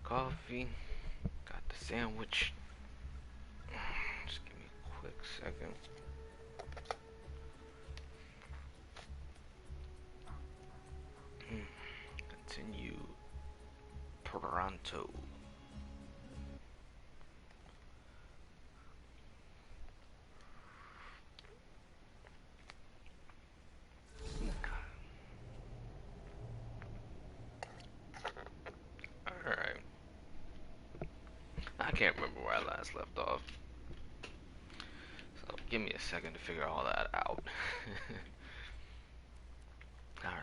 coffee. Got the sandwich. Just give me a quick second. Continue pronto. Alright. I can't remember where I last left off. So give me a second to figure all that out. Alright.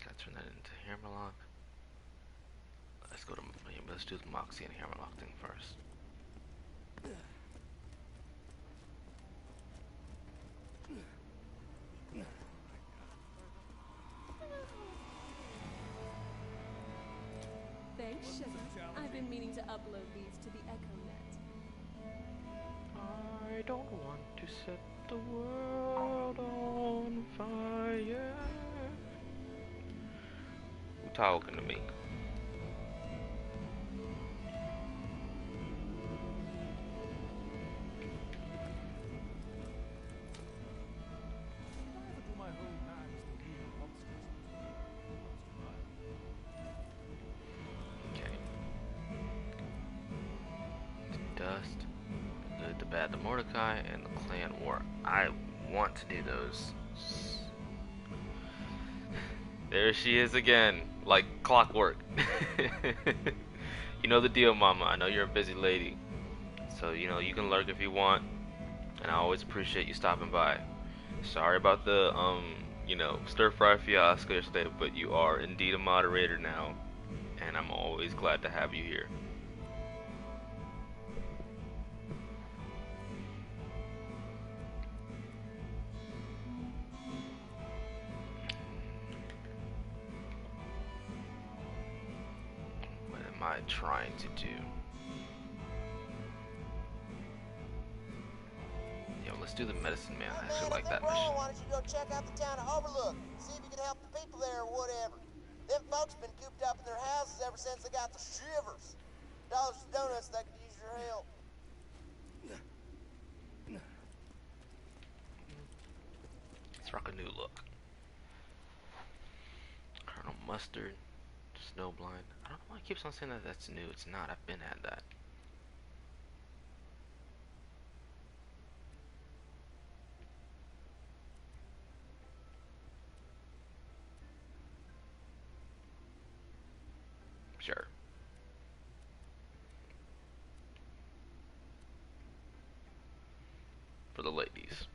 Gotta turn that into Hammerlock. Let's do the Moxie and Hammerlock thing first. Thanks, sugar. I've been meaning to upload these to the EchoNet. I don't want to set the world on fire. Who talking to me? Dust, the Good, the Bad, the Mordecai, and the Clan War. I want to do those. There she is again, like clockwork. You know the deal, Mama. I know you're a busy lady, so you know you can lurk if you want, and I always appreciate you stopping by. Sorry about the stir fry fiasco yesterday, but you are indeed a moderator now, and I'm always glad to have you here. What am I trying to do? Yo, let's do the medicine man. I actually like that mission. Why don't you go check out the town of Overlook? See if you can help the people there or whatever. Them folks been cooped up in their houses ever since they got the shivers. Dollars to donuts, they could use your help. Let's rock a new look. Colonel Mustard, Snowblind. I don't know why it keeps on saying that that's new. It's not. I've been had that. Sure. For the ladies.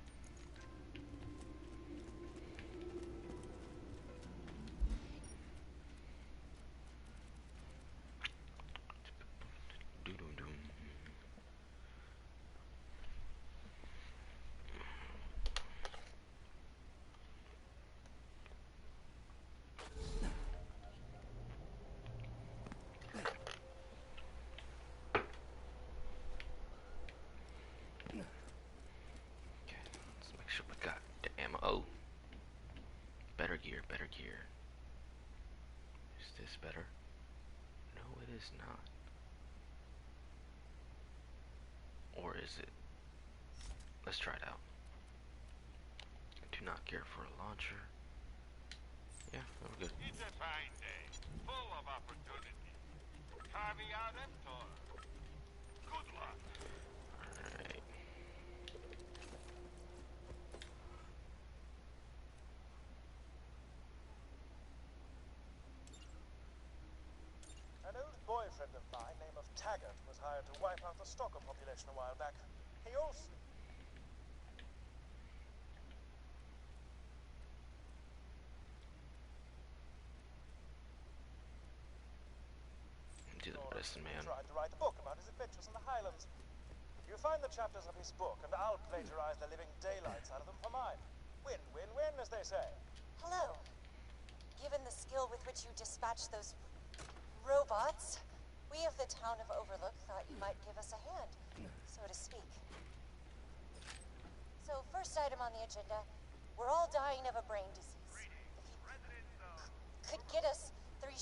Better gear, better gear. Is this better? No, it is not. Or is it? Let's try it out. I do not care for a launcher. Yeah, we're good. It's a fine day, full of opportunity. Caveat emptor. Good luck. Alright. An old boyfriend of mine named Taggart was hired to wipe out the stalker population a while back. He also... Do the medicine man. Tried to write a book about his adventures in the Highlands. You find the chapters of his book, and I'll plagiarize the living daylights out of them for mine. Win, win, win, as they say. Hello. Given the skill with which you dispatch those robots, we of the town of Overlook thought you might give us a hand, so to speak. So, first item on the agenda, we're all dying of a brain disease. If you could get us 3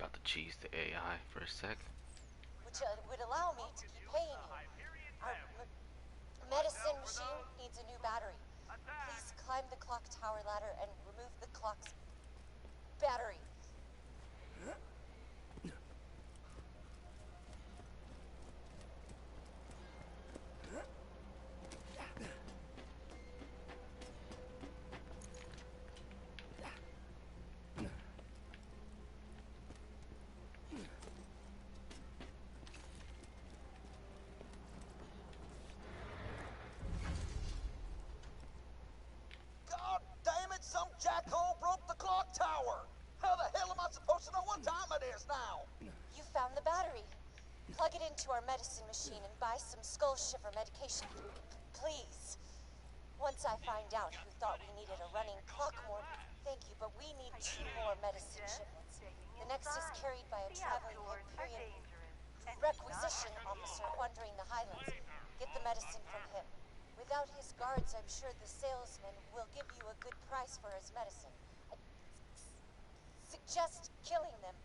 About to cheese the AI for a sec. which would allow me to keep paying you. Our medicine machine needs a new battery. Please climb the clock tower ladder and remove the clock's battery. God damn it, some jackhole broke the clock tower! How the hell am I supposed to know what time it is now? You found the battery. Plug it into our medicine machine and buy some skull shiver medication. Please. Once I find out who thought we needed a running clock more, thank you, but we need 2 more medicine shipments. The next is carried by a traveling Hyperion requisition officer wandering the Highlands. Get the medicine from him. Without his guards, I'm sure the salesman will give you a good price for his medicine. I suggest killing them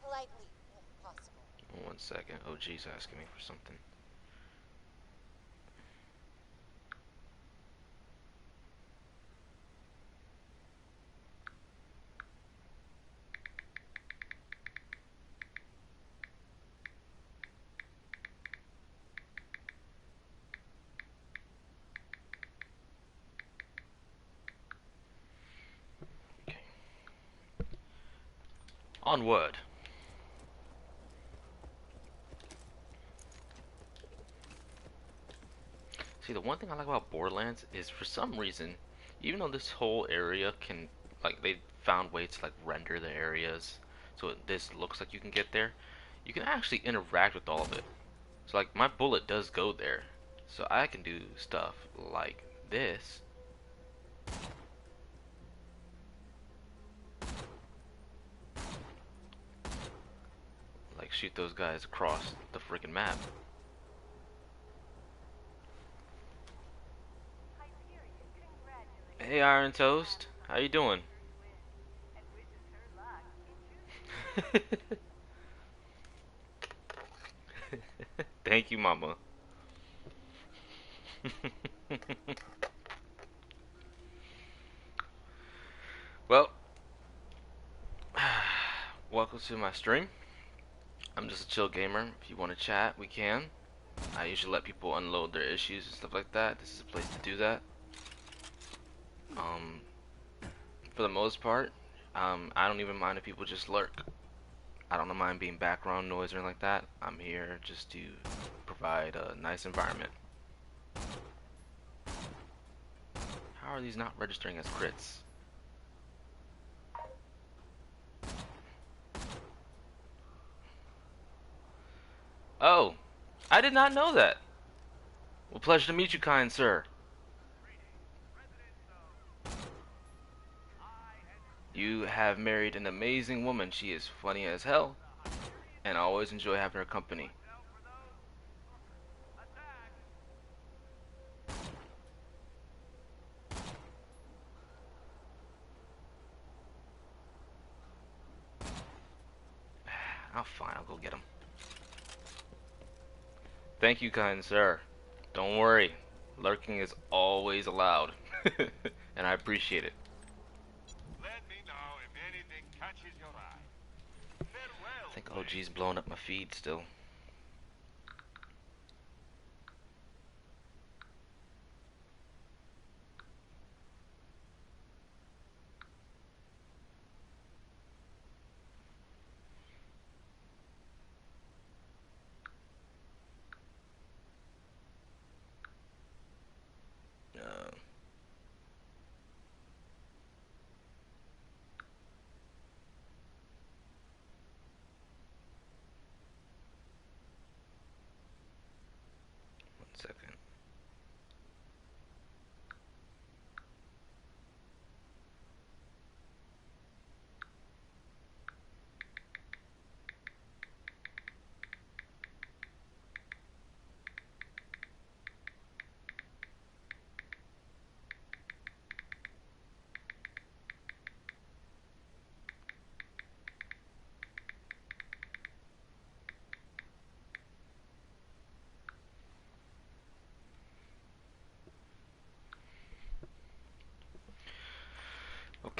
politely, if possible. 1 second. OG's asking me for something. Okay. Onward. See, the one thing I like about Borderlands is for some reason, even though this whole area can, like, they found ways to like render the areas so this looks like you can get there, you can actually interact with all of it. So like my bullet does go there, so I can do stuff like this. Like shoot those guys across the freaking map. Hey Iron Toast, how you doing? Thank you, Mama. Well, welcome to my stream. I'm just a chill gamer. If you want to chat, we can. I usually let people unload their issues and stuff like that. This is a place to do that. For the most part, I don't even mind if people just lurk. I don't mind being background noise or anything like that. I'm here just to provide a nice environment. How are these not registering as crits? Oh, I did not know that. Well, pleasure to meet you, kind sir. You have married an amazing woman. She is funny as hell, and I always enjoy having her company. I'll fine, I'll go get him. Thank you, kind sir. Don't worry, lurking is always allowed, and I appreciate it. Let me know if anything catches your eye. Farewell. I think OG's blowing up my feed still.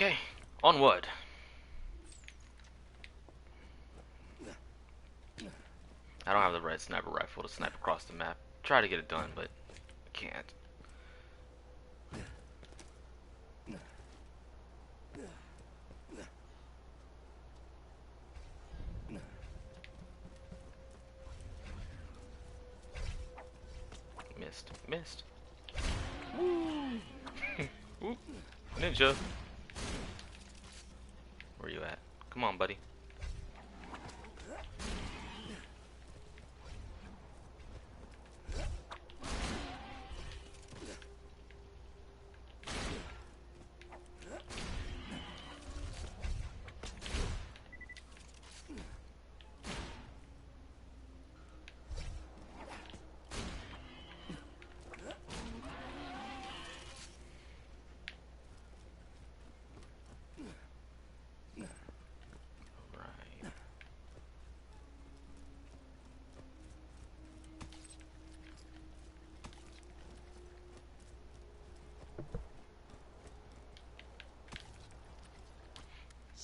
Okay, onward. I don't have the red sniper rifle to snipe across the map. Try to get it done, but I can't. Missed. Ooh, ninja. Where you at? Come on, buddy.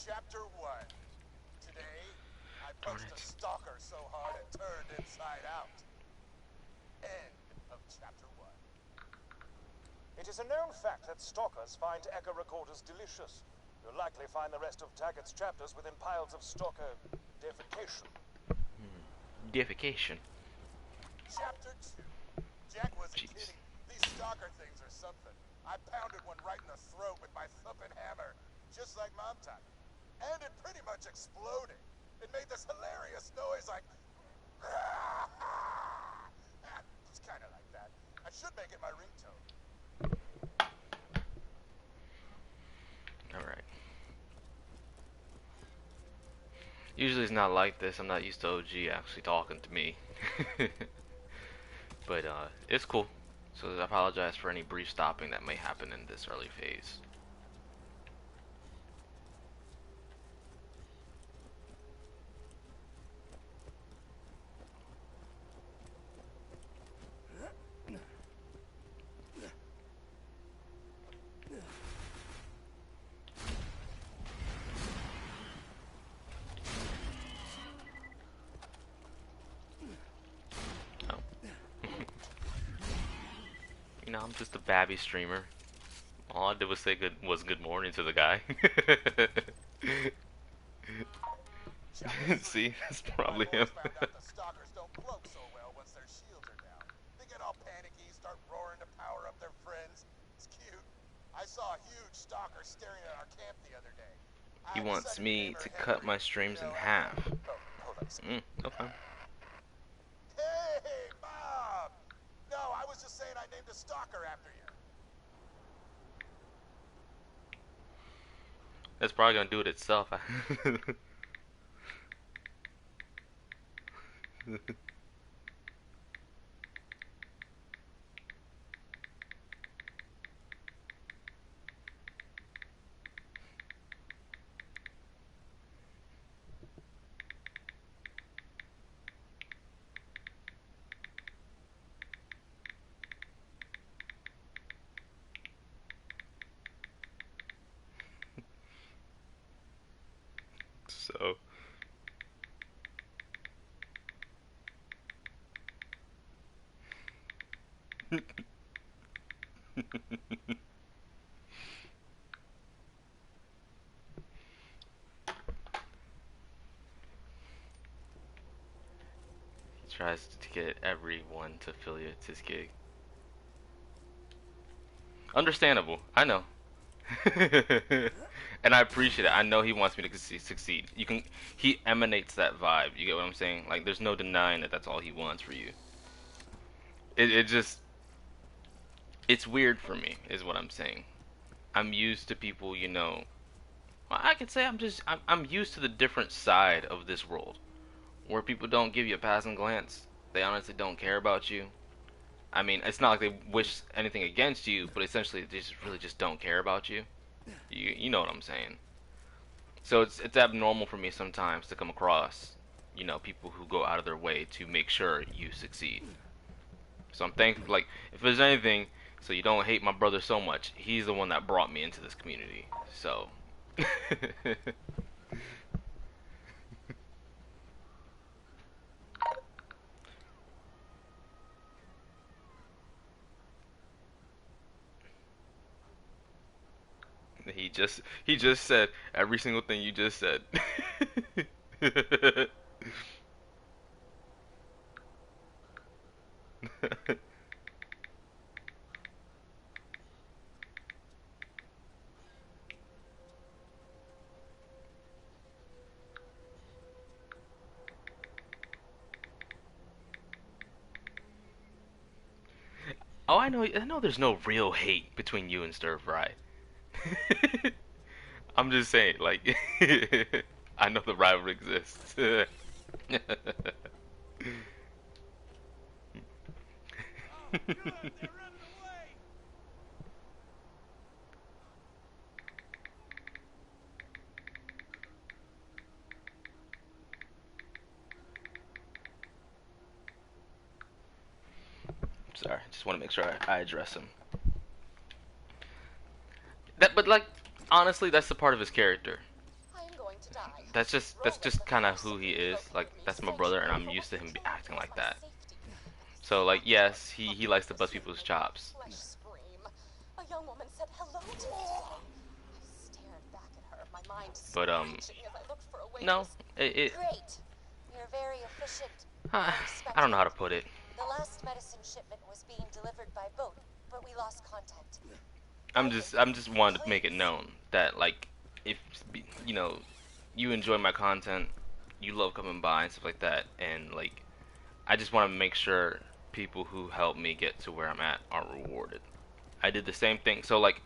Chapter 1. Today, I Darn punched a it. stalker so hard it turned inside out. End of Chapter 1. It is a known fact that stalkers find echo recorders delicious. You'll likely find the rest of Taggart's chapters within piles of stalker defecation. Defecation. Chapter 2. Jack wasn't Jeez. kidding. These stalker things are something. I pounded one right in the throat with my thumping hammer, just like Mom taught me. And it pretty much exploded. It made this hilarious noise like... It's kind of like that. I should make it my ringtone. Alright. Usually it's not like this. I'm not used to OG actually talking to me. But it's cool. So I apologize for any brief stopping that may happen in this early phase. You know, I'm just a babby streamer. All I did was say good morning to the guy. See, that's probably him. Found out the stalkers don't cloak so well once their shields are down. They get all panicky, start roaring to power up their friends. It's cute. I saw a huge stalker staring at our camp the other day. He wants me to cut my streams in half. Hold on a second. Okay. Hey, Bob! No, I was just saying I named a stalker after you. That's probably gonna do it itself. So he tries to get everyone to affiliate his gig. Understandable, I know. And I appreciate it. I know he wants me to succeed. He emanates that vibe. You get what I'm saying? Like, there's no denying that that's all he wants for you. It just, it's weird for me, is what I'm saying. I'm used to people, you know. Well, I could say I'm used to the different side of this world, where people don't give you a passing glance. They honestly don't care about you. I mean, it's not like they wish anything against you, but essentially they just really just don't care about you. You know what I'm saying. So it's abnormal for me sometimes to come across, you know, people who go out of their way to make sure you succeed. So I'm thankful, like, if there's anything, so you don't hate my brother so much, he's the one that brought me into this community. So He just said every single thing you just said. Oh, I know there's no real hate between you and Stir Fry. I'm just saying, like, I know the rivalry exists. Sorry, just want to make sure I address him. But like, honestly, that's the part of his character. I'm going to die. That's just kind of who he is. Like, that's my brother, and I'm used to him acting like that. So like, yes, he likes to bust people's chops. Flesh scream. A young woman said hello to me. I stared back at her, my mind But screeching as I looked for a way no, to it Great. You're very efficient. I don't know how to put it. The last medicine shipment was being delivered by boat, but we lost contact. I'm just wanting to make it known that, like, if you know, you enjoy my content, you love coming by and stuff like that, and like, I just want to make sure people who help me get to where I'm at are rewarded. I did the same thing. So like,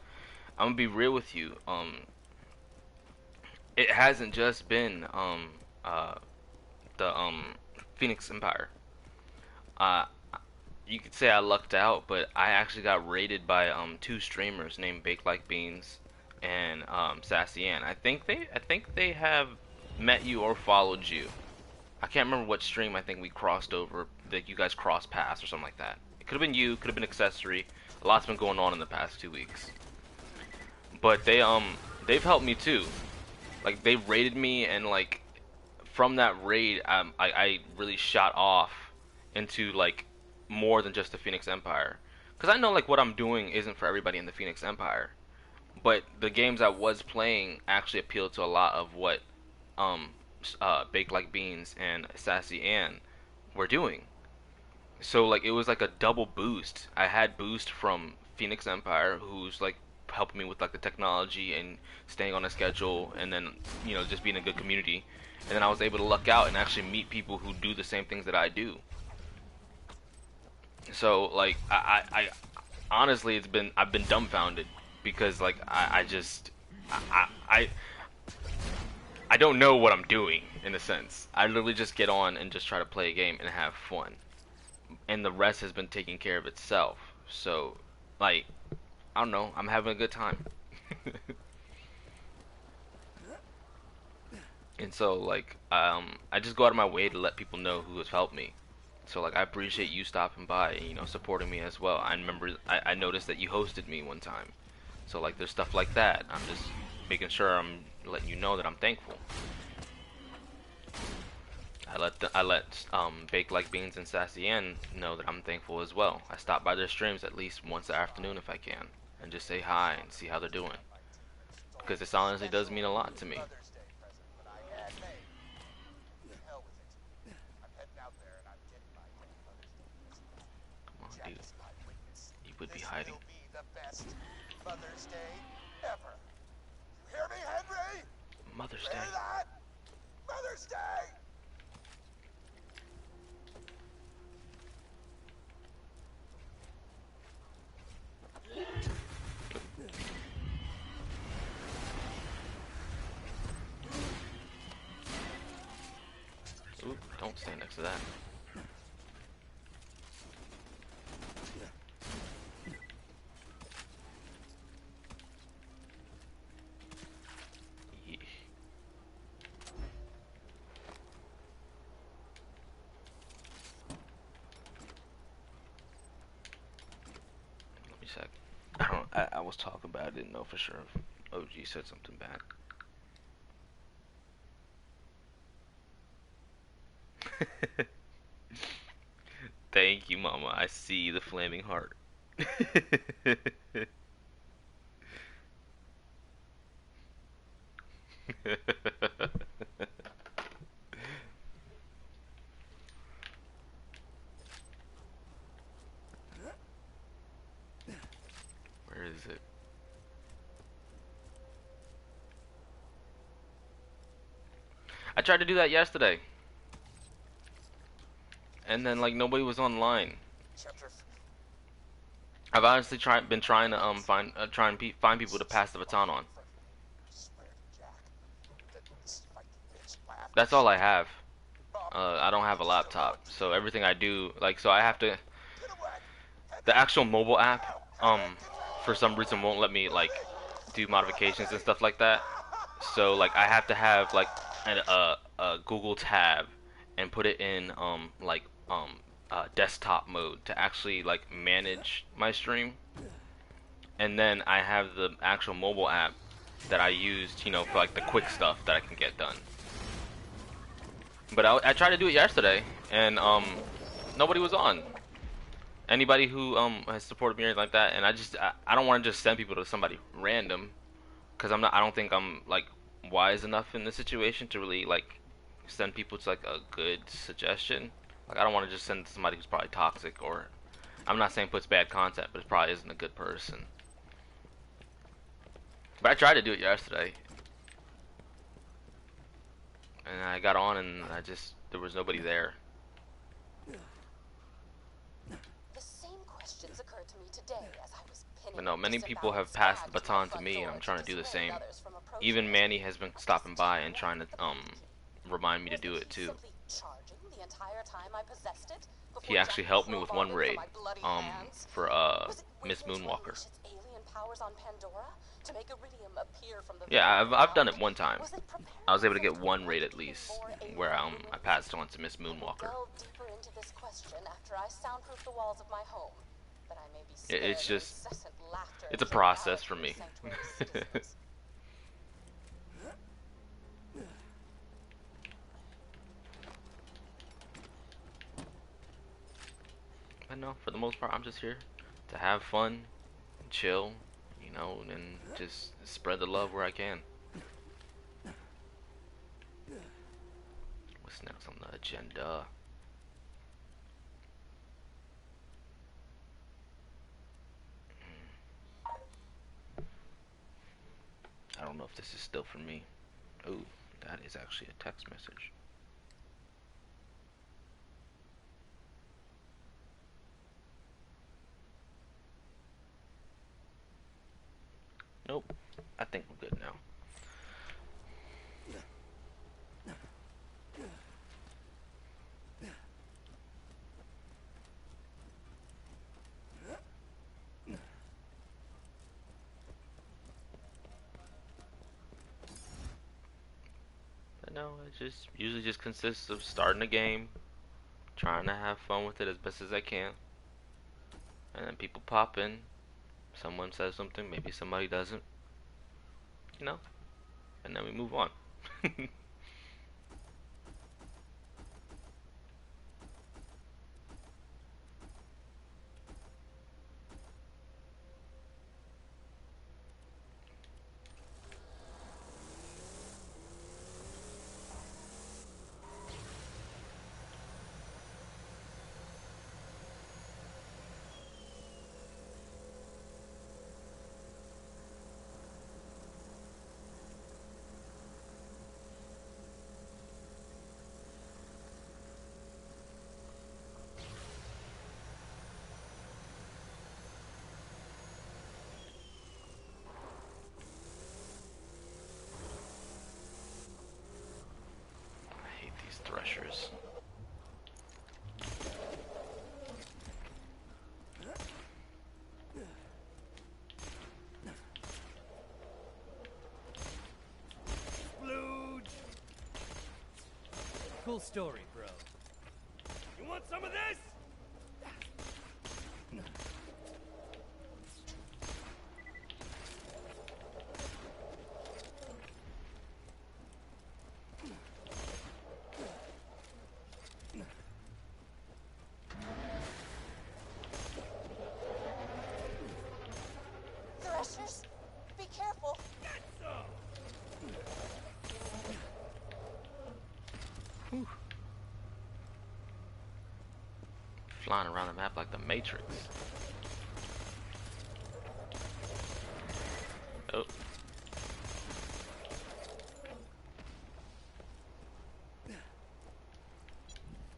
I'm gonna be real with you. It hasn't just been the Phoenix Empire. Uh, you could say I lucked out, but I actually got raided by two streamers named Bake Like Beans and Sassy Ann. I think they have met you or followed you. I can't remember what stream. I think we crossed over, that you guys crossed paths or something like that. It could have been you, could have been Accessory. A lot's been going on in the past 2 weeks. But they've helped me too. Like, they raided me, and like, from that raid, I really shot off into like more than just the Phoenix Empire. Cause I know like what I'm doing isn't for everybody in the Phoenix Empire, but the games I was playing actually appealed to a lot of what Baked Like Beans and Sassy Ann were doing. So like, it was like a double boost. I had boost from Phoenix Empire, who's like helping me with like the technology and staying on a schedule, and then, you know, just being a good community. And then I was able to luck out and actually meet people who do the same things that I do. So like, I honestly, I've been dumbfounded, because like, I, I I don't know what I'm doing, in a sense. I literally just get on and just try to play a game and have fun, and the rest has been taking care of itself. So like, I don't know, I'm having a good time. And so like, I just go out of my way to let people know who has helped me. So like, I appreciate you stopping by and, you know, supporting me as well. I remember I noticed that you hosted me one time. So like, there's stuff like that. I'm just making sure I'm letting you know that I'm thankful. I let Bake Like Beans and Sassy Ann know that I'm thankful as well. I stop by their streams at least once a afternoon if I can, and just say hi and see how they're doing, because this honestly does mean a lot to me. Mother's Day present that I had made. Hell with it. I'm heading out there and I'm getting my damn Mother's Day present. Come on, Jack dude. is my witness. You would be This hiding. will be the best Mother's Day ever. You hear me, Henry? Mother's Hear Day. that? Mother's Day! Ooh, don't stand next to that. Yeesh. Let me check. I was talking, but I didn't know for sure if OG said something back. Thank you, Mama. I see the flaming heart. Where is it? I tried to do that yesterday, and then like nobody was online. Chapter I've honestly been trying to find people to pass the baton on. swear to Jack that this fight bitch laughed. That's all I have. I don't have a laptop, so everything I do, like, so I have to. The actual mobile app, for some reason won't let me like do modifications and stuff like that. So like I have to have like a Google tab and put it in desktop mode to actually like manage my stream. And then I have the actual mobile app that I used, you know, for like the quick stuff that I can get done. But I tried to do it yesterday, and nobody was on. Anybody who has supported me or anything like that, and I don't want to just send people to somebody random, because I don't think I'm like wise enough in this situation to really like send people to like a good suggestion. Like I don't want to just send to somebody who's probably toxic, or I'm not saying puts bad content, but it probably isn't a good person. But I tried to do it yesterday, and I got on, and there was nobody there. The same questions occurred to me today as I was pinning But no, many people have disemboweled passed the stag to baton my to front me, and door I'm trying to do the dissuade same. others from approaching Even me. Manny has been stopping by and trying to remind me to do it too. Simply charging the entire time I possessed it before He actually Jack helped me drove with one off into raid, my bloody um, hands. for Was it Miss waiting to Moonwalker. unleash its alien powers on Pandora to make iridium appear from the Yeah, very I've done it ground? one time. Was it preparing I was able to itself get one raid prevent at least, more alien where I humans? passed on to Miss I will Moonwalker. delve deeper into this question after I soundproof the walls of my home, that I may be It's spared the just, incessant laughter it's a and process for joviality me. of sanctuary citizens. But no, for the most part, I'm just here to have fun, chill, you know, and just spread the love where I can. What's next on the agenda? I don't know if this is still for me. Ooh, that is actually a text message. Nope. I think we're good now. But no, it just usually just consists of starting a game, trying to have fun with it as best as I can, and then people pop in. Someone says something, maybe somebody doesn't, you know, and then we move on. I hate these threshers. Cool story, bro. You want some of this? Whew. Flying around the map like the Matrix. Oh.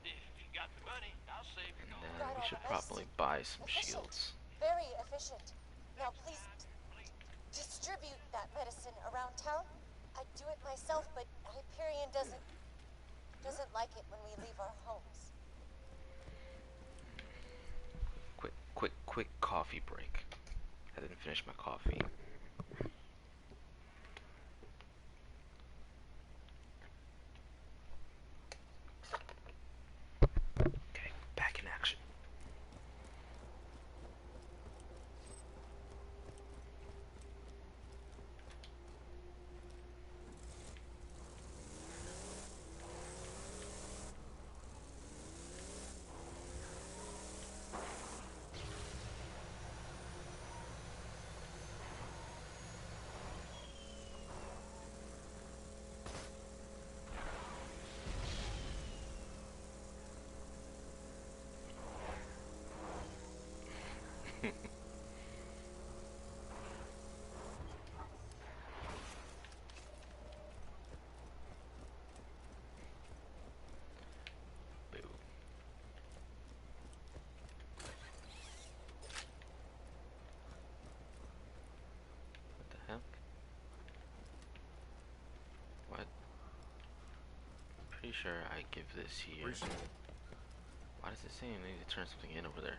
If you got the money, I'll save your And Got then we all should the probably medicine. buy some Efficient. shields. Very efficient. Now please distribute that medicine around town. I'd do it myself, but Hyperion doesn't like it when we leave our homes. Quick coffee break. I didn't finish my coffee. Okay, back in action. Boo. What the heck? What? Pretty sure I give this here. Why does it say I need to turn something in over there?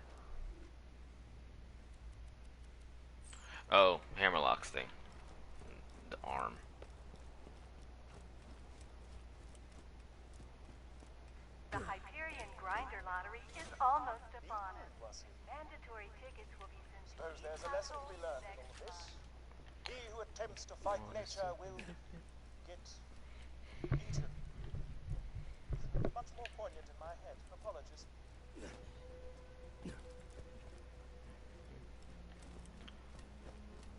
Oh, Hammerlock's thing. The arm. The Hyperion Grinder Lottery is almost upon us. Mandatory tickets will be sent to Suppose each there's a lesson to be household learned in next all this. month. He who attempts to fight Oh, that's nature so will beautiful. get eaten. Much more poignant in my head. Apologies.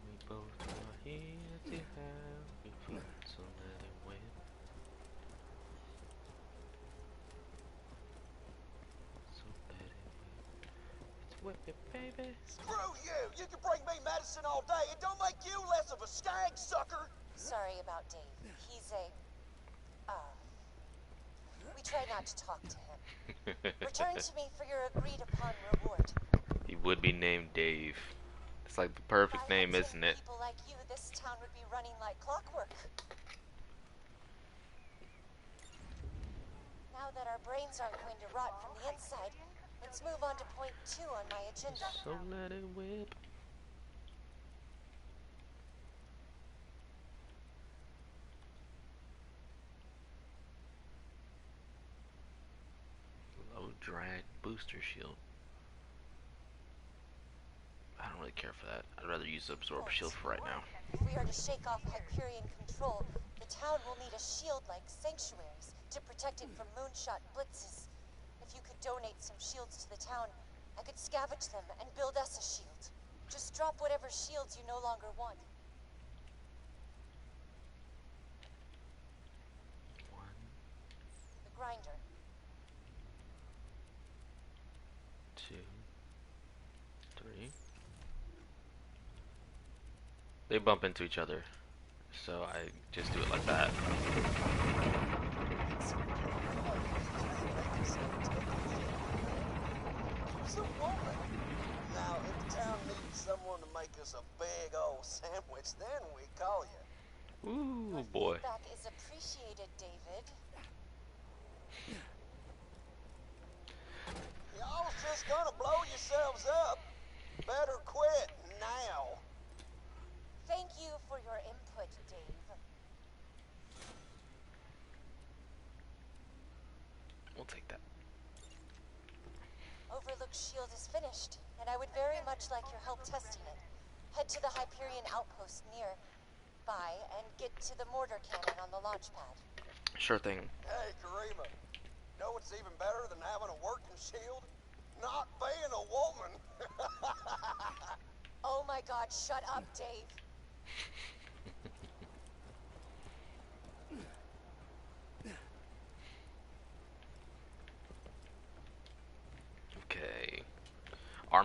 We both are here to have you feel, so let it win. So let it win. Let's whip it, baby. Screw you! You can bring me medicine all day. It don't make you less of a stag, sucker! Sorry about Dave. He's a we try not to talk to him. Return to me for your agreed upon reward. He would be named Dave. It's like the If perfect I had name, 10 isn't it? people like you, this town would be running like clockwork. Now that our brains aren't going to rot from the inside, let's move on to point 2 on my agenda. So let it whip. Low drag booster shield. I don't really care for that. I'd rather use the absorb shield for right now. If we are to shake off Hyperion control, the town will need a shield like sanctuaries to protect it from moonshot blitzes. If you could donate some shields to the town, I could scavenge them and build us a shield. Just drop whatever shields you no longer want. One, The grinder. 2, 3. They bump into each other, so I just do it like that. She's a woman. Now, if the town needs someone to make us a big old sandwich, then we call you. Ooh, Your boy. feedback is appreciated, David. Y'all's just gonna blow yourselves up. Better quit now. Thank you for your input, Dave. We'll take that. Overlook's shield is finished, and I would very much like your help testing it. Head to the Hyperion outpost nearby and get to the mortar cannon on the launch pad. Sure thing. Hey, Karima. Know what's even better than having a working shield? Not being a woman. Oh my god, shut up, Dave.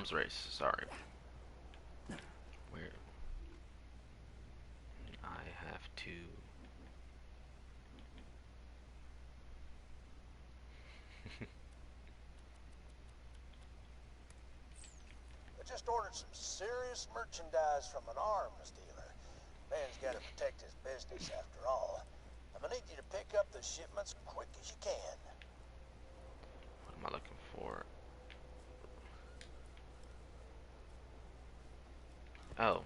arms race. Sorry. Where? I have to. I just ordered some serious merchandise from an arms dealer. Man's got to protect his business after all. I'm gonna need you to pick up the shipments quick as you can. What am I looking for? Oh.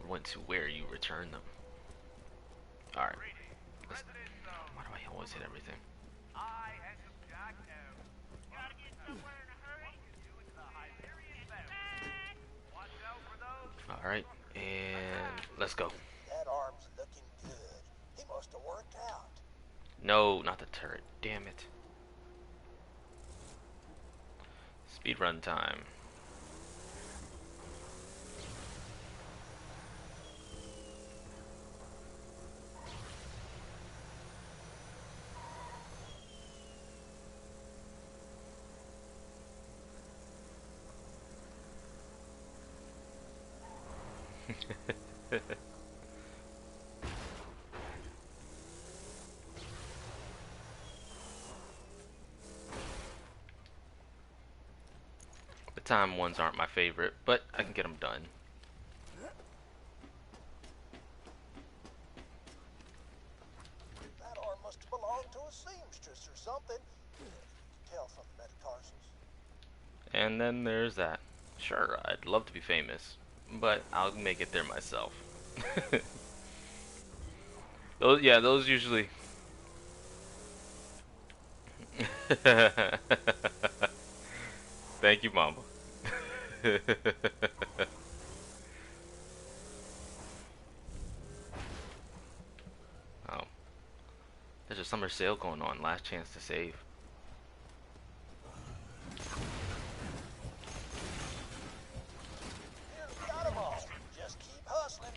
Went to where you return them. Alright. Why do I always hit everything? Alright, and let's go. That arm's looking good. He must have worked out. No, not the turret. Damn it. Speedrun time. The time ones aren't my favorite, but I can get them done. That arm must have belonged to a seamstress or something. You can tell from the metatarsals. And then there's that. Sure, I'd love to be famous, but I'll make it there myself. Those usually. Thank you, Mama. Oh, there's a summer sale going on. Last chance to save. You got 'em all. Just keep hustling.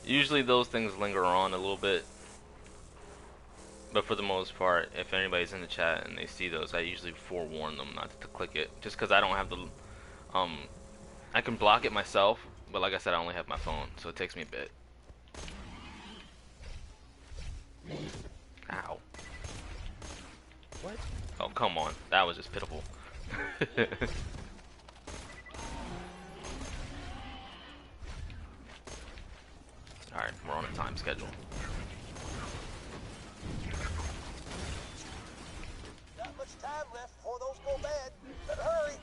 Usually those things linger on a little bit, but for the most part, if anybody's in the chat and they see those, I usually forewarn them not to click it, just because I don't have the, I can block it myself, but like I said, I only have my phone, so it takes me a bit. Ow. What? Oh, come on. That was just pitiful. Alright, we're on a time schedule. Not much time left before those go bad. Better hurry.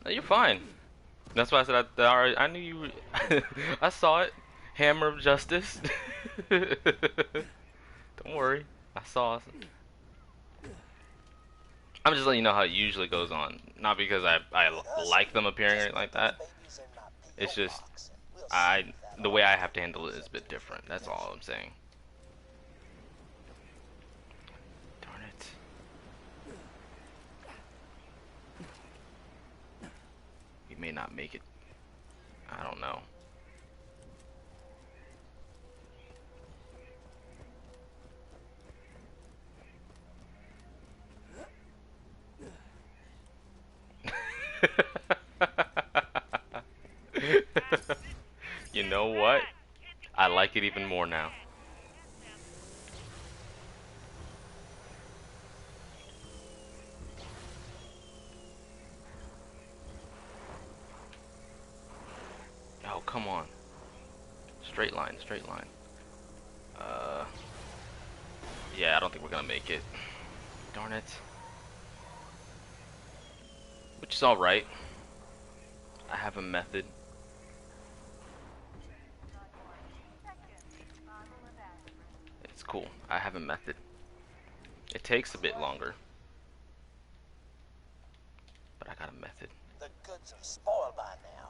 No, you're fine. That's why I said I knew you. I saw it. Hammer of Justice. Don't worry, I saw. I'm just letting you know how it usually goes on. Not because I like them appearing or anything like that. It's just the way I have to handle it is a bit different. That's all I'm saying. Darn it. We may not make it. I don't know. You know what? I like it even more now. Oh, come on. Straight line, straight line. Yeah, I don't think we're gonna make it. Darn it. Which is alright. I have a method. It's cool. I have a method. It takes a bit longer, but I got a method. some spoil by now.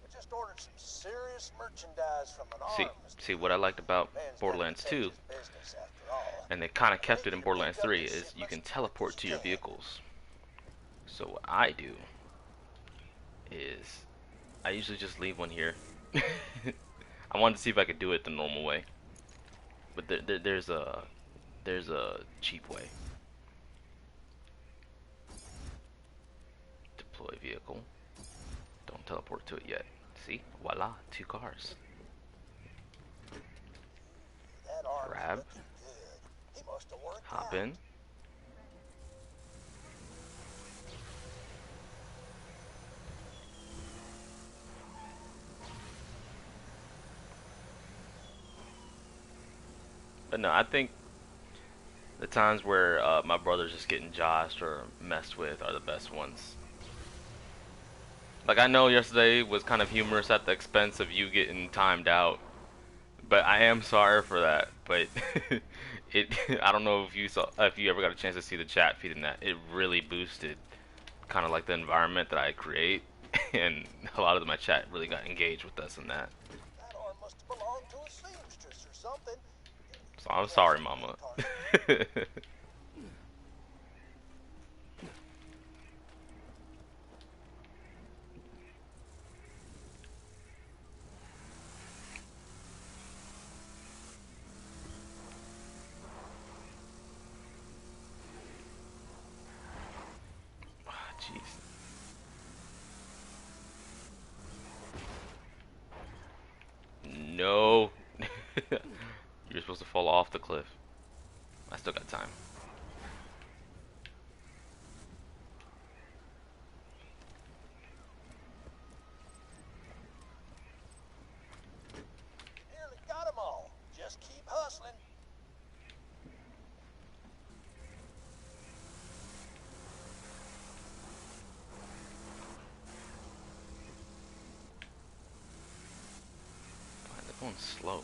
We just ordered some serious merchandise from an arms. See what I liked about Borderlands 2, and they kind of kept it in Borderlands 3, is you can teleport to your vehicles. So what I do is I usually just leave one here. I wanted to see if I could do it the normal way, but there's a cheap way. Deploy vehicle. Don't teleport to it yet. See, voila, 2 cars. Grab. Hop in. But no, I think the times where my brother's just getting joshed or messed with are the best ones. Like, I know yesterday was kind of humorous at the expense of you getting timed out, but I am sorry for that. But I don't know if you ever got a chance to see the chat feed in that. It really boosted kind of like the environment that I create, and a lot of my chat really got engaged with us in that. That arm must have belonged to a seamstress or something. So I'm sorry, Mama. Jeez. No. You're supposed to fall off the cliff. I still got time. Nearly got them all. Just keep hustling. Why are they going slow?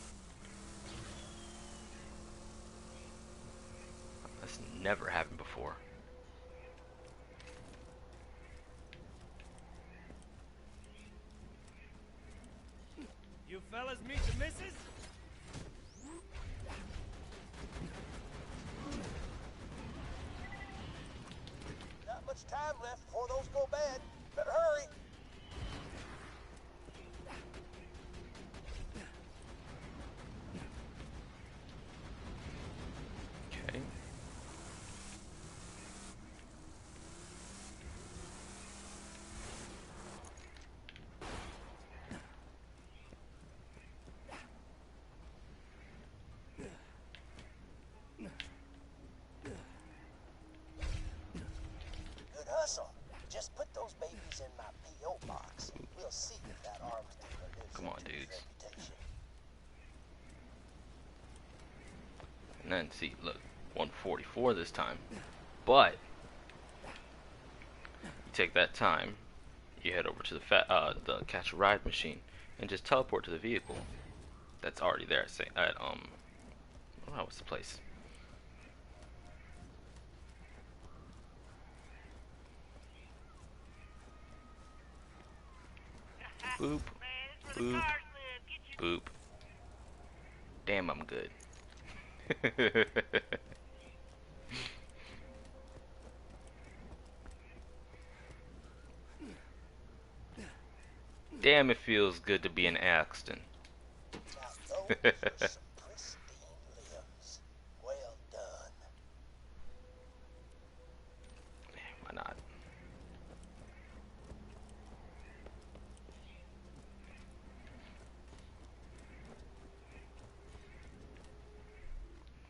That's never happened before. You fellas meet the missus? Not much time left before those go bad. Better hurry. Okay. Good hustle. Just put those babies in my P.O. box. We'll see if that arms dealer lives Come on, up to his dudes. reputation. And then see, look, 144 this time. But you take that time, you head over to the catch a ride machine and just teleport to the vehicle that's already there. Say at oh, what's the place? Boop, boop, boop. Damn, I'm good. Damn, it feels good to be an Axton. Now those are some pristine limbs. Well done. Why not?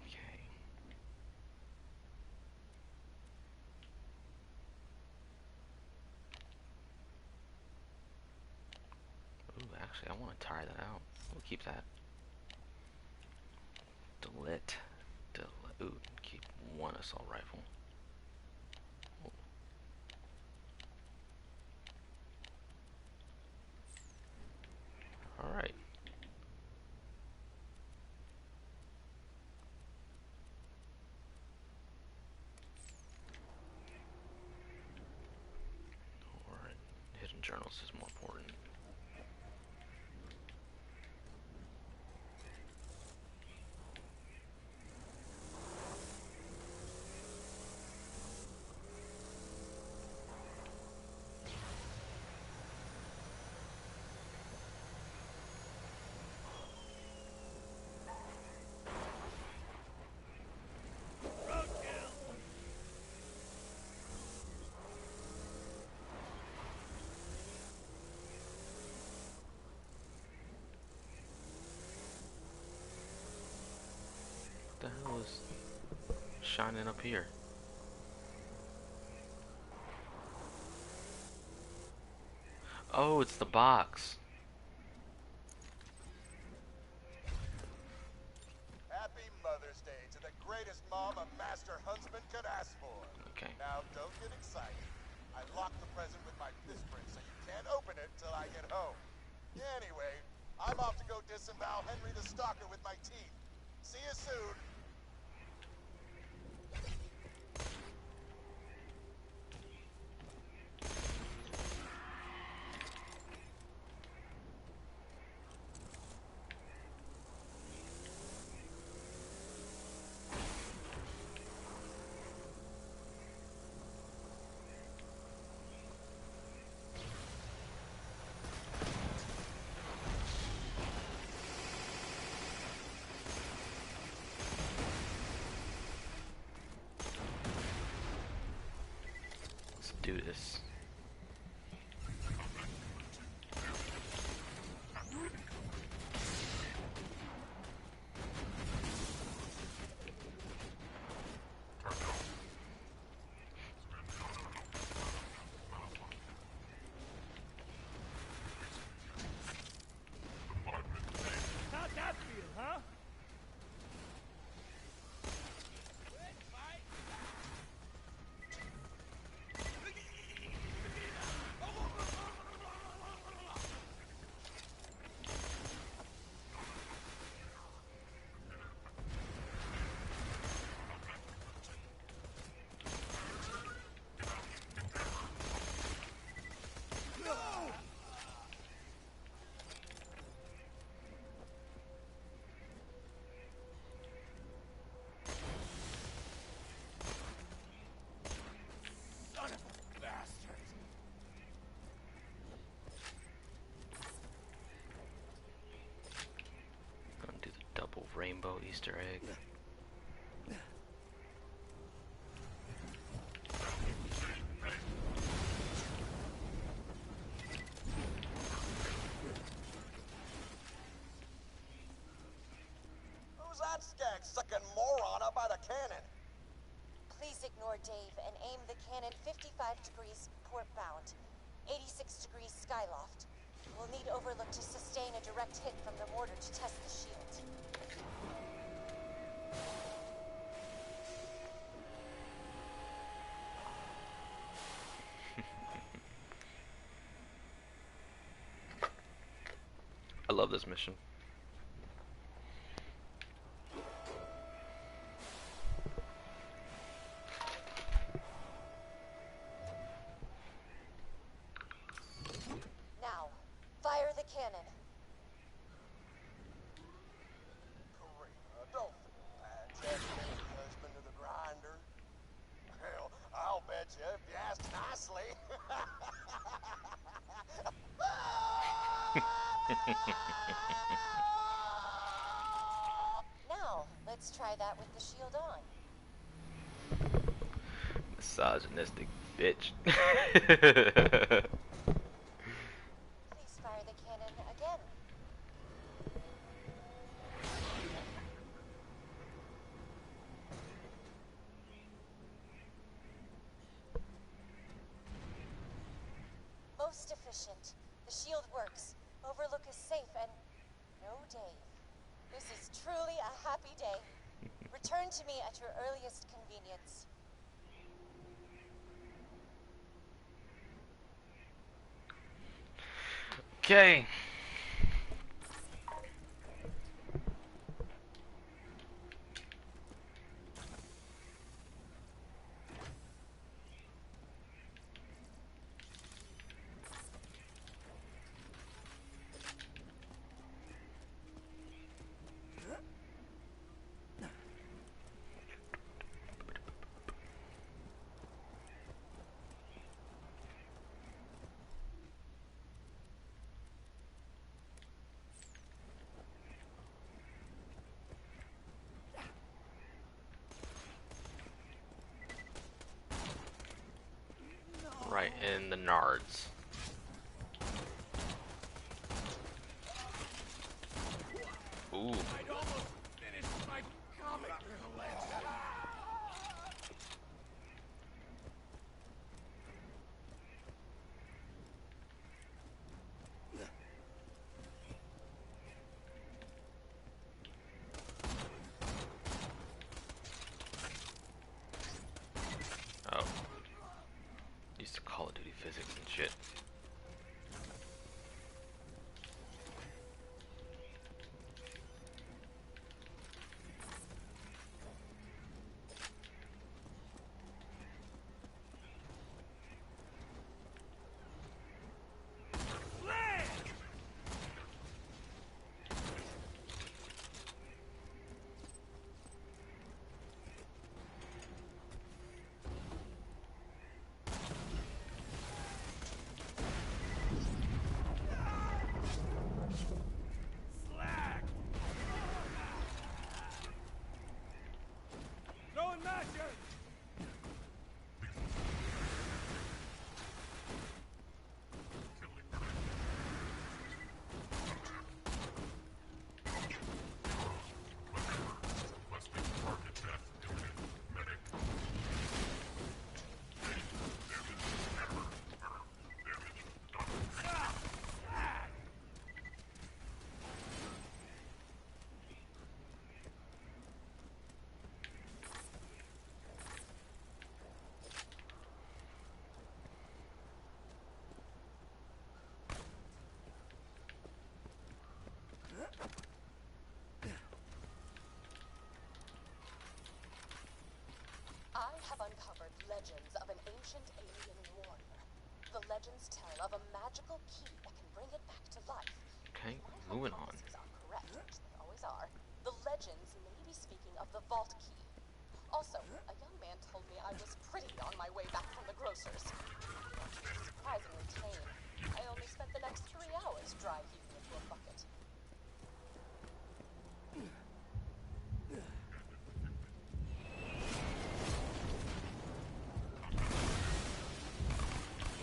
Okay. Ooh, actually, I want to try that out. We'll keep that. Delete. Ooh, keep one assault rifle. Ooh. All right. else is more important? What the hell is shining up here? Oh, it's the box. Happy Mother's Day to the greatest mom a master huntsman could ask for. Okay. Now, don't get excited. I locked the present with my fist print, so you can't open it till I get home. Anyway, I'm off to go disembowel Henry the Stalker with my teeth. See you soon. Let's do this. How'd that feel, huh? Son of a bastard! Gonna do the double rainbow Easter egg. Who's that skag-sucking moron up by the cannon? Please ignore Dave and aim the cannon 55 degrees port-bound, 86 degrees skyloft. We'll need Overlook to sustain a direct hit from the mortar to test the shield. I love this mission. Now, fire the cannon. Karina, don't feel bad. Just being husband to the grinder. Hell, I'll bet you if you ask nicely. Now, let's try that with the shield on. Misogynistic bitch. Please fire the cannon again. Most efficient. The shield works. Overlook is safe and... no Dave. This is truly a happy day. Return to me at your earliest convenience. Okay. in the nards. Ooh. I'd almost finished my comic. Oh. Used to Call of Duty physics and shit. Throwing masher. I have uncovered legends of an ancient alien warrior. The legends tell of a magical key that can bring it back to life. Okay, If my moving on. hypotheses are correct, which they always are, the legends may be speaking of the vault key. Also, a young man told me I was pretty on my way back from the grocer's. Surprisingly tame. I only spent the next 3 hours dry heaving into a bucket.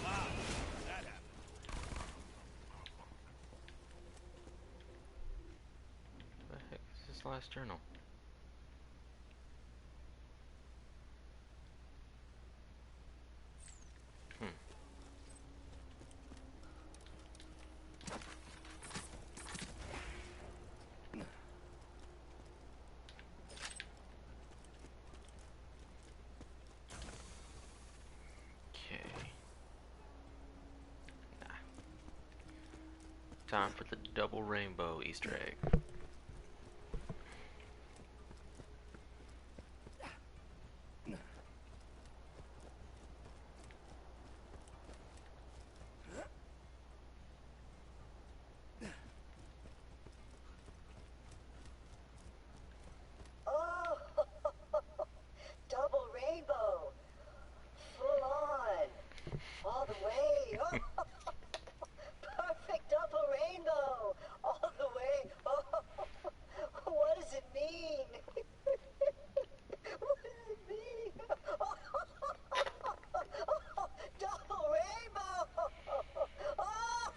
Wow, that happened. What the heck is this last journal? Okay. Nah. Time for the double rainbow Easter egg. Oh, double rainbow. Full on. All the way. Oh, perfect double rainbow. All the way. Oh, what does it mean? What does it mean? Double rainbow. Oh.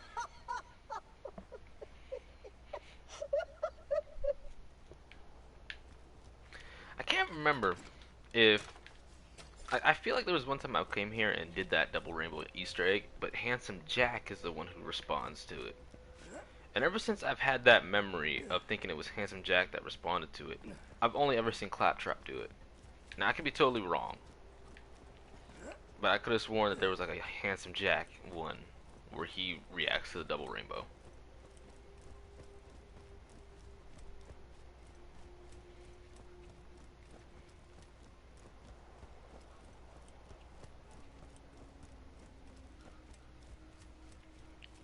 I can't remember if I feel like there was one time I came here and did that double rainbow Easter egg, but Handsome Jack is the one who responds to it. And ever since I've had that memory of thinking it was Handsome Jack that responded to it, I've only ever seen Claptrap do it. Now I could be totally wrong, but I could have sworn that there was like a Handsome Jack one where he reacts to the double rainbow.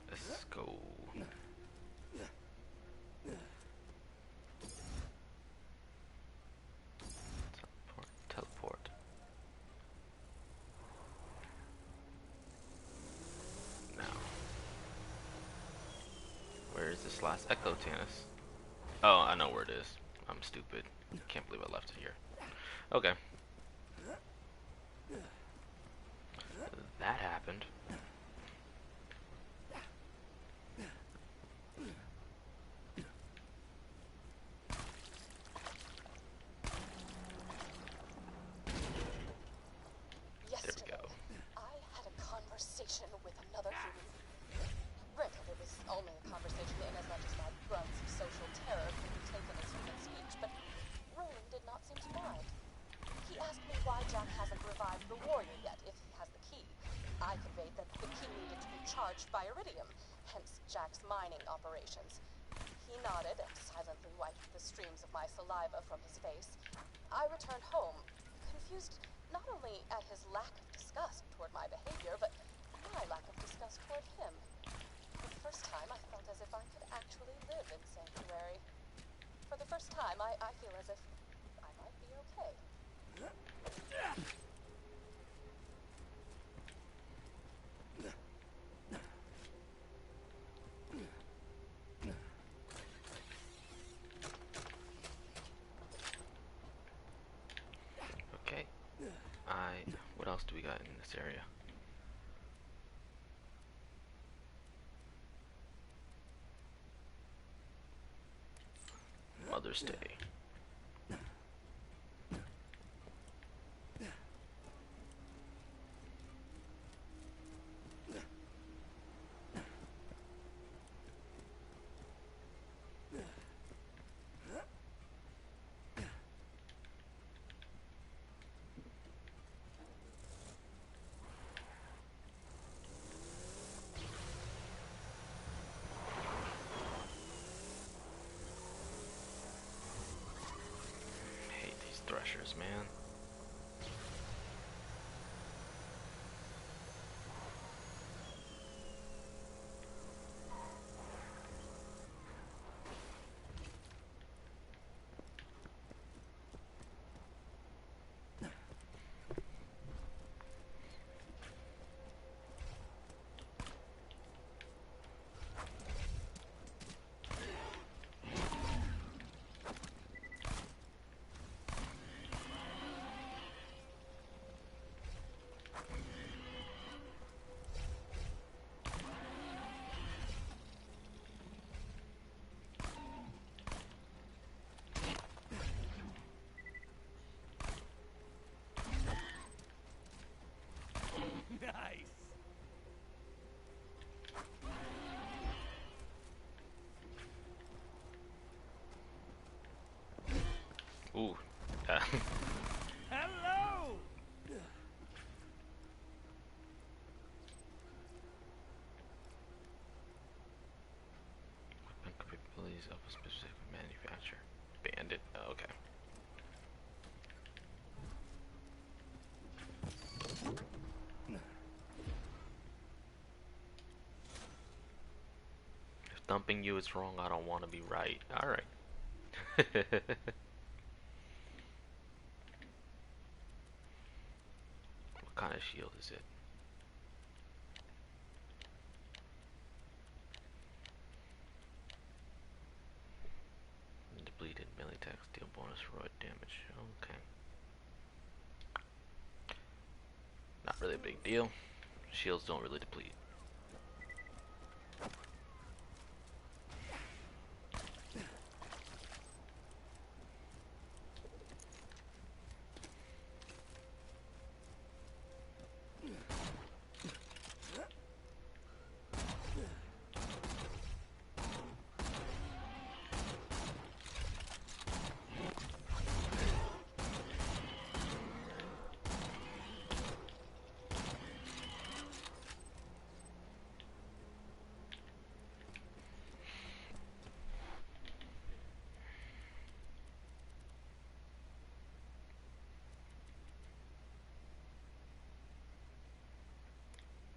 Let's go. Teleport. Now, where is this last Echo Tannis? Oh, I know where it is. I'm stupid. Can't believe I left it here. Okay. That happened. conversation in as much as my grunts of social terror could be taken as human speech, but Roland did not seem to mind. He asked me why Jack hasn't revived the warrior yet, if he has the key. I conveyed that the key needed to be charged by iridium, hence Jack's mining operations. He nodded and silently wiped the streams of my saliva from his face. I returned home, confused not only at his lack of disgust toward my behavior, but my lack of disgust toward him. For the first time, I felt as if I could actually live in Sanctuary. For the first time, I feel as if I might be okay. Okay. What else do we got in this area? Mother's Day. Hate these threshers, man. Nice. Ooh. Hello. Weapon capabilities of a specific manufacturer. Bandit. Oh, okay. If thumping you is wrong, I don't want to be right. Alright. What kind of shield is it? Depleted melee attack, deal bonus roid damage. Okay. Not really a big deal. Shields don't really deplete.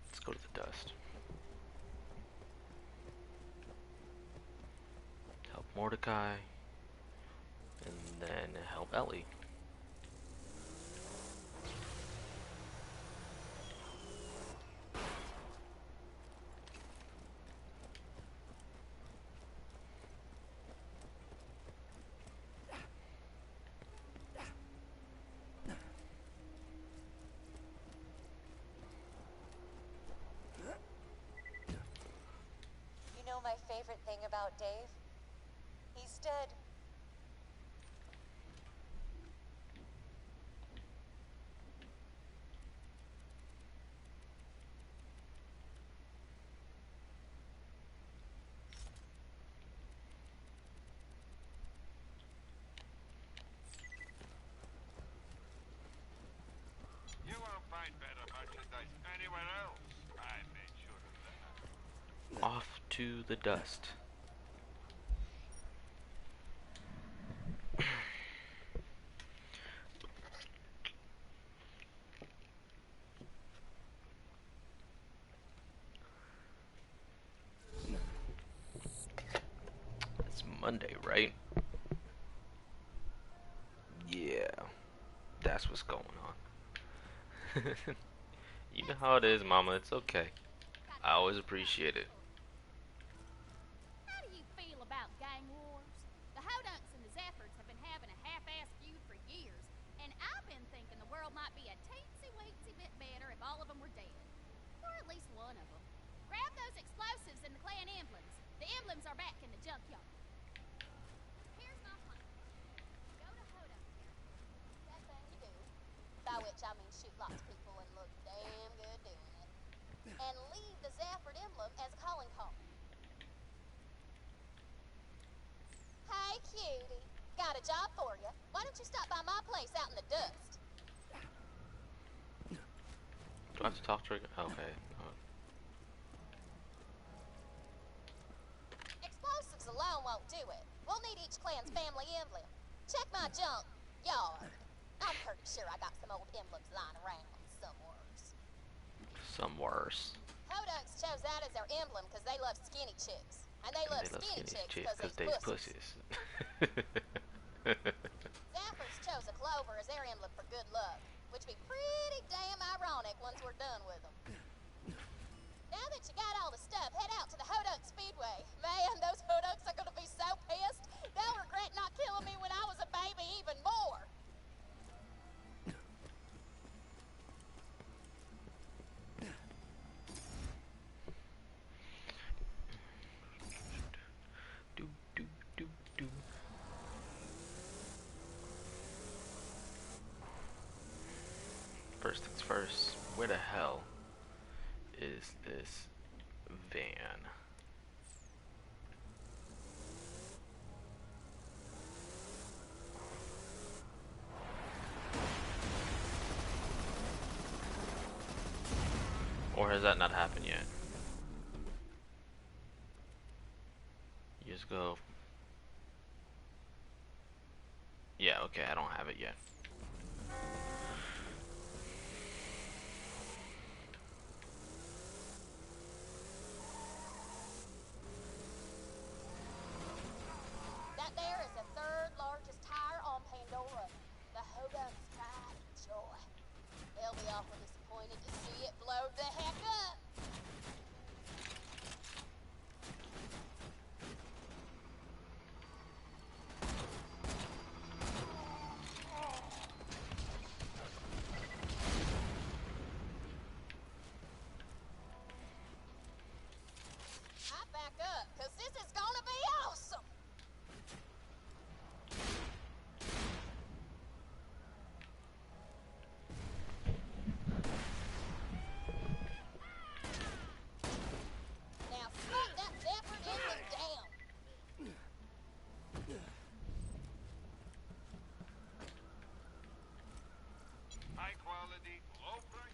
Let's go to the dust. Help Mordecai. And then help Ellie. You know my favorite thing about Dave? He's dead. off to the dust. It's Monday, right? Yeah, that's what's going on. You know how it is, Mama. It's okay. I always appreciate it. How do you feel about gang wars? The Hodunks and the Zephyrs have been having a half-assed feud for years, and I've been thinking the world might be a teensy-weensy bit better if all of them were dead. Or at least one of them. Grab those explosives and the clan emblems. The emblems are back in the junkyard. Here's my plan. Go to Hodunk territory. That thing you do. By which I mean shoot lots of people and look damn good doing it. And leave the Zephyr emblem as a calling card. Hey, cutie. Got a job for you. Why don't you stop by my place out in the dust? Do I have to talk to her? Okay. Explosives alone won't do it. We'll need each clan's family emblem. Check my junk yard. I'm pretty sure I got some old emblems lying around somewheres. Hodunks chose that as their emblem because they love skinny chicks. And they love skinny chicks because they pussies. Zephyrs chose a clover as their emblem for good luck, which would be pretty damn ironic once we're done with them. Now that you got all the stuff, head out to the Hodunk Speedway. Man, those Hodunks are gonna be so pissed. They'll regret not killing me when I was a baby even more. First things first, where the hell is this van? Or has that not happened yet? You just go. Yeah, okay, I don't have it yet. That there is the third largest tire on Pandora. The Hodunks' pride and joy. They'll be awful disappointed to see it blow the heck up. I back up, cause this is gonna be awesome. Now smoke that Zephyr emblem down. High quality, low price.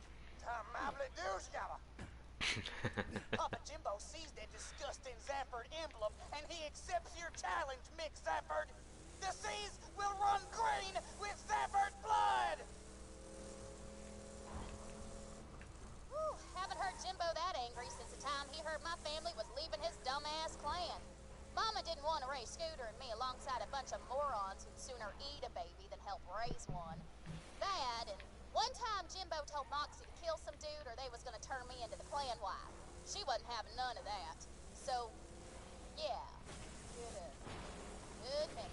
Papa Jimbo sees that disgusting Zafford emblem, and he accepts your challenge, Mick Zafford. The seas will run green with Zafford blood! Whew, haven't heard Jimbo that angry since the time he heard my family was leaving his dumbass clan. Mama didn't want to raise Scooter and me alongside a bunch of morons who'd sooner eat a baby than help raise one. That, and one time Jimbo told Moxie to kill some dude or they was gonna turn me into the clan wife. She wasn't having none of that. So, yeah. Good memory.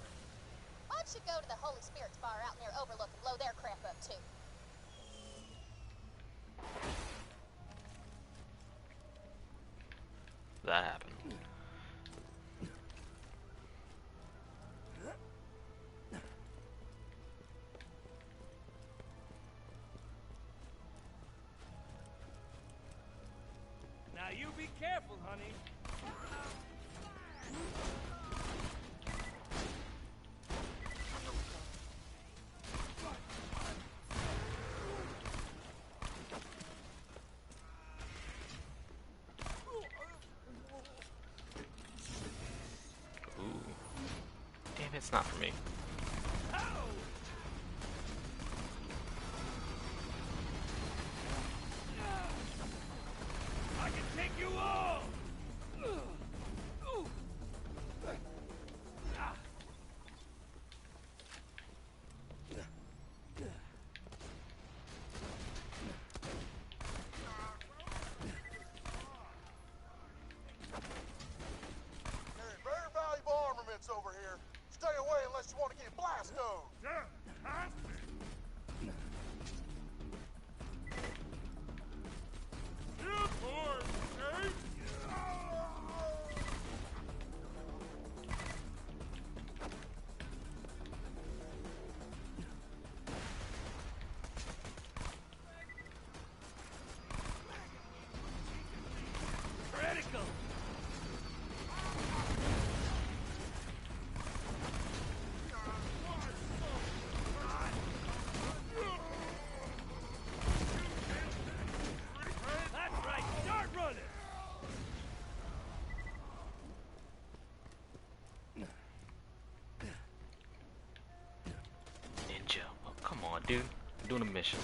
Why don't you go to the Holy Spirits bar out near Overlook and blow their crap up too? That happened. Now you be careful, honey. it's not for me. I can take you all. Very valuable armaments over here. Stay away unless you want to get blastoed. Yeah, has been. You poor snake. Critical. That's right. Start running. Ninja. Oh, come on, dude. I'm doing a mission.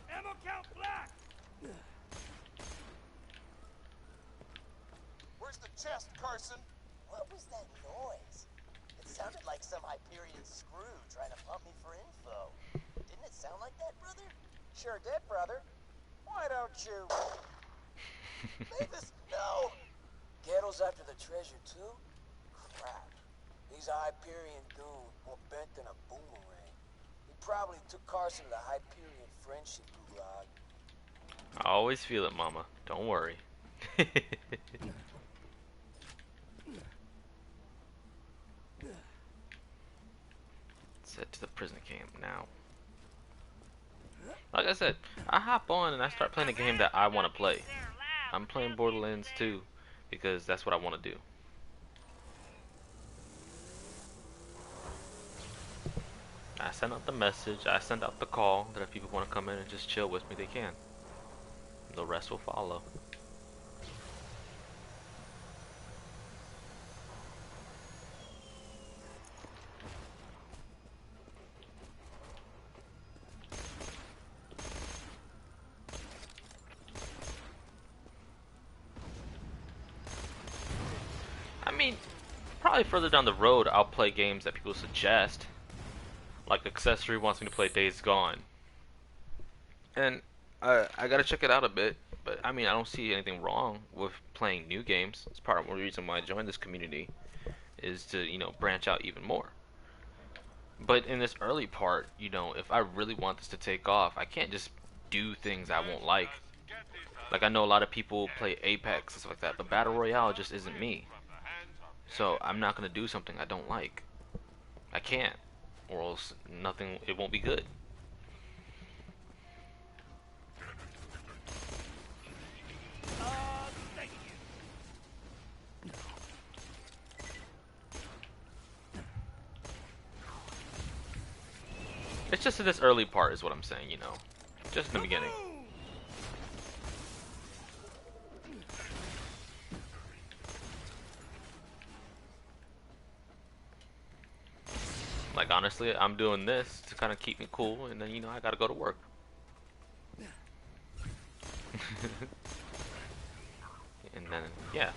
Ammo count black. Where's the chest, Carson? What was that noise? It sounded like some Hyperion screw trying to pump me for info. Didn't it sound like that, brother? Sure did, brother. Why don't you... Mavis, no! Gettle's after the treasure, too? Crap. He's a Hyperion goon, more bent than a boomerang. He probably took Carson to the Hyperion friendship gulag. I always feel it, Mama. Don't worry. Set to the prison camp now. Like I said, I hop on and I start playing a game that I want to play. I'm playing Borderlands 2 because that's what I want to do. I send out the message, I send out the call that if people want to come in and just chill with me, they can. The rest will follow. I mean, probably further down the road, I'll play games that people suggest. Like Accessory wants me to play Days Gone. And I gotta check it out a bit. But I mean, I don't see anything wrong with playing new games. It's part of the reason why I joined this community, is to, you know, branch out even more. But in this early part, you know, if I really want this to take off, I can't just do things I won't like. Like, I know a lot of people play Apex and stuff like that, but Battle Royale just isn't me. So I'm not gonna do something I don't like. I can't, or else nothing. It won't be good. Thank you. It's just in this early part is what I'm saying, you know. Just in the beginning. Like, honestly, I'm doing this to kind of keep me cool, and then, you know, I gotta go to work. And then, yeah.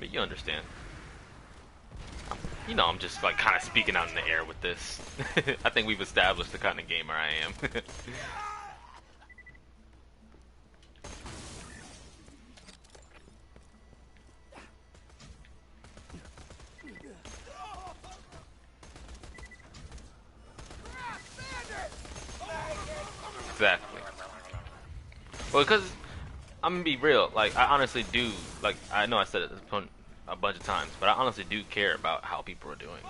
But you understand. You know, I'm just, like, kind of speaking out in the air with this. I think we've established the kind of gamer I am. Exactly. Well, because I'm gonna be real. Like, I honestly do. Like, I know I said it a bunch of times, but I honestly do care about how people are doing.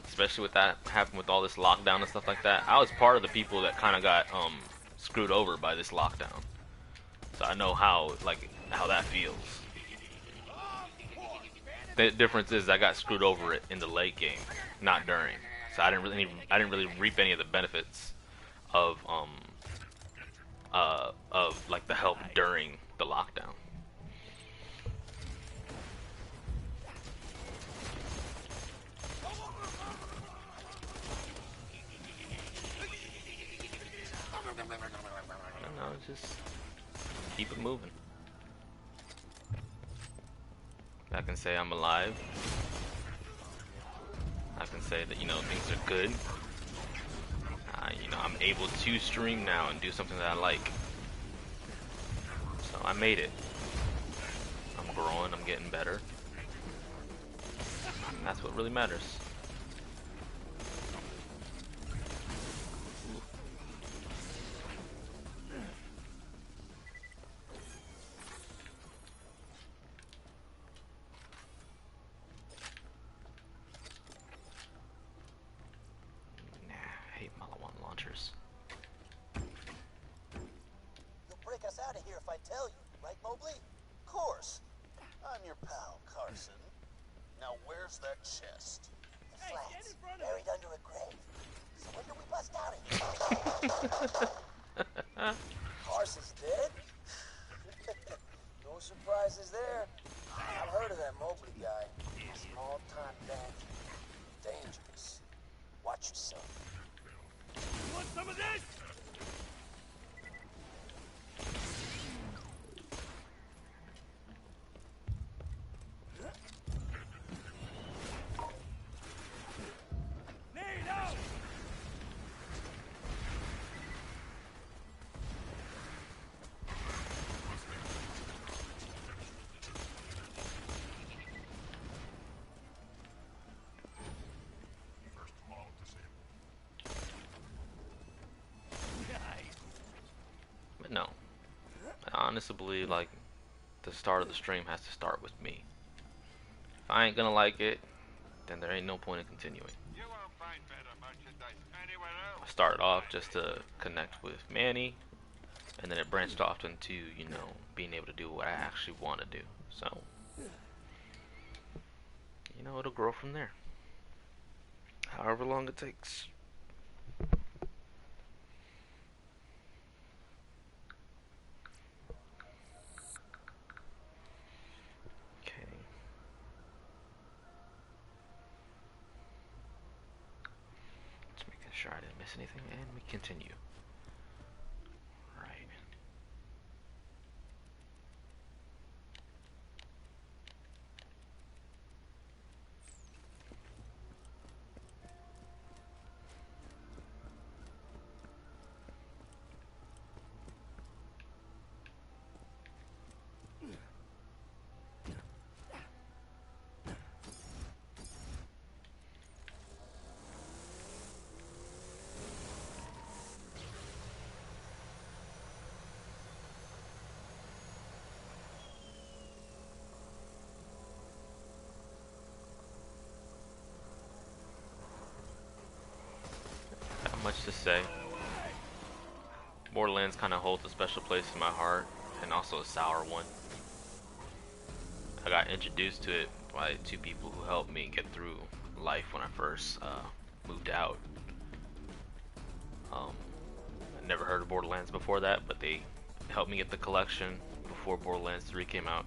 Especially with that happened with all this lockdown and stuff like that. I was part of the people that kind of got screwed over by this lockdown. So I know how, like, how that feels. The difference is I got screwed over it in the late game, not during. So I didn't really reap any of the benefits of like the help during the lockdown. No, just keep it moving. I can say I'm alive. I can say that, you know, things are good. You know, I'm able to stream now and do something that I like. So I made it. I'm growing, I'm getting better. And that's what really matters. You'll break us out of here if I tell you, right, Mobley? Of course. I'm your pal, Carson. Now where's that chest? The flats, buried under a grave. So when do we bust out of here? Carson's dead? No surprises there. I've heard of that Mobley guy. Small-time bandit. Dangerous. Watch yourself. You want some of this? But no, I honestly believe like the start of the stream has to start with me. If I ain't gonna like it, then there ain't no point in continuing. You won't find better merchandise anywhere I else. started off just to connect with Manny, and then it branched off into, you know, being able to do what I actually want to do. So, you know, it'll grow from there. However long it takes. Okay. Just making sure I didn't miss anything, and we continue. Right. Not much to say. Borderlands kind of holds a special place in my heart, and also a sour one. I got introduced to it by two people who helped me get through life when I first moved out. I never heard of Borderlands before that, but they helped me get the collection before Borderlands 3 came out.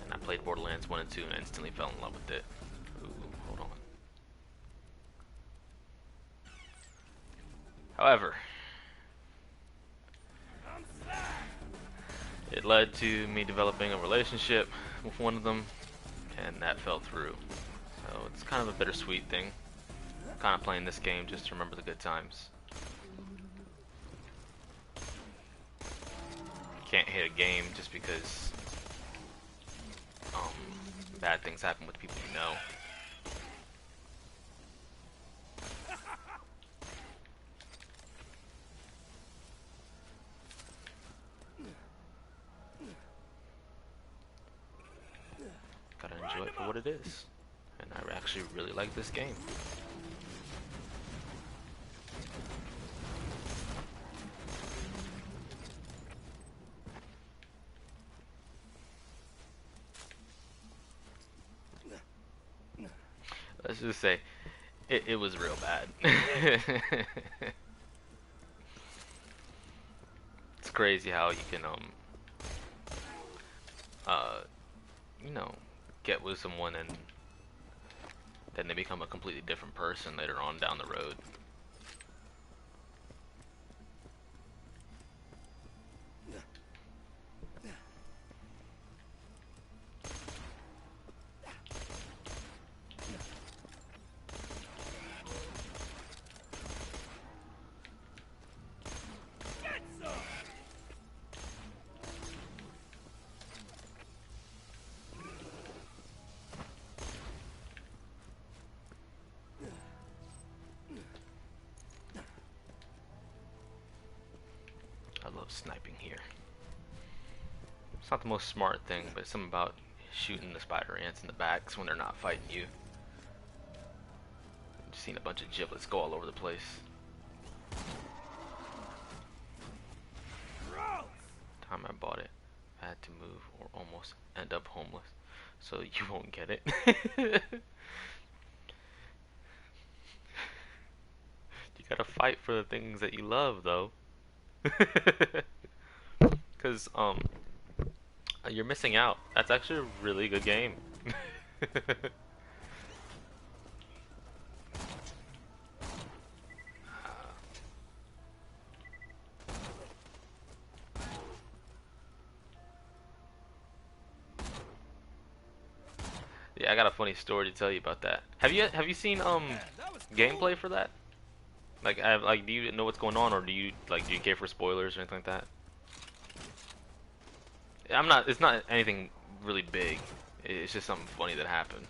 And I played Borderlands 1 and 2 and instantly fell in love with it. Ooh, hold on. However, it led to me developing a relationship with one of them, and that fell through. So it's kind of a bittersweet thing. Kind of playing this game just to remember the good times. You can't hate a game just because bad things happen with people you know. Gotta enjoy it for what it is. And I actually really like this game. let's just say it was real bad. It's crazy how you can you know, get with someone and then they become a completely different person later on down the road. I love sniping here. It's not the most smart thing, but it's something about shooting the spider ants in the backs when they're not fighting you. I've seen a bunch of giblets go all over the place. Time I bought it, I had to move or almost end up homeless, so you won't get it. You gotta fight for the things that you love, though. Because you're missing out. That's actually a really good game. Yeah, I got a funny story to tell you about that. Have you seen gameplay for that? Like, do you know what's going on, or do you care for spoilers or anything like that? It's not anything really big. It's just something funny that happened.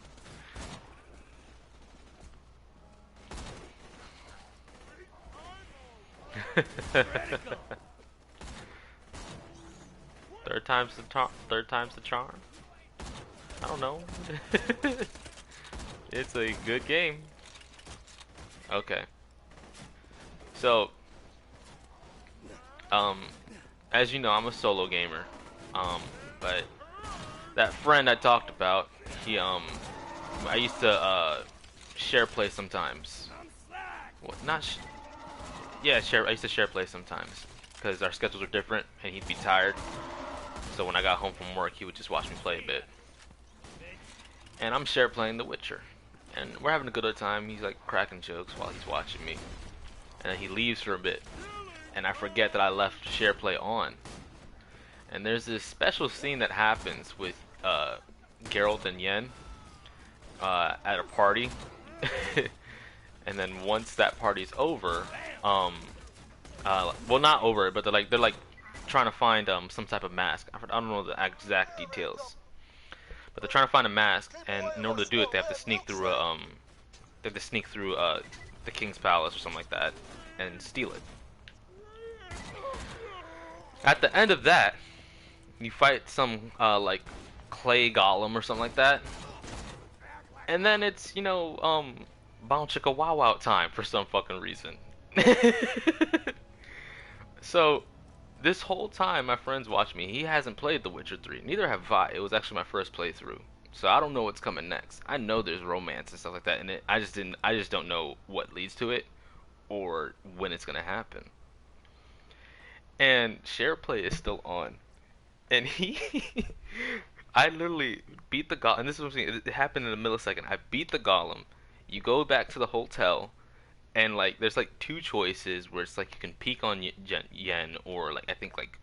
Third time's the charm. I don't know. It's a good game. Okay. So, as you know, I'm a solo gamer. But that friend I talked about, I used to share play sometimes. What? Yeah, I used to share play sometimes because our schedules are different, and he'd be tired. So when I got home from work, he would just watch me play a bit. And I'm share playing The Witcher, and we're having a good old time. He's like cracking jokes while he's watching me, and then he leaves for a bit, and I forget that I left share play on. And there's this special scene that happens with Geralt and Yen at a party. And then once that party's over, well, not over, but they're like trying to find some type of mask. I don't know the exact details, but they're trying to find a mask, and in order to do it, they have to sneak through the king's palace or something like that and steal it. At the end of that, you fight some like clay golem or something like that, and then it's, you know, bound chicka wow wow time for some fucking reason. So this whole time my friend's watching me. He hasn't played The Witcher 3. Neither have I. It was actually my first playthrough, so I don't know what's coming next. I know there's romance and stuff like that in it. I just don't know what leads to it or when it's gonna happen. And share play is still on. And I literally beat the golem, and this is what I'm saying, it happened in a millisecond. I beat the golem, you go back to the hotel, and like, there's like two choices where it's like you can peek on Yen, or like, I think like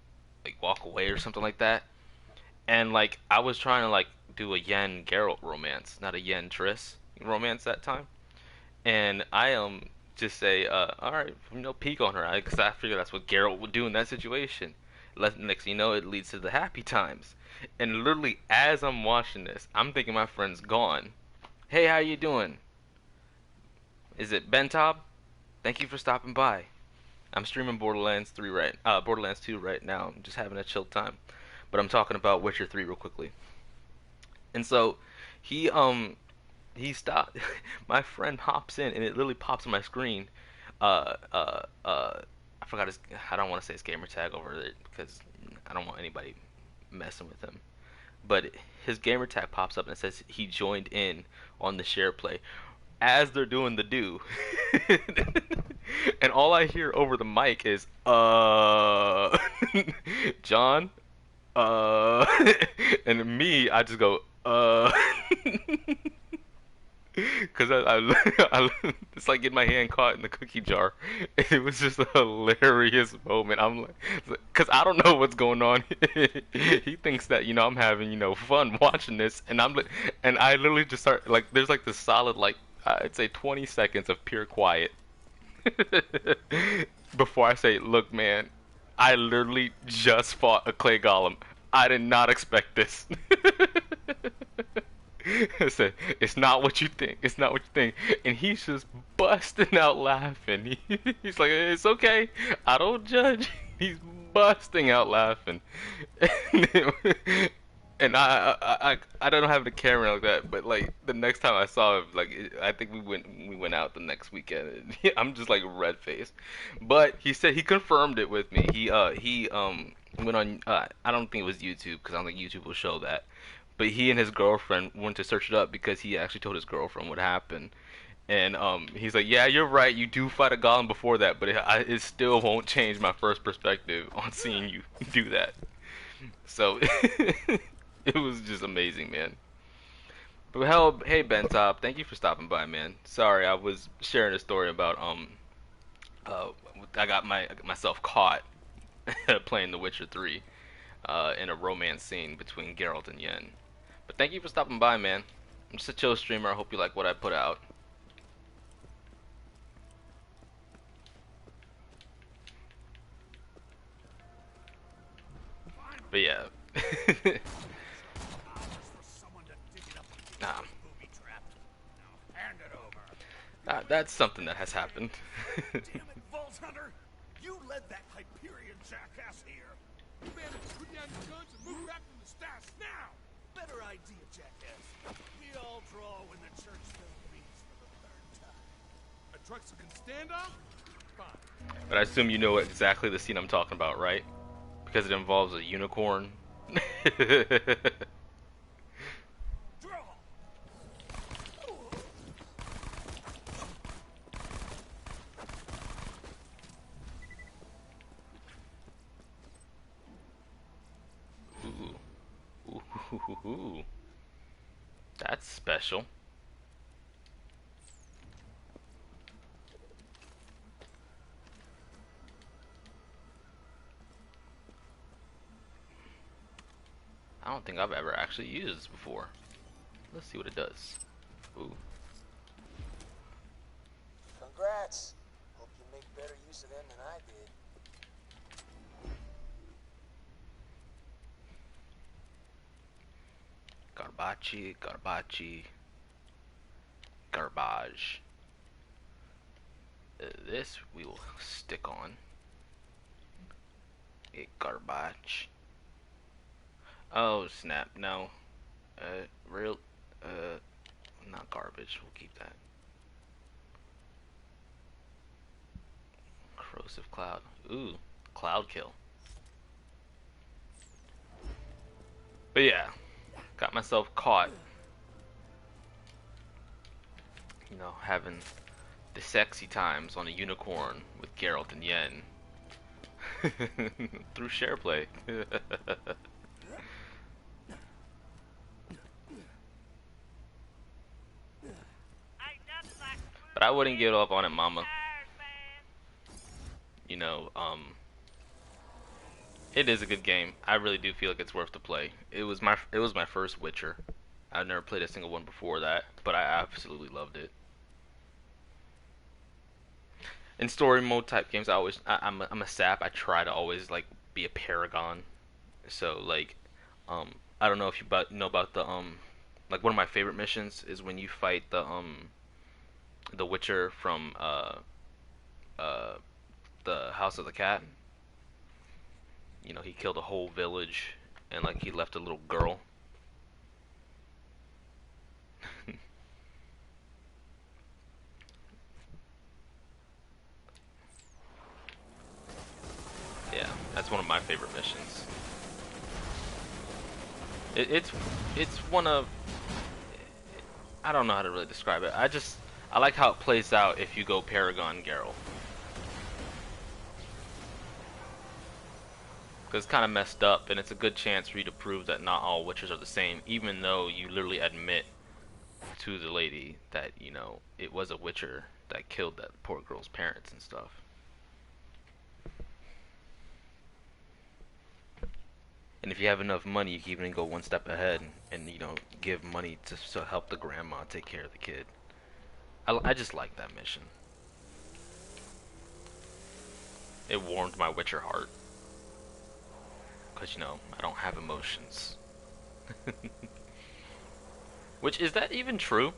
walk away or something like that. And like, I was trying to like do a Yen Geralt romance, not a Yen Triss romance that time. And I just say, alright, you know, peek on her, because I figured that's what Geralt would do in that situation. Next thing you know, it leads to the happy times. And literally, as I'm watching this, I'm thinking my friend's gone. Hey, how you doing? Is it Bentob? Thank you for stopping by. I'm streaming Borderlands 2 right now. I'm just having a chill time. But I'm talking about Witcher 3 real quickly. And so, he stopped. My friend hops in, and it literally pops on my screen. I forgot his. I don't want to say his gamer tag over it because I don't want anybody messing with him. But his gamer tag pops up and it says he joined in on the share play as they're doing the do. And all I hear over the mic is, John, and me, I just go, Cause it's like getting my hand caught in the cookie jar. It was just a hilarious moment. I'm like, cause I don't know what's going on. He thinks that I'm having fun watching this, and and I literally just start like there's like this solid like I'd say 20 seconds of pure quiet before I say, look, man, I literally just fought a clay golem. I did not expect this. I said, it's not what you think. It's not what you think. And he's just busting out laughing. He's like, it's okay. I don't judge. He's busting out laughing. And I don't have the camera like that, but like the next time I saw him, like I think we went out the next weekend. And I'm just like red faced. But he said he confirmed it with me. He went on I don't think it was YouTube because I don't think YouTube will show that. But he and his girlfriend went to search it up because he actually told his girlfriend what happened. And he's like, yeah, you're right. You do fight a golem before that, but it still won't change my first perspective on seeing you do that. So it was just amazing, man. But hell, hey Ben Top, thank you for stopping by, man. Sorry, I was sharing a story about I got myself caught playing The Witcher 3 in a romance scene between Geralt and Yen. But thank you for stopping by, man. I'm just a chill streamer. I hope you like what I put out. But yeah. That's something that has happened. Damn it, Vault Hunter! You led that Hyperion jackass here. You better put down your guns and move back from the stash now. Better idea, jackass. We all draw when the church bell rings for the third time. A truck can stand on? Fine. But I assume you know exactly the scene I'm talking about, right? Because it involves a unicorn. Ooh. That's special. I don't think I've ever actually used this before. Let's see what it does. Ooh. Congrats. Hope you make better use of them than I did. Garbage. This we will stick on. Garbage. Oh snap! No. Not garbage. We'll keep that. Corrosive cloud. Ooh, cloud kill. But yeah, got myself caught. Having the sexy times on a unicorn with Geralt and Yen through SharePlay. But I wouldn't give up on it, mama. It is a good game. I really do feel like it's worth to play. It was my first Witcher. I've never played a single one before that, but I absolutely loved it. In story mode type games, I'm a sap. I try to always like be a paragon. So like, I don't know if you know about the like one of my favorite missions is when you fight the Witcher from the House of the Cat. He killed a whole village and like he left a little girl. Yeah, that's one of my favorite missions. It's one of, I don't know how to really describe it. I like how it plays out if you go Paragon Geralt. Because it's kind of messed up, and it's a good chance for you to prove that not all witchers are the same, even though you literally admit to the lady that, you know, it was a witcher that killed that poor girl's parents and stuff. And if you have enough money, you can even go one step ahead and you know, give money to help the grandma take care of the kid. I just like that mission. It warmed my witcher heart. Because, you know, I don't have emotions. Which, is that even true?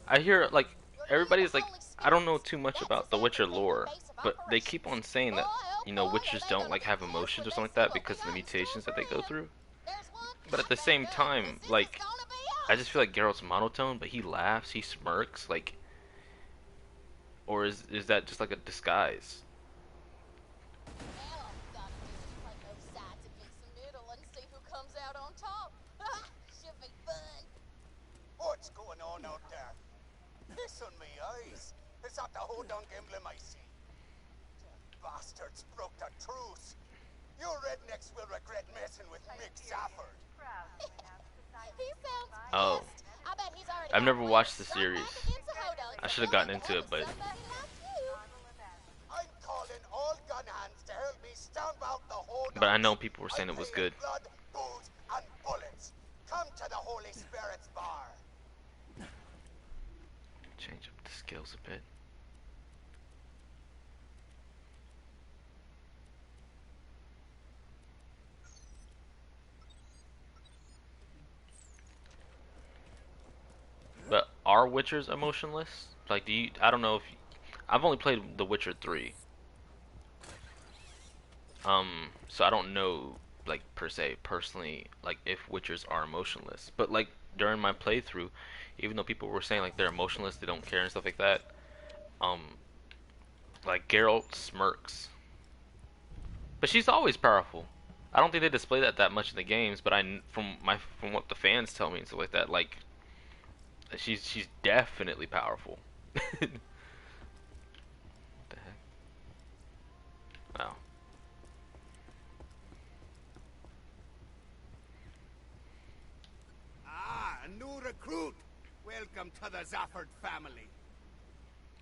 I hear, like, everybody's like, I don't know too much about the Witcher lore, but they keep on saying that, you know, Witchers don't, like, have emotions or something like that because of the mutations that they go through. But at the same time, like, I just feel like Geralt's monotone, but he laughs, he smirks, like, or is that just like a disguise? What's going on out there? Piss on me eyes. Is that the Hodunk emblem I see? The bastards broke the truce. You rednecks will regret messing with Mick Safford. He sounds Oh. pissed. I bet he's already I've never got watched the plans right series. back against the Hodunks I should have gotten into it, but somebody like you. I'm calling all gun hands to help me stamp out the Hodunks. I know people were saying it was I'm paying good. blood, booze, and bullets. Come to the Holy Spirit's bar. Change up the skills a bit. But are Witchers emotionless? Like, do you? I don't know if I've only played The Witcher 3. So I don't know, like, per se, personally, like, if Witchers are emotionless. But, like, during my playthrough, even though people were saying, like, they're emotionless, they don't care and stuff like that, like, Geralt smirks. But she's always powerful. I don't think they display that much in the games, but from what the fans tell me and stuff like that, like, she's definitely powerful. What the heck? Wow. Ah, a new recruit. Welcome to the Zafford family.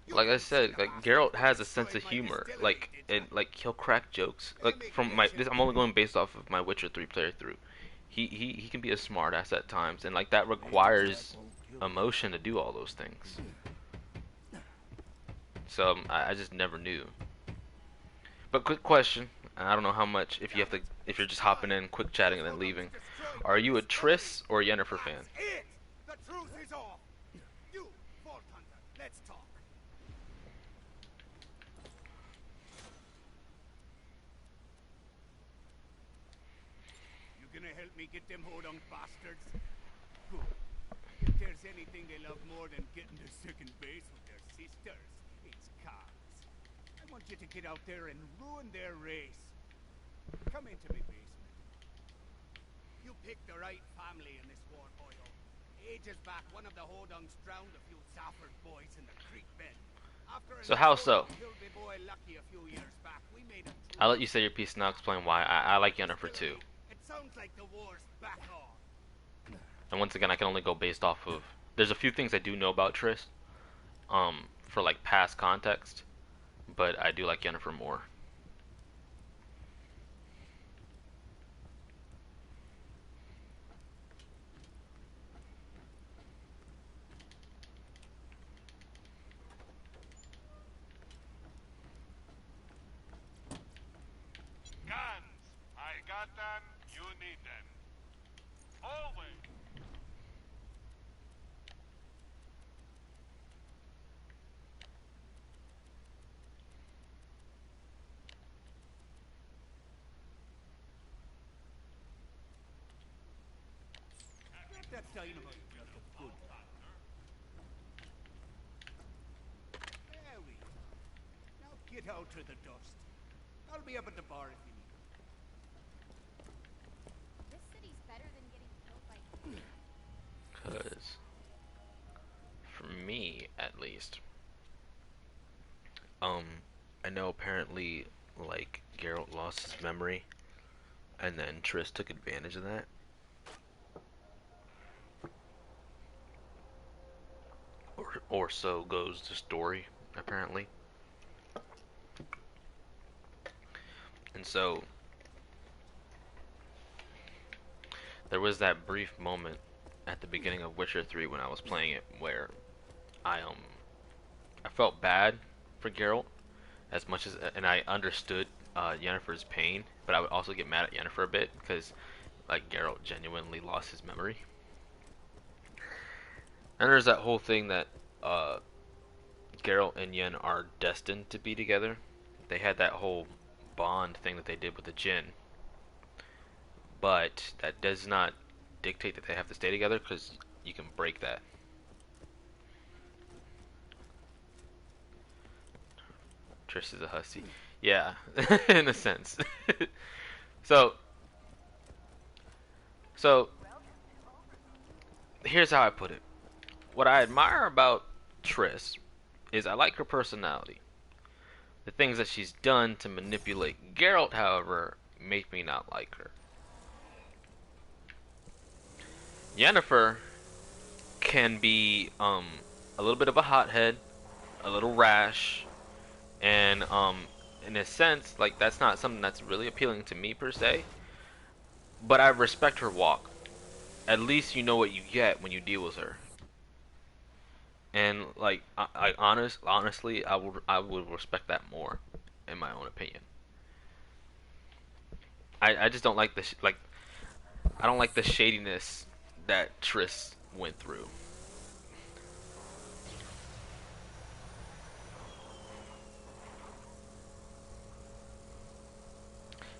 Like I said, like, Geralt has a sense of humor. Like, he'll crack jokes. Like, I'm only going based off of my Witcher 3 playthrough. He can be a smart ass at times, and like that requires emotion to do all those things. So I just never knew. But quick question, and I don't know how much, if you're just hopping in, quick chatting, and then leaving. Are you a Triss or a Yennefer fan? The truth is off. You, Vault Hunter, let's talk. You gonna help me get them Hodunk bastards? Good. If there's anything they love more than getting to second base with their sisters, it's cards. I want you to get out there and ruin their race. Come into me basement. You picked the right family in this war, boyo. Ages back, one of the Hodunks drowned a few Zafford boys in the creek bed. So how so? Boy Lucky a few years back, we made a I'll let you say your piece and I'll explain why. I like Yennefer too. It sounds like the war's back on. And once again, I can only go based off of. There's a few things I do know about Triss, for like past context, but I do like Yennefer more. Guns. I got them. You need them. Always. That dynamite does a good. There we go. Now get out to the dust. I'll be up at the bar if you need. This city's better than getting killed by. Cause for me at least. I know apparently like Geralt lost his memory, and then Triss took advantage of that. Or so goes the story, apparently. And so there was that brief moment at the beginning of Witcher 3 when I was playing it where I I felt bad for Geralt as much as, and I understood Yennefer's pain, but I would also get mad at Yennefer a bit because like Geralt genuinely lost his memory. And there's that whole thing that Geralt and Yen are destined to be together. They had that whole bond thing that they did with the Jinn, but that does not dictate that they have to stay together because you can break that. Triss is a hussy. Yeah, in a sense. so here's how I put it. What I admire about Triss is I like her personality. The things that she's done to manipulate Geralt, however, make me not like her. Yennefer can be a little bit of a hothead, a little rash, and in a sense, like that's not something that's really appealing to me per se. But I respect her walk. At least you know what you get when you deal with her. And like honestly, I would respect that more, in my own opinion. I just don't like I don't like the shadiness that Triss went through.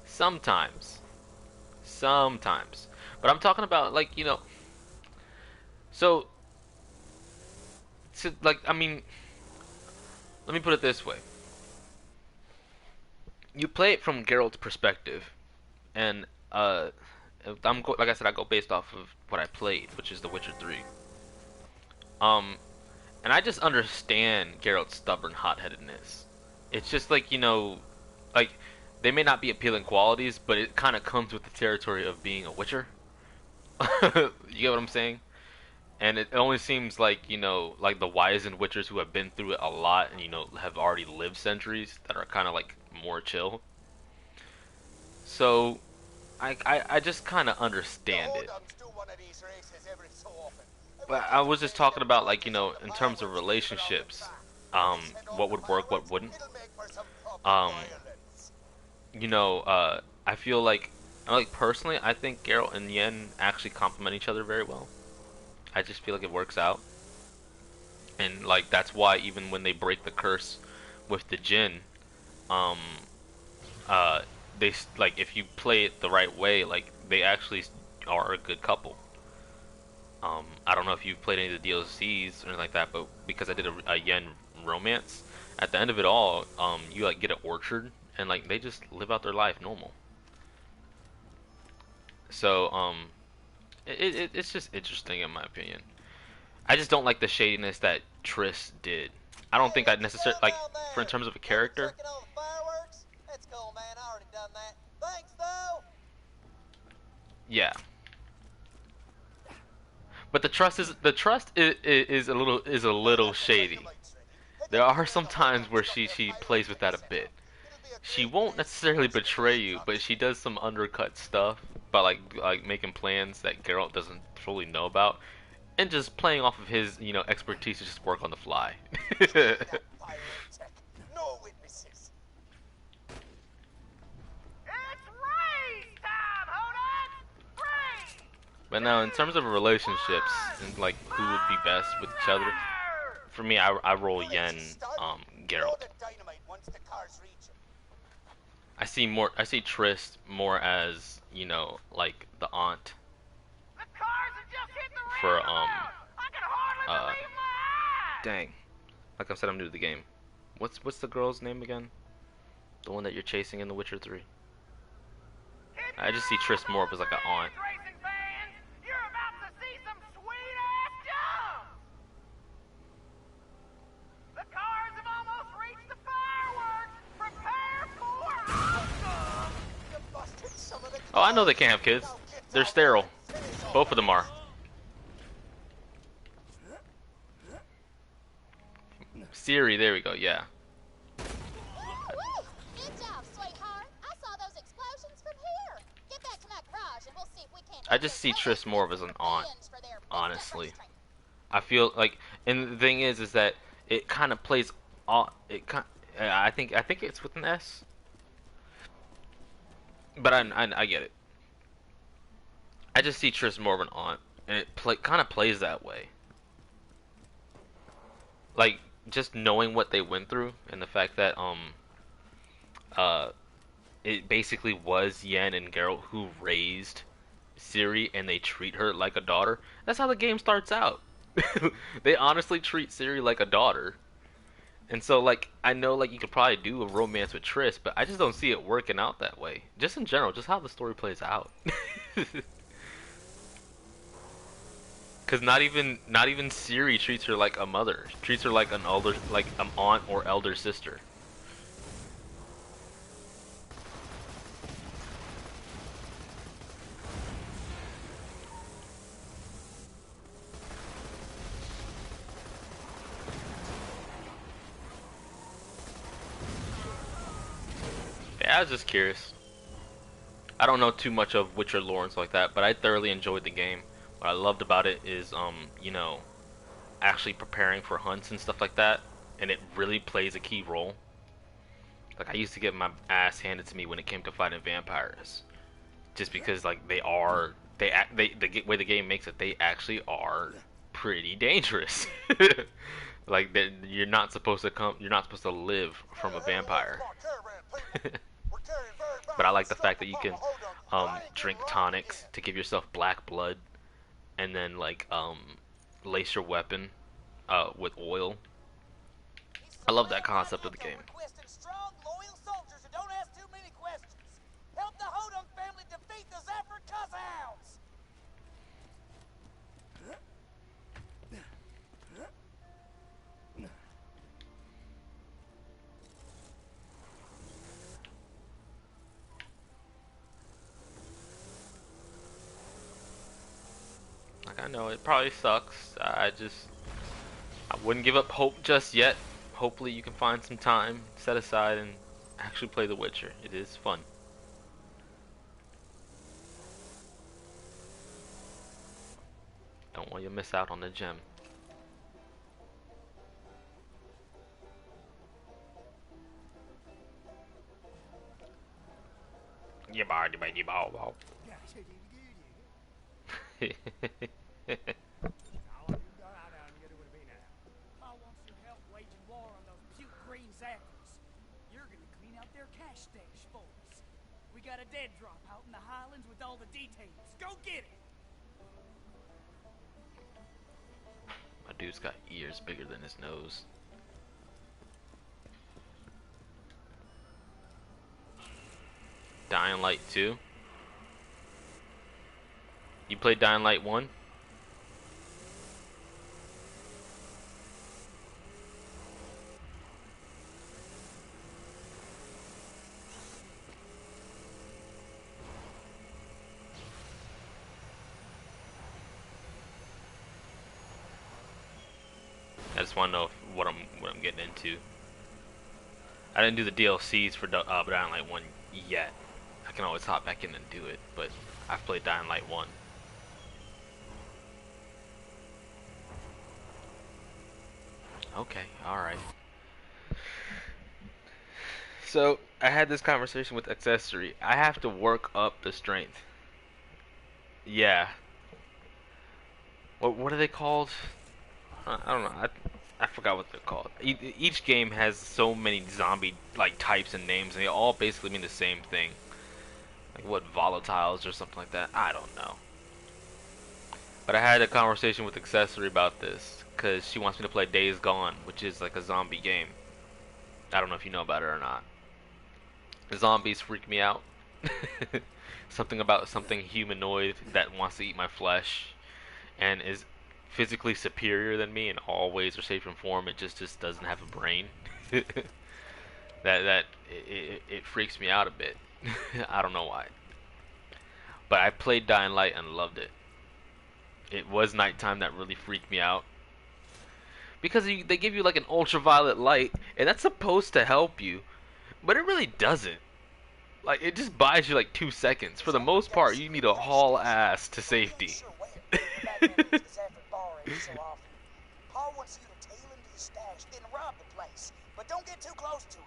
Sometimes, but I'm talking about like so like I mean, let me put it this way: you play it from Geralt's perspective, and like I said, I go based off of what I played, which is The Witcher 3. And I just understand Geralt's stubborn hotheadedness. It's just like like they may not be appealing qualities, but it kind of comes with the territory of being a Witcher. You get what I'm saying? And it only seems like like the wizened Witchers who have been through it a lot and have already lived centuries that are kind of like more chill. So I just kind of understand it. But I was just talking about like in terms of relationships, what would work, what wouldn't. I feel like personally, I think Geralt and Yen actually complement each other very well. I just feel like it works out, and like that's why even when they break the curse with the Jinn, um, they like if you play it the right way, like they actually are a good couple. I don't know if you've played any of the DLCs or anything like that, but because I did a Yen romance, at the end of it all, you like get an orchard and like they just live out their life normal. So it's just interesting in my opinion. I just don't like the shadiness that Triss did. I don't think I necessarily like for in terms of a character. That's cool, man. I already done that. Thanks, though. Yeah. But the trust is a little shady. There are some times where she plays with that a bit. She won't necessarily betray you, but she does some undercut stuff by like making plans that Geralt doesn't fully know about, and just playing off of his expertise to just work on the fly. No witnesses. It's race time, hold on! Race! But now, in terms of relationships and like who would be best with each other, for me, I roll Yen, Geralt. I see Triss more as like the aunt for dang, like I said, I'm new to the game. What's the girl's name again? The one that you're chasing in The Witcher 3. I just see Triss more of as like an aunt. Oh, I know they can't have kids. They're sterile. Both of them are. Siri, there we go, yeah. Woo-wee! Good job, sweetheart. I saw those explosions from here. Get back to my garage and we'll see if we can't. I just see Triss more of as an aunt, honestly. I feel like, and the thing is that it kind of plays all. I think it's with an S, but I get it. I just see Triss more of an aunt, and it kind of plays that way. Like just knowing what they went through, and the fact that it basically was Yen and Geralt who raised Ciri, and they treat her like a daughter. That's how the game starts out. They honestly treat Ciri like a daughter. And so, like, I know, like, you could probably do a romance with Triss, but I just don't see it working out that way. Just in general, just how the story plays out. Because not even Ciri treats her like a mother. She treats her like an aunt or elder sister. Yeah, I was just curious. I don't know too much of Witcher lore and stuff like that, but I thoroughly enjoyed the game. What I loved about it is, you know, actually preparing for hunts and stuff like that, and it really plays a key role. Like, I used to get my ass handed to me when it came to fighting vampires, just because, like, the way the game makes it, they actually are pretty dangerous. Like, you're not supposed to live from a vampire. But I like the fact that you can drink tonics to give yourself black blood, and then like lace your weapon with oil. I love that concept of the game. Strong, loyal soldiers who don't ask too many questions. Help the Hodum family defeat the Zephyr Cuzzhounds. Like, I know it probably sucks. I wouldn't give up hope just yet. Hopefully you can find some time set aside and actually play The Witcher. It is fun. Don't want you to miss out on the gem. Yeah, ball. I want your help waging war on those puke green Zephyrs. You're gonna clean out their cash stash for us. We got a dead drop out in the Highlands with all the details. Go get it! My dude's got ears bigger than his nose. Dying Light 2. You played Dying Light 1? I just want to know what I'm getting into. I didn't do the DLCs for Dying Light 1 yet. I can always hop back in and do it, but I've played Dying Light 1. Okay, alright. So, I had this conversation with Accessory. I have to work up the strength. Yeah. What are they called? I don't know. I forgot what they're called. Each game has so many zombie like types and names, and they all basically mean the same thing. Like what, volatiles or something like that? I don't know. But I had a conversation with Accessory about this because she wants me to play Days Gone, which is like a zombie game. I don't know if you know about it or not. The zombies freak me out. Something about something humanoid that wants to eat my flesh and is physically superior than me in all ways or shape and form. It just doesn't have a brain. It freaks me out a bit. I don't know why. But I played Dying Light and loved it. It was nighttime that really freaked me out. Because they give you like an ultraviolet light, and that's supposed to help you, but it really doesn't. Like, it just buys you like 2 seconds. For the most part, you need to haul ass to safety. Paul wants you to tail into the stash, then rob the place. But don't get too close to it.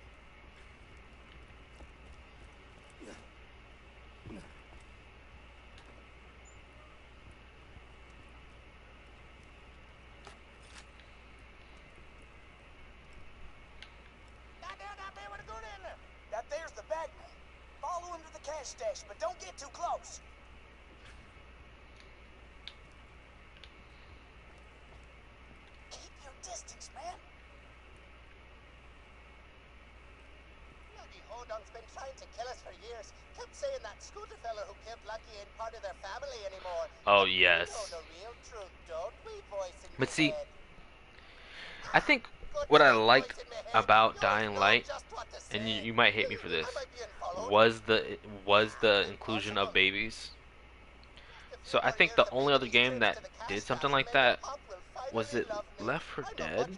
That there's the bag man. Follow him to the cash stash, but don't get too close. Keep your distance, man. Bloody Hodong's been trying to kill us for years. Kept saying that scooter fella who killed Lucky ain't part of their family anymore. Oh, yes. We know the real truth, don't we, voice in But your see, head? I think what I liked about Dying Light, and you might hate me for this, was the inclusion of babies. So I think the only other game that did something like that was it Left 4 Dead?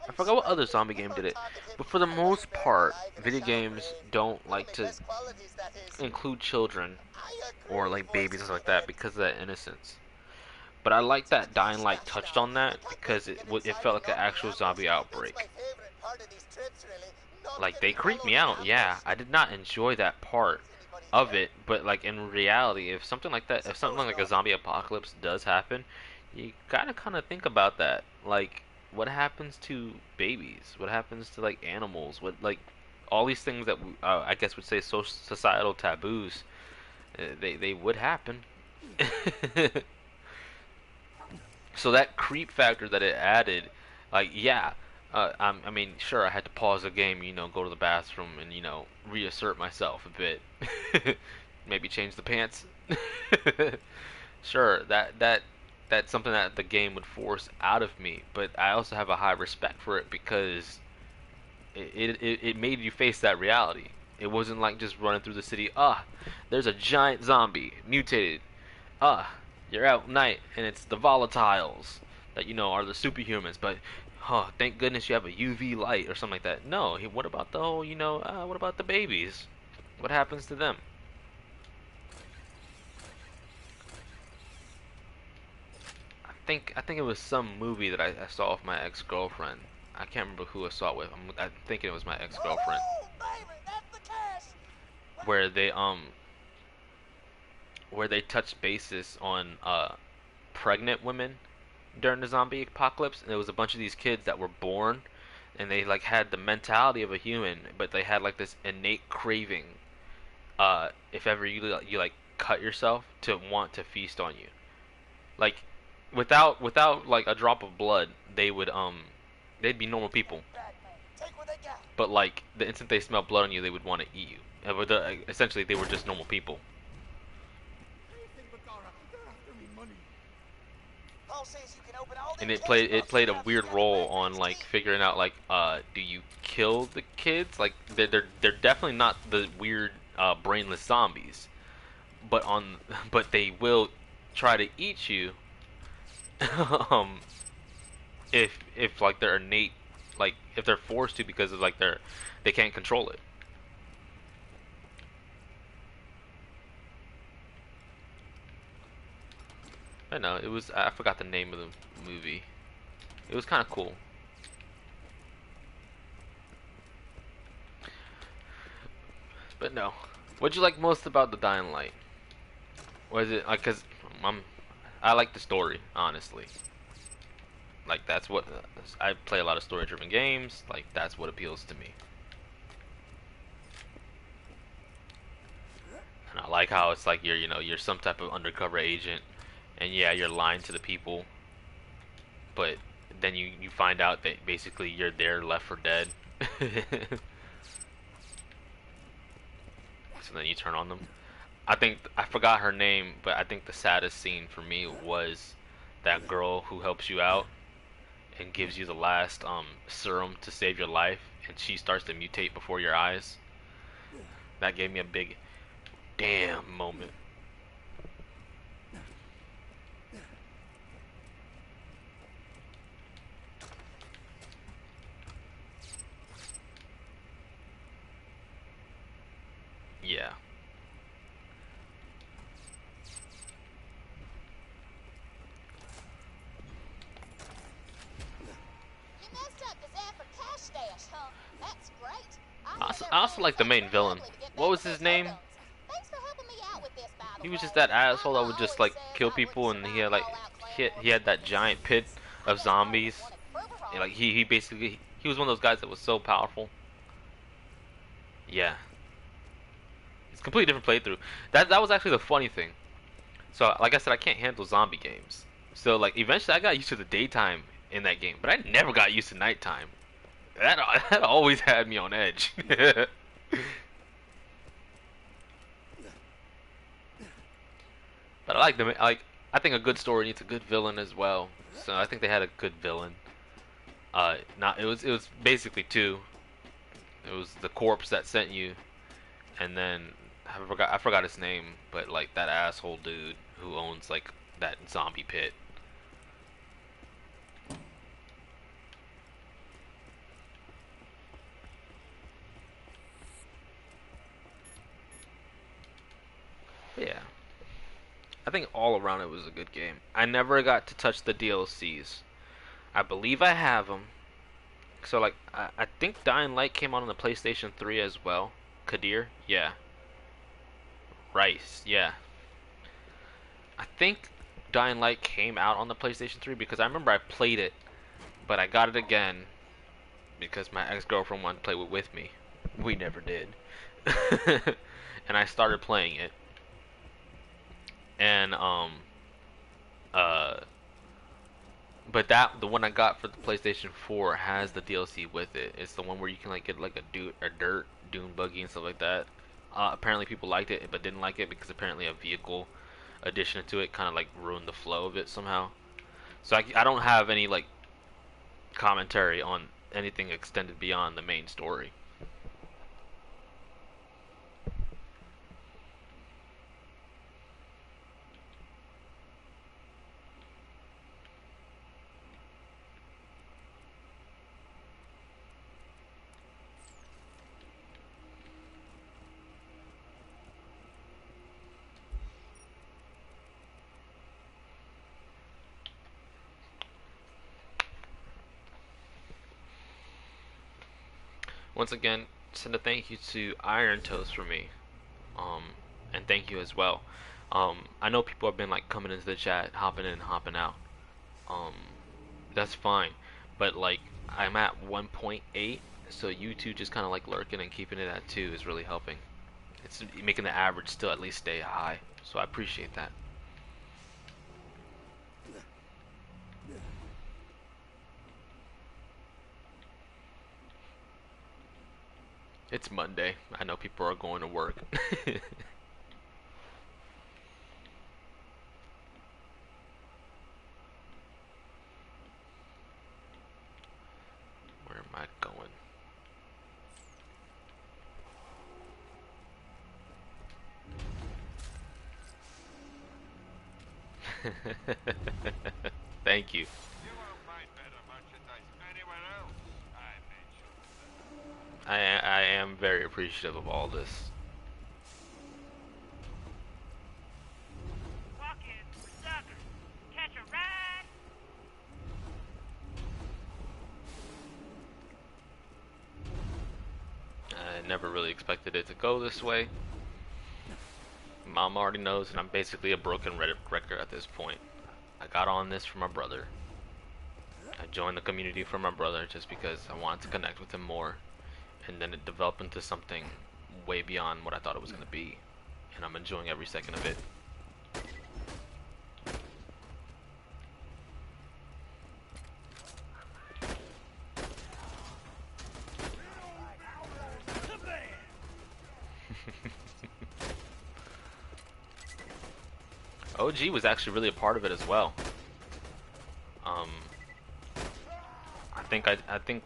I forgot what other zombie game did it. But for the most part, video games don't like to include children or like babies and stuff like that because of that innocence. But I like that Dying Light touched on that because it felt like an actual zombie outbreak. Like, they creeped me out, yeah. I did not enjoy that part of it, but like in reality, if something like that, if something like a zombie apocalypse does happen, you gotta kind of think about that. Like, what happens to babies? What happens to like animals? What, like, all these things that I guess would say societal taboos, they would happen. So that creep factor that it added, like, yeah, I mean, sure, I had to pause the game, you know, go to the bathroom and, you know, reassert myself a bit. Maybe change the pants. Sure, that's something that the game would force out of me, but I also have a high respect for it because it made you face that reality. It wasn't like just running through the city, there's a giant zombie, mutated, you're out at night, and it's the volatiles that, you know, are the superhumans, but, thank goodness you have a UV light or something like that. No, what about the whole, you know, what about the babies? What happens to them? I think it was some movie that I saw with my ex-girlfriend. I can't remember who I saw it with. I'm thinking it was my ex-girlfriend. Where they touched basis on pregnant women during the zombie apocalypse, and there was a bunch of these kids that were born, and they like had the mentality of a human, but they had like this innate craving. If ever you like cut yourself, to want to feast on you, like without like a drop of blood, they'd be normal people. But like the instant they smell blood on you, they would want to eat you. Essentially, they were just normal people. And it played a weird role on like figuring out like do you kill the kids? Like they're definitely not the weird brainless zombies, but they will try to eat you if like they're innate, like if they're forced to because of like they can't control it. I know, it was, I forgot the name of the movie. It was kind of cool. But no. What'd you like most about the Dying Light? Was it like, cause I like the story, honestly. Like that's what, I play a lot of story-driven games. Like that's what appeals to me. And I like how it's like you're some type of undercover agent. And yeah, you're lying to the people, but then you find out that basically you're there Left 4 Dead. So then you turn on them. I forgot her name, but I think the saddest scene for me was that girl who helps you out and gives you the last serum to save your life, and she starts to mutate before your eyes. That gave me a big damn moment. Yeah. You messed up the Zephyr cash stash, huh? That's great. I also like the main villain. What was his name? Thanks for helping me out with this, by the He was way. just that asshole that Mama would just always like says kill I wouldn't people, and he had survive like all-out clan he had that giant pit of zombies. And, like he basically he was one of those guys that was so powerful. Yeah. It's a completely different playthrough. That was actually the funny thing. So like I said, I can't handle zombie games. So like eventually I got used to the daytime in that game, but I never got used to nighttime. That always had me on edge. But I like them. I think a good story needs a good villain as well. So I think they had a good villain. Not it was basically two. It was the corpse that sent you, and then I forgot his name, but like that asshole dude who owns like that zombie pit. But yeah, I think all around it was a good game. I never got to touch the DLCs. I believe I have them. So like I think Dying Light came out on the PlayStation 3 as well. Kadir, yeah. Rice, yeah. I think Dying Light came out on the PlayStation 3 because I remember I played it, but I got it again because my ex-girlfriend wanted to play it with me. We never did. And I started playing it. And uh but the one I got for the PlayStation 4 has the DLC with it. It's the one where you can like get like a dirt dune buggy and stuff like that. Apparently people liked it but didn't like it because apparently a vehicle addition to it kind of like ruined the flow of it somehow. So I don't have any like commentary on anything extended beyond the main story. Once again, send a thank you to Iron Toast for me. Um, and thank you as well. I know people have been like coming into the chat, hopping in and hopping out. Um, that's fine. But like I'm at 1.8, so you two just kind of like lurking and keeping it at 2 is really helping. It's making the average still at least stay high. So I appreciate that. It's Monday. I know people are going to work. Where am I going? Thank you. You won't find better merchandise anywhere else. I made sure of that. I am very appreciative of all this. Walk-ins for suckers. Catch a ride. I never really expected it to go this way. Mom already knows, and I'm basically a broken record at this point. I got on this for my brother. I joined the community for my brother just because I wanted to connect with him more, and then it developed into something way beyond what I thought it was going to be, and I'm enjoying every second of it. OG was actually really a part of it as well. I think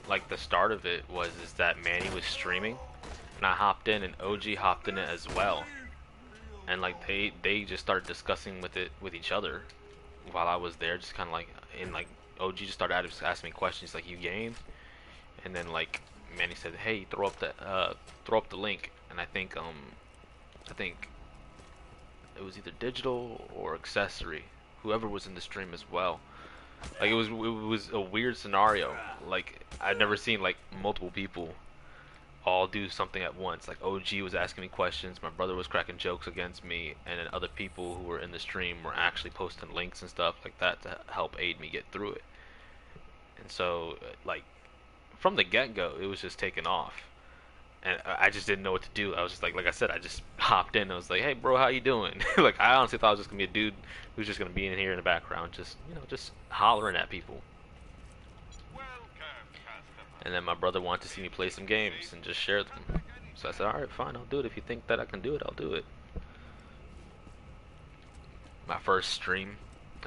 like the start of it is that Manny was streaming, and I hopped in, and OG hopped in it as well, and like they just started discussing with each other while I was there, just kind of like, and like OG just started asking me questions like, you game? And then like Manny said, hey, throw up the link, and I think it was either digital or accessory, whoever was in the stream as well. Like it was a weird scenario. Like I've never seen like multiple people all do something at once. Like OG was asking me questions, my brother was cracking jokes against me, and then other people who were in the stream were actually posting links and stuff like that to help aid me get through it. And so like from the get-go, it was just taking off. And I just didn't know what to do. I was just like I said, I just hopped in. I was like, "Hey, bro, how you doing?" Like, I honestly thought I was just gonna be a dude who's just gonna be in here in the background, just just hollering at people. And then my brother wanted to see me play some games and just share them. So I said, "All right, fine, I'll do it. If you think that I can do it, I'll do it." My first stream,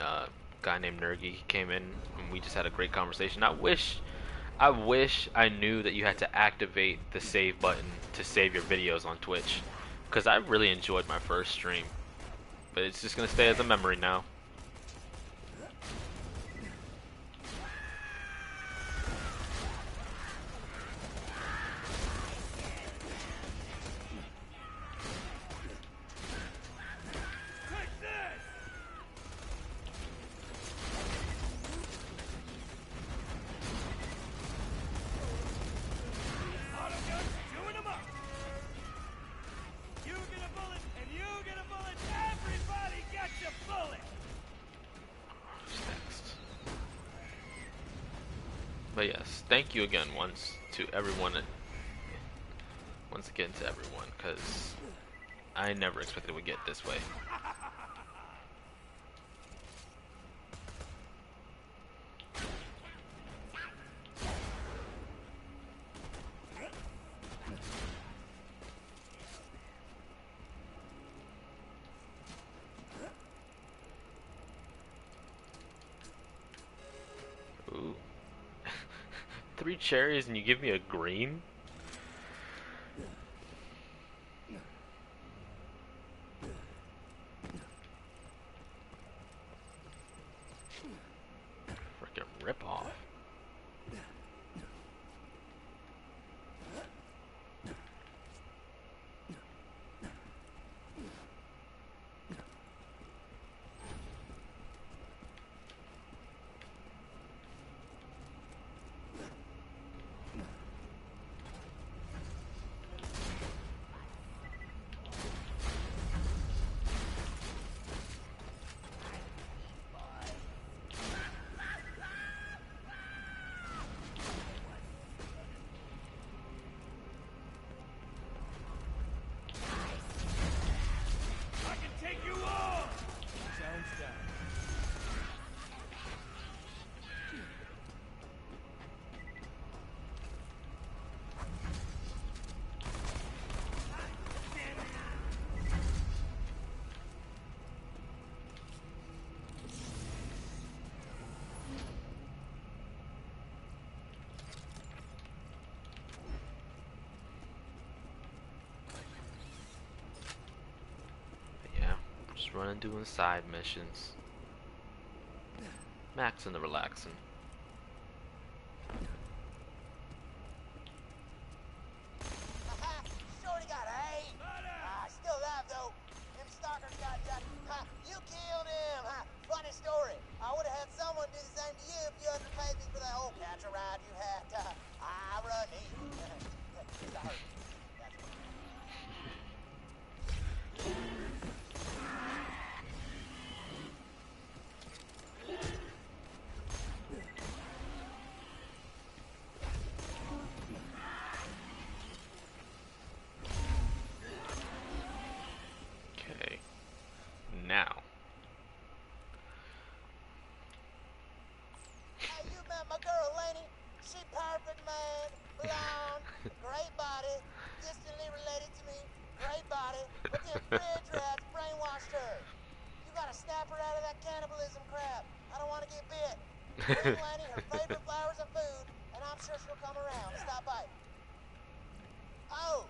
a guy named Nergy came in and we just had a great conversation. I wish I knew that you had to activate the save button to save your videos on Twitch, because I really enjoyed my first stream, but it's just gonna stay as a memory now. But yes, thank you again once again to everyone, because I never expected it would get this way. Ooh. 3 cherries and you give me a green? Frickin' rip off. Just running, doing side missions. Maxing and relaxing. Shorty got eight. Still alive though. Them stalkers got you. You killed him. Funny story. I would have had someone do the same to you if you hadn't paid me for that whole catch a ride you had. I run easy. Sorry. Now. Hey, you met my girl, Lainey? She perfect, man. Blonde, great body, distantly related to me, great body, but them fridge rats brainwashed her. You gotta snap her out of that cannibalism crap. I don't want to get bit. Bring Lainey her favorite flowers and food, and I'm sure she'll come around and stop by. Oh,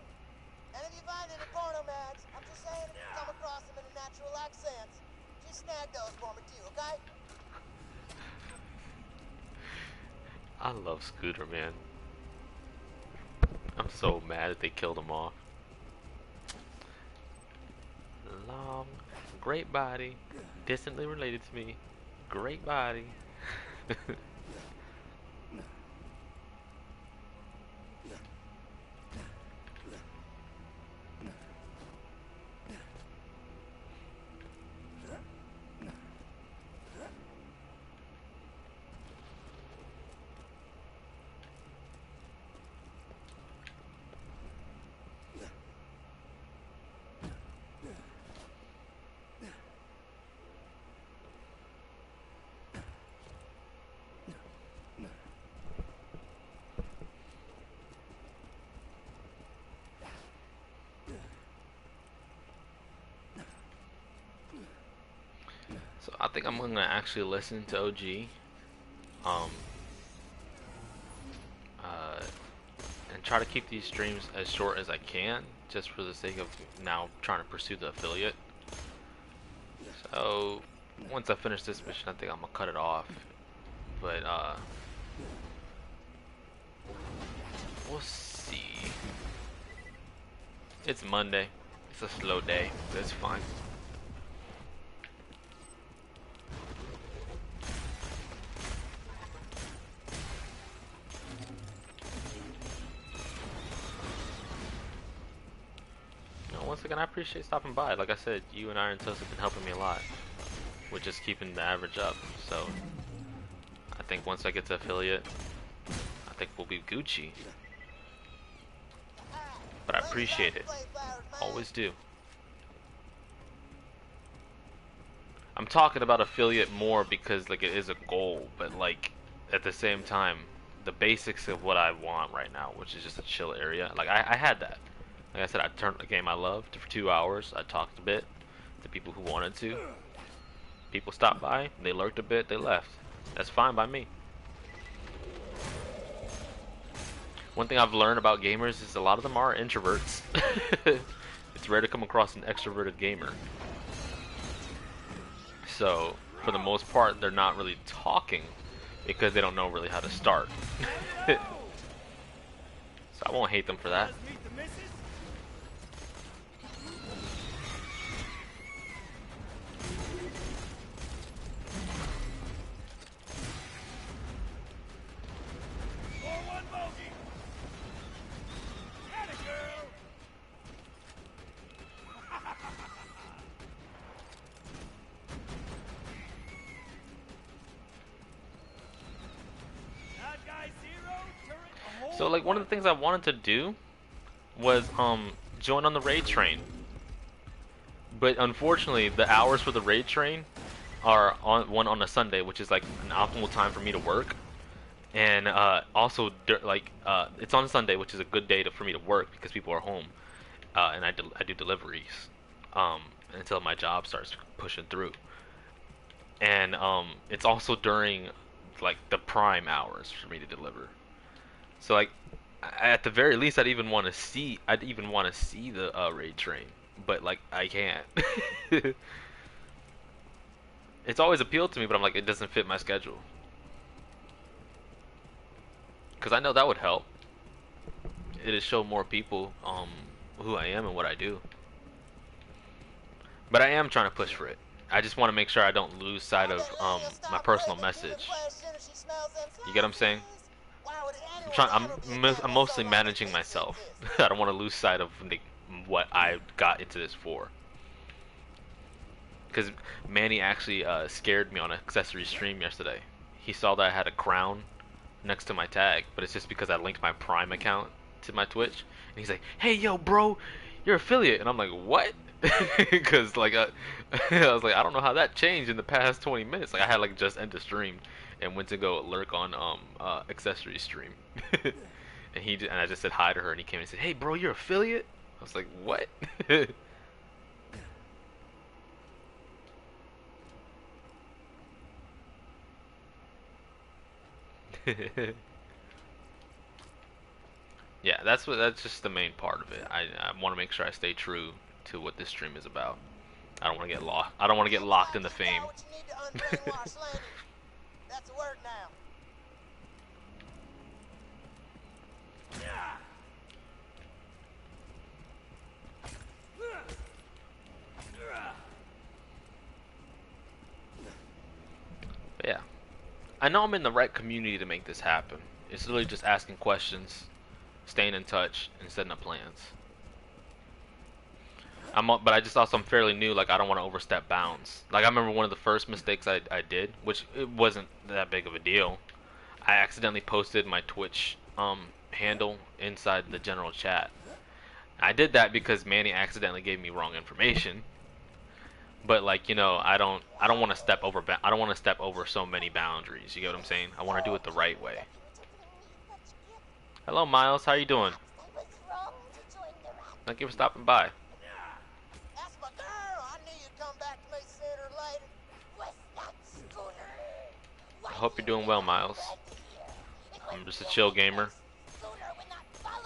and if you find any porno mags, I'm just saying if you come across them in a natural accent, just snag those for me too, okay? I love Scooter, man. I'm so mad that they killed him off. long, great body, distantly related to me, great body. So I think I'm gonna actually listen to OG, um, and try to keep these streams as short as I can, just for the sake of now trying to pursue the affiliate. So once I finish this mission, I think I'm gonna cut it off. But we'll see. It's Monday. It's a slow day. That's fine. Once again, I appreciate stopping by. Like I said, you and Iron Toast have been helping me a lot with just keeping the average up. So I think once I get to affiliate, I think we'll be Gucci. But I appreciate it. Always do. I'm talking about affiliate more because like it is a goal, but like at the same time, the basics of what I want right now, which is just a chill area. Like I had that. Like I said, I turned a game I loved for 2 hours. I talked a bit to people who wanted to. People stopped by, they lurked a bit, they left. That's fine by me. One thing I've learned about gamers is a lot of them are introverts. It's rare to come across an extroverted gamer. So, for the most part, they're not really talking because they don't know really how to start. So I won't hate them for that. So like one of the things I wanted to do was join on the raid train. But unfortunately the hours for the raid train are on a Sunday, which is like an optimal time for me to work. And also it's on Sunday, which is a good day for me to work because people are home. And I do deliveries until my job starts pushing through. And it's also during like the prime hours for me to deliver. So like, at the very least, I'd even want to see the raid train, but like I can't. It's always appealed to me, but I'm like, it doesn't fit my schedule. Because I know that would help. It'd show more people who I am and what I do. But I am trying to push for it. I just want to make sure I don't lose sight of my personal message. You get what I'm saying? I'm mostly managing myself. I don't want to lose sight of what I got into this for. Because Manny actually scared me on an accessory stream yesterday. He saw that I had a crown next to my tag, but it's just because I linked my Prime account to my Twitch. And he's like, "Hey, yo, bro, you're affiliate." And I'm like, "What?" Because like I was like, I don't know how that changed in the past 20 minutes. Like I had like just ended stream and went to go lurk on accessory stream. and I just said hi to her, and he came and said, "Hey, bro, you're affiliate?" I was like, "What?" Yeah, that's just the main part of it. I want to make sure I stay true to what this stream is about. I don't want to get lost. I don't want to get locked in the fame. That's word now. I know I'm in the right community to make this happen. It's really just asking questions, staying in touch, and setting up plans. But I just also I'm fairly new. Like I don't want to overstep bounds. Like I remember one of the first mistakes I did, which it wasn't that big of a deal. I accidentally posted my Twitch handle inside the general chat. I did that because Manny accidentally gave me wrong information. But like, you know, I don't want to step over so many boundaries. You get what I'm saying? I want to do it the right way. Hello Miles, how you doing? Thank you for stopping by. That's my girl. I knew you'd come back to me sooner or later. What's that schooner? I hope you're doing well, Miles. I'm just a chill gamer.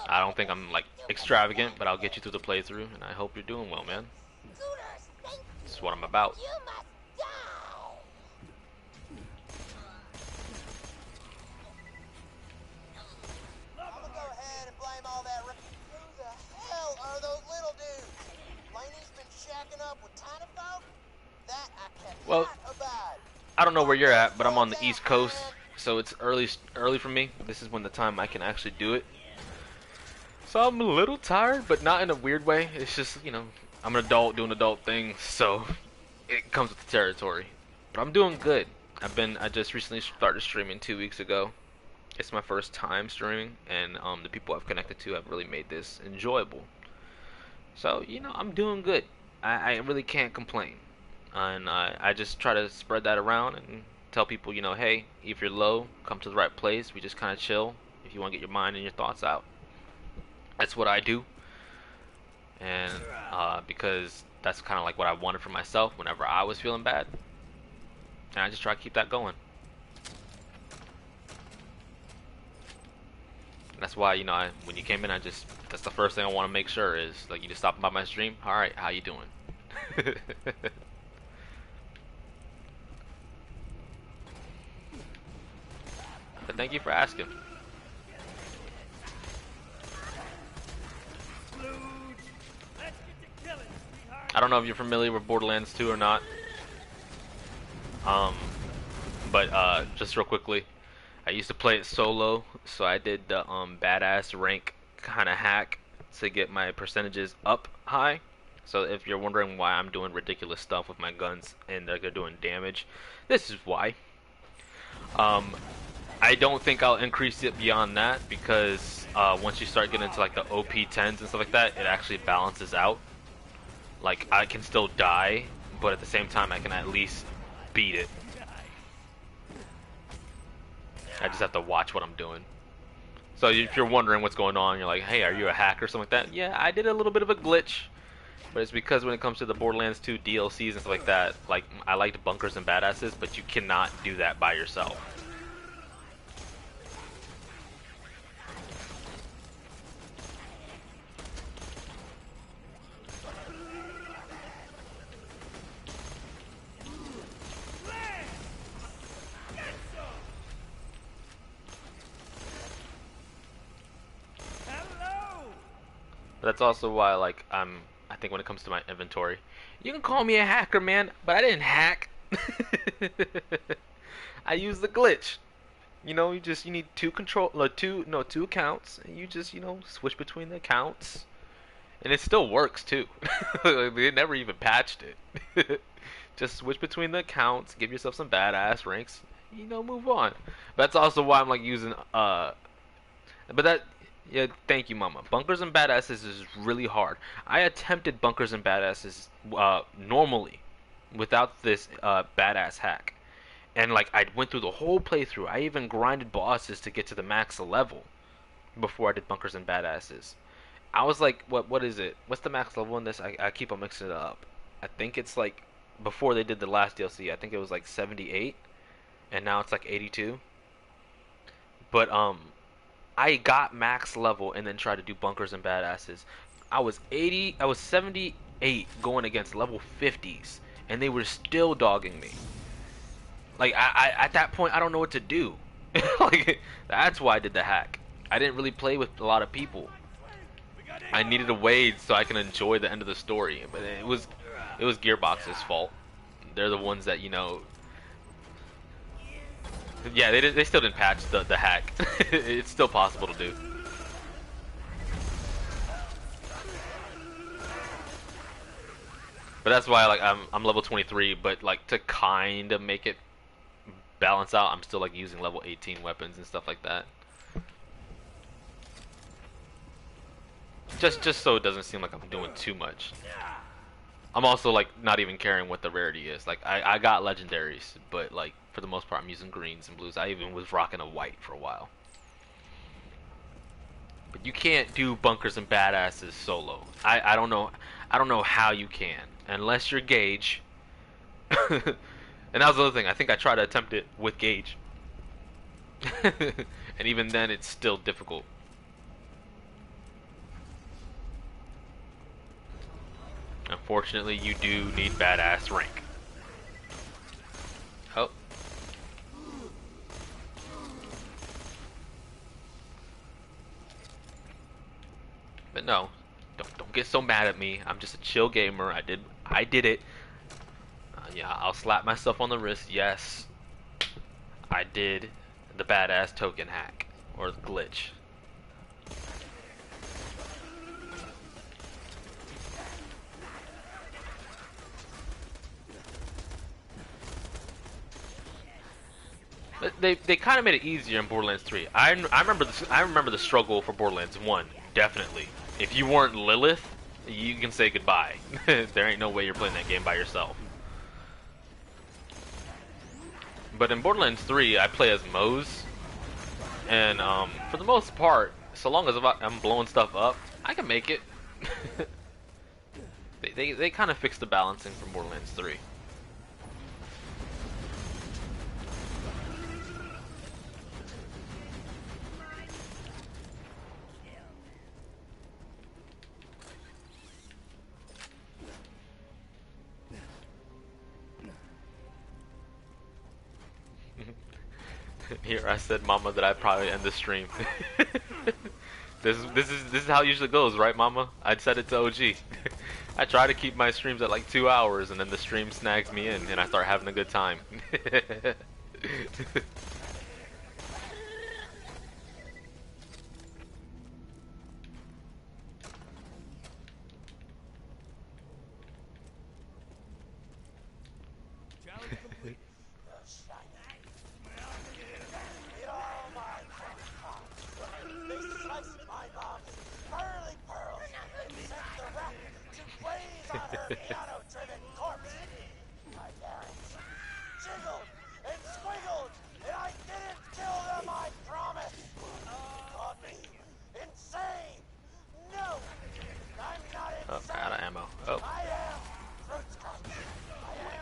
I don't think I'm like extravagant, but I'll get you through the playthrough, and I hope you're doing well, man. This is what I'm about. You must die. I'm gonna go ahead and blame all that. Who the hell are those little dudes? Laney's been shacking up with tiny folk? That I cannot Well, abide. I don't know where you're at, but I'm on the East Coast, so it's early for me. This is when the time I can actually do it. So I'm a little tired, but not in a weird way. It's just, you know, I'm an adult doing adult things, so it comes with the territory. But I'm doing good. I just recently started streaming 2 weeks ago. It's my first time streaming, and the people I've connected to have really made this enjoyable. So, you know, I'm doing good. I really can't complain. And I just try to spread that around and tell people, you know, hey, if you're low, come to the right place. We just kind of chill if you want to get your mind and your thoughts out. That's what I do. And because that's kind of like what I wanted for myself whenever I was feeling bad. And I just try to keep that going. That's why, you know, when you came in, that's the first thing I want to make sure is, like, you just stopping by my stream. Alright, how you doing? But thank you for asking. I don't know if you're familiar with Borderlands 2 or not. But just real quickly, I used to play it solo, so I did the badass rank kind of hack to get my percentages up high. So if you're wondering why I'm doing ridiculous stuff with my guns and they're doing damage, this is why. I don't think I'll increase it beyond that because once you start getting into like the OP 10s and stuff like that, it actually balances out. Like, I can still die, but at the same time, I can at least beat it. I just have to watch what I'm doing. So if you're wondering what's going on, you're like, hey, are you a hacker or something like that? Yeah, I did a little bit of a glitch. But it's because when it comes to the Borderlands 2 DLCs and stuff like that, like, I liked bunkers and badasses, but you cannot do that by yourself. But that's also why, like, I think when it comes to my inventory, you can call me a hacker, man, but I didn't hack. I used the glitch. You know, you need two accounts, and you just, you know, switch between the accounts, and it still works too. They never even patched it. Just switch between the accounts, give yourself some badass ranks, you know, move on. But that's also why I'm like using but that. Yeah, thank you, Mama. Bunkers and Badasses is really hard. I attempted Bunkers and Badasses normally, without this badass hack. And, like, I went through the whole playthrough. I even grinded bosses to get to the max level before I did Bunkers and Badasses. I was like, what is it? What's the max level in this? I keep on mixing it up. I think it's, like, before they did the last DLC, I think it was, like, 78. And now it's, like, 82. But, I got max level and then tried to do Bunkers and Badasses. I was 78 going against level 50s, and they were still dogging me. Like, I at that point, I don't know what to do. Like, that's why I did the hack. I didn't really play with a lot of people. I needed a way so I can enjoy the end of the story, but it was Gearbox's fault. They're the ones that, you know, Yeah, they still didn't patch the hack. It's still possible to do. But that's why like I'm level 23, but like to kind of make it balance out, I'm still like using level 18 weapons and stuff like that. Just so it doesn't seem like I'm doing too much. I'm also like not even caring what the rarity is. Like I got legendaries, but like for the most part I'm using greens and blues. I even was rocking a white for a while. But you can't do bunkers and badasses solo. I don't know how you can unless you're Gage. And that was the other thing. I think I tried to attempt it with Gage. And even then it's still difficult. Unfortunately, you do need badass rank. Oh. But no, don't get so mad at me. I'm just a chill gamer. I did it. Yeah, I'll slap myself on the wrist. Yes, I did the badass token hack or the glitch. They kind of made it easier in Borderlands 3. I remember the struggle for Borderlands 1 definitely. If you weren't Lilith, you can say goodbye. There ain't no way you're playing that game by yourself. But in Borderlands 3, I play as Mose, and for the most part, so long as I'm blowing stuff up, I can make it. They kind of fixed the balancing from Borderlands 3. Here I said, Mama, that I'd probably end the stream. This is how it usually goes, right, Mama? I'd said it to OG. I try to keep my streams at like 2 hours, and then the stream snags me in, and I start having a good time.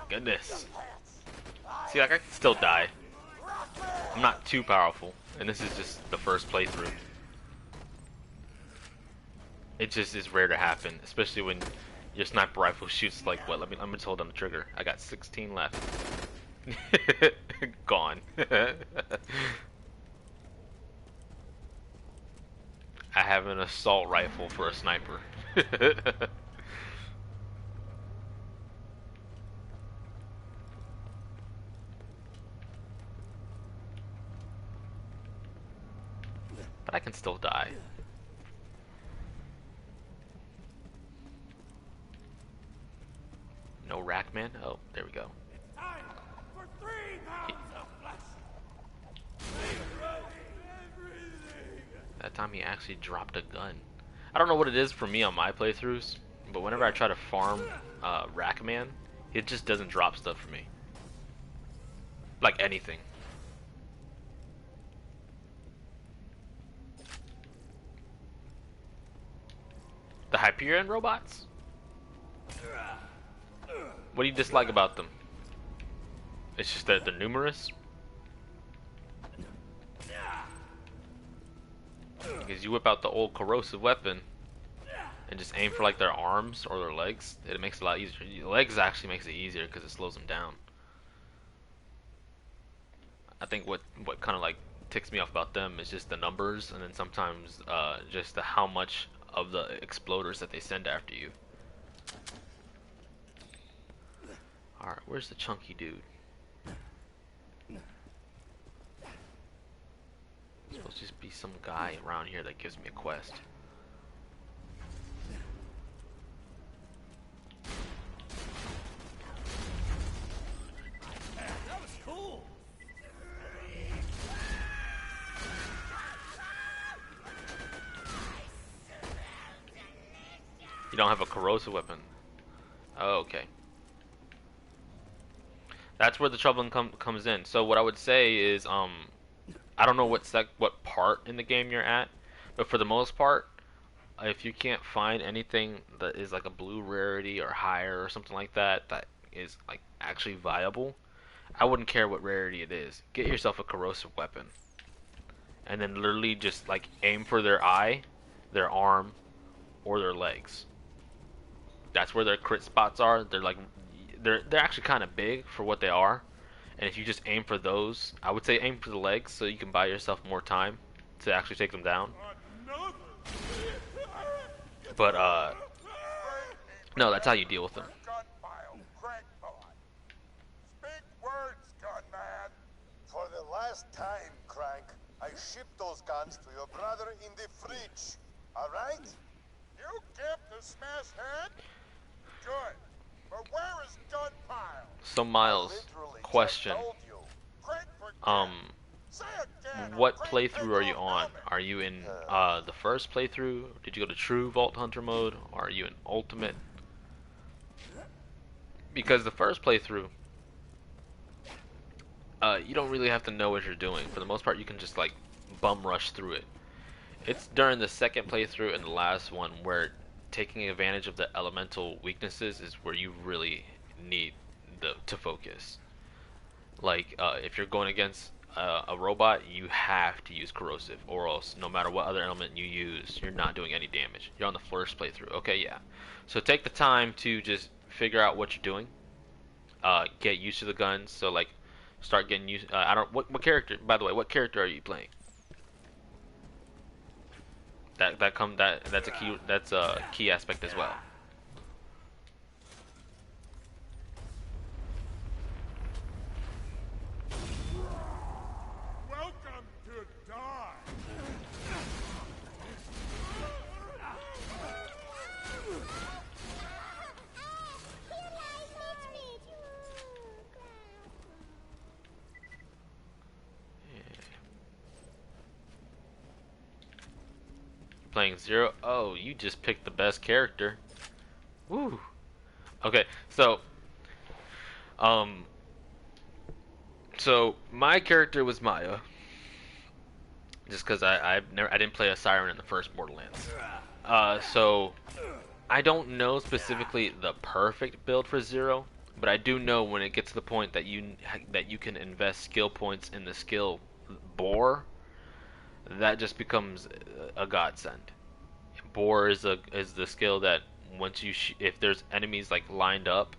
Goodness. See, like I can still die. I'm not too powerful, and this is just the first playthrough. It just is rare to happen, especially when your sniper rifle shoots like what? Let me just hold on the trigger. I got 16 left. Gone. I have an assault rifle for a sniper. But I can still die. No Rackman? Oh, there we go. Time for 3 pounds of flesh. That time he actually dropped a gun. I don't know what it is for me on my playthroughs, but whenever I try to farm Rackman, it just doesn't drop stuff for me. Like anything. The Hyperion robots? What do you dislike about them? It's just that they're numerous? Because you whip out the old corrosive weapon and just aim for like their arms or their legs, it makes it a lot easier. Legs actually makes it easier because it slows them down. I think what kind of like ticks me off about them is just the numbers, and then sometimes just how much of the exploders that they send after you. Alright, where's the chunky dude? There'll just be some guy around here that gives me a quest. That was cool. You don't have a corrosive weapon. Oh, okay. That's where the trouble comes in. So what I would say is, I don't know what part in the game you're at, but for the most part, if you can't find anything that is like a blue rarity or higher or something like that that is like actually viable, I wouldn't care what rarity it is. Get yourself a corrosive weapon, and then literally just like aim for their eye, their arm, or their legs. That's where their crit spots are. They're actually kind of big for what they are, and if you just aim for those, I would say aim for the legs so you can buy yourself more time to actually take them down. But no, that's how you deal with them. Speak words, gunman. For the last time, Crank, I shipped those guns to your brother in the fridge. All right? You kept the smash head? Good. But where is Gunpile? So Miles, question. What playthrough are you on? Are you in the first playthrough? Did you go to true Vault Hunter mode? Or are you in ultimate? Because the first playthrough, you don't really have to know what you're doing. For the most part, you can just like bum rush through it. It's during the second playthrough and the last one where taking advantage of the elemental weaknesses is where you really need to focus. Like if you're going against a robot, you have to use corrosive, or else no matter what other element you use, you're not doing any damage. You're on the first playthrough. Okay, yeah. So take the time to just figure out what you're doing. Get used to the guns. So like, start getting used. I don't. What character? By the way, what character are you playing? That's a key aspect as well. Welcome to die. Playing Zero. Oh, you just picked the best character. Woo. Okay, so my character was Maya, just because I didn't play a Siren in the first Borderlands. So I don't know specifically the perfect build for Zero, but I do know when it gets to the point that you can invest skill points in the skill Bore, that just becomes a godsend. Bore is the skill that once you if there's enemies like lined up,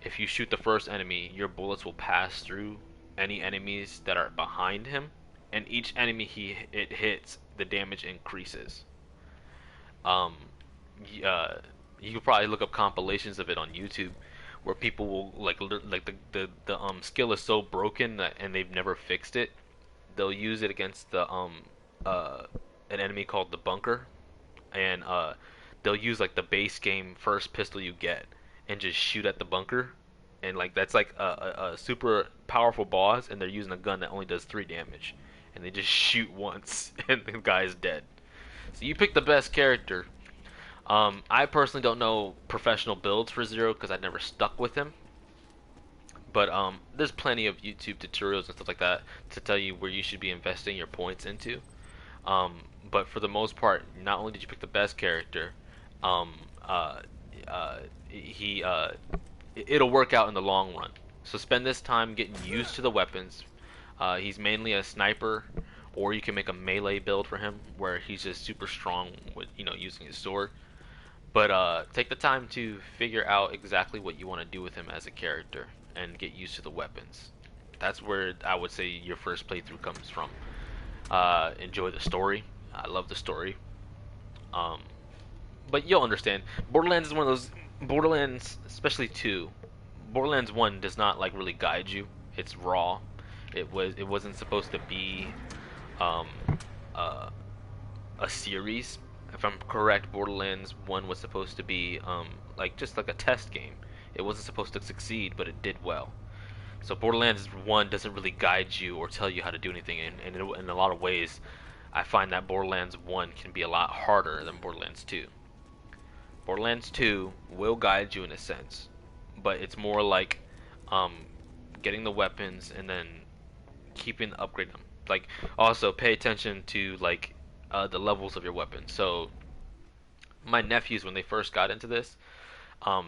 if you shoot the first enemy, your bullets will pass through any enemies that are behind him, and each enemy it hits, the damage increases. You could probably look up compilations of it on YouTube, where people will the skill is so broken that, and they've never fixed it. They'll use it against the an enemy called the Bunker, and they'll use like the base game first pistol you get and just shoot at the bunker, and like that's like a super powerful boss, and they're using a gun that only does 3 damage, and they just shoot once and the guy's dead. So you pick the best character. I personally don't know professional builds for Zero because I never stuck with him, but there's plenty of YouTube tutorials and stuff like that to tell you where you should be investing your points into. But for the most part, not only did you pick the best character, it'll work out in the long run. So spend this time getting used to the weapons. He's mainly a sniper, or you can make a melee build for him where he's just super strong with using his sword. But take the time to figure out exactly what you want to do with him as a character and get used to the weapons. That's where I would say your first playthrough comes from. Enjoy the story. I love the story. But you'll understand. Borderlands is one of those. Borderlands, especially 2. Borderlands 1 does not like really guide you. It's raw. It wasn't supposed to be um, uh, a series. If I'm correct, Borderlands 1 was supposed to be like just like a test game. It wasn't supposed to succeed, but it did well. So Borderlands 1 doesn't really guide you or tell you how to do anything, and in a lot of ways, I find that Borderlands 1 can be a lot harder than Borderlands 2. Borderlands 2 will guide you in a sense, but it's more like um, getting the weapons and then keeping upgrading them. Like, also pay attention to like the levels of your weapon. So my nephews, when they first got into this,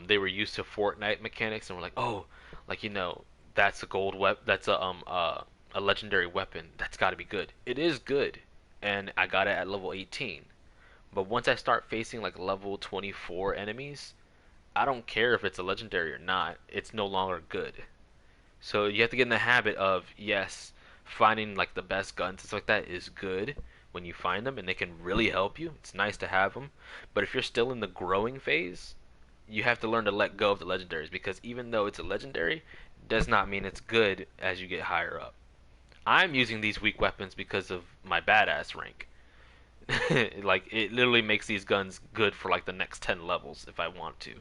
they were used to Fortnite mechanics and were like, oh, like that's a gold that's a legendary weapon. That's got to be good. It is good, and I got it at level 18. But once I start facing like level 24 enemies, I don't care if it's a legendary or not. It's no longer good. So you have to get in the habit of, yes, finding like the best guns and stuff like that is good when you find them and they can really help you. It's nice to have them. But if you're still in the growing phase, you have to learn to let go of the legendaries, because even though it's a legendary, does not mean it's good as you get higher up. I'm using these weak weapons because of my badass rank. Like, it literally makes these guns good for like the next 10 levels if I want to.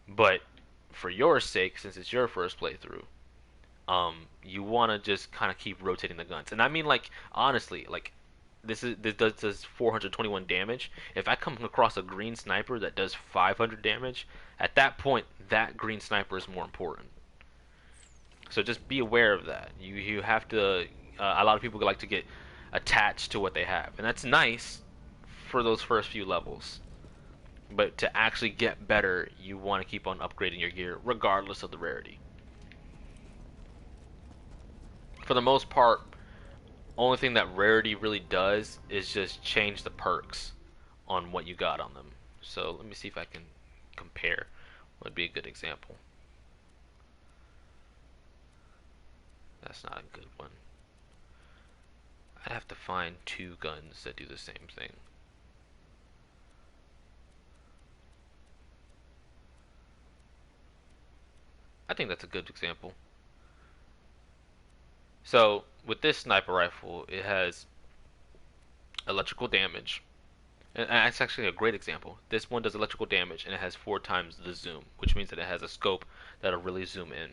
But for your sake, since it's your first playthrough, you want to just kind of keep rotating the guns. And I mean, like, honestly, like, this does 421 damage. If I come across a green sniper that does 500 damage, at that point, that green sniper is more important. So just be aware of that. You have to. A lot of people like to get attached to what they have, and that's nice for those first few levels. But to actually get better, you want to keep on upgrading your gear, regardless of the rarity. For the most part, only thing that rarity really does is just change the perks on what you got on them. So let me see if I can compare. Would be a good example. That's not a good one. I'd have to find two guns that do the same thing. I think that's a good example. So with this sniper rifle, it has electrical damage, and that's actually a great example. This one does electrical damage, and it has 4 times the zoom, which means that it has a scope that'll really zoom in.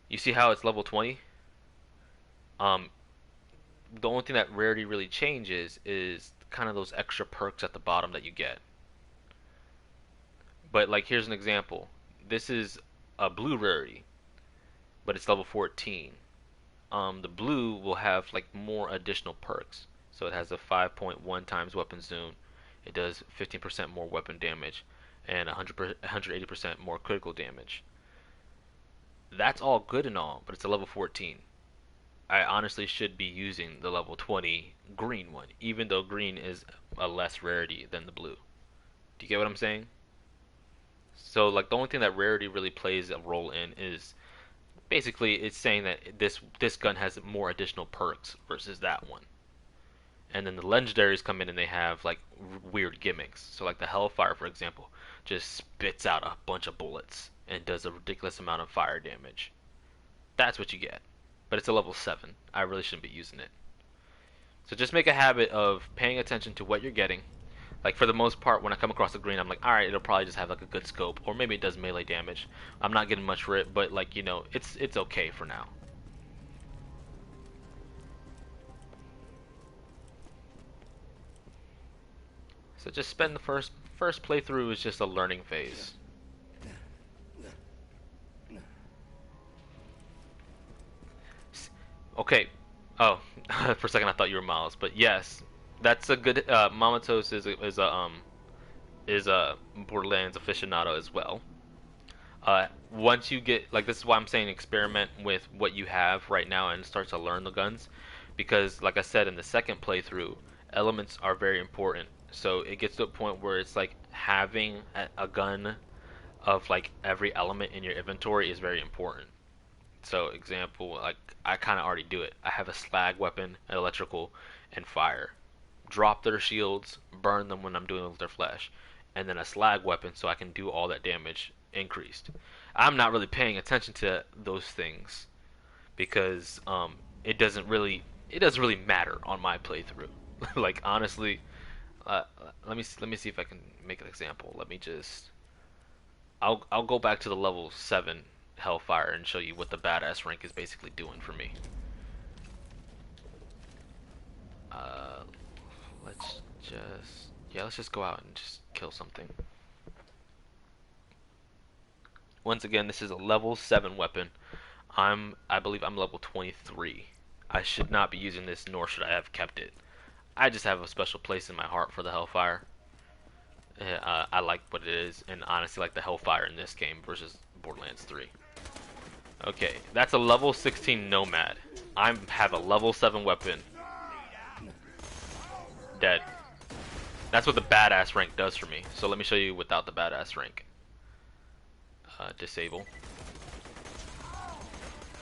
You see how it's level 20? The only thing that rarity really changes is kind of those extra perks at the bottom that you get. But like, here's an example. This is a blue rarity, but it's level 14. The blue will have like more additional perks. So it has a 5.1 times weapon zoom. It does 15% more weapon damage and 180% more critical damage. That's all good and all, but it's a level 14. I honestly should be using the level 20 green one, even though green is a less rarity than the blue. Do you get what I'm saying? So like, the only thing that rarity really plays a role in is basically it's saying that this gun has more additional perks versus that one. And then the legendaries come in and they have like weird gimmicks. So like the Hellfire, for example, just spits out a bunch of bullets and does a ridiculous amount of fire damage. That's what you get. But it's a level 7. I really shouldn't be using it. So just make a habit of paying attention to what you're getting. Like, for the most part, when I come across a green, I'm like, alright, it'll probably just have like a good scope, or maybe it does melee damage. I'm not getting much for it, but like, it's okay for now. So just spend the first playthrough is just a learning phase. Okay. Oh, for a second I thought you were Miles, but yes, that's a good. Mamatos is a Borderlands aficionado as well. Once you get, like, this is why I'm saying experiment with what you have right now and start to learn the guns, because like I said in the second playthrough, elements are very important. So it gets to a point where it's like having a gun of like every element in your inventory is very important. So example, like, I kind of already do it. I have a slag weapon, an electrical, and fire. Drop their shields, burn them when I'm doing it with their flesh, and then a slag weapon so I can do all that damage increased. I'm not really paying attention to those things because it doesn't really it doesn't really matter on my playthrough. Like honestly, let me see if I can make an example. Let me just I'll go back to the level 7 Hellfire and show you what the badass rank is basically doing for me. Let's just go out and just kill something. Once again, this is a level 7 weapon. I believe I'm level 23. I should not be using this, nor should I have kept it. I just have a special place in my heart for the Hellfire. I like what it is, and honestly like the Hellfire in this game versus Borderlands 3. Okay, that's a level 16 Nomad. I have a level 7 weapon. Dead. That's what the badass rank does for me. So let me show you without the badass rank. Disable.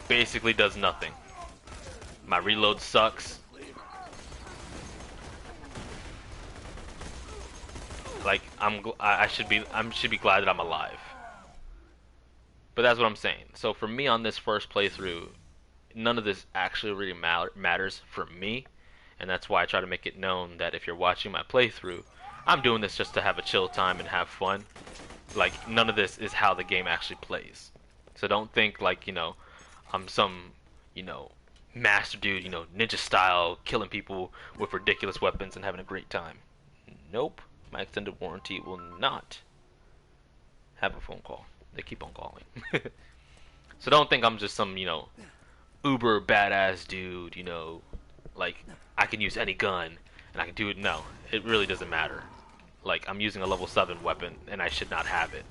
Basically does nothing. My reload sucks. Like I should be glad that I'm alive. But that's what I'm saying. So for me on this first playthrough, none of this actually really matters for me, and that's why I try to make it known that if you're watching my playthrough, I'm doing this just to have a chill time and have fun. Like none of this is how the game actually plays. So don't think like, you know, I'm some, you know, master dude, you know, ninja style, killing people with ridiculous weapons and having a great time. Nope. My extended warranty will not have a phone call. They keep on calling. So don't think I'm just some, you know, uber badass dude, you know, like I can use any gun and I can do it. No, it really doesn't matter. Like I'm using a level 7 weapon and I should not have it.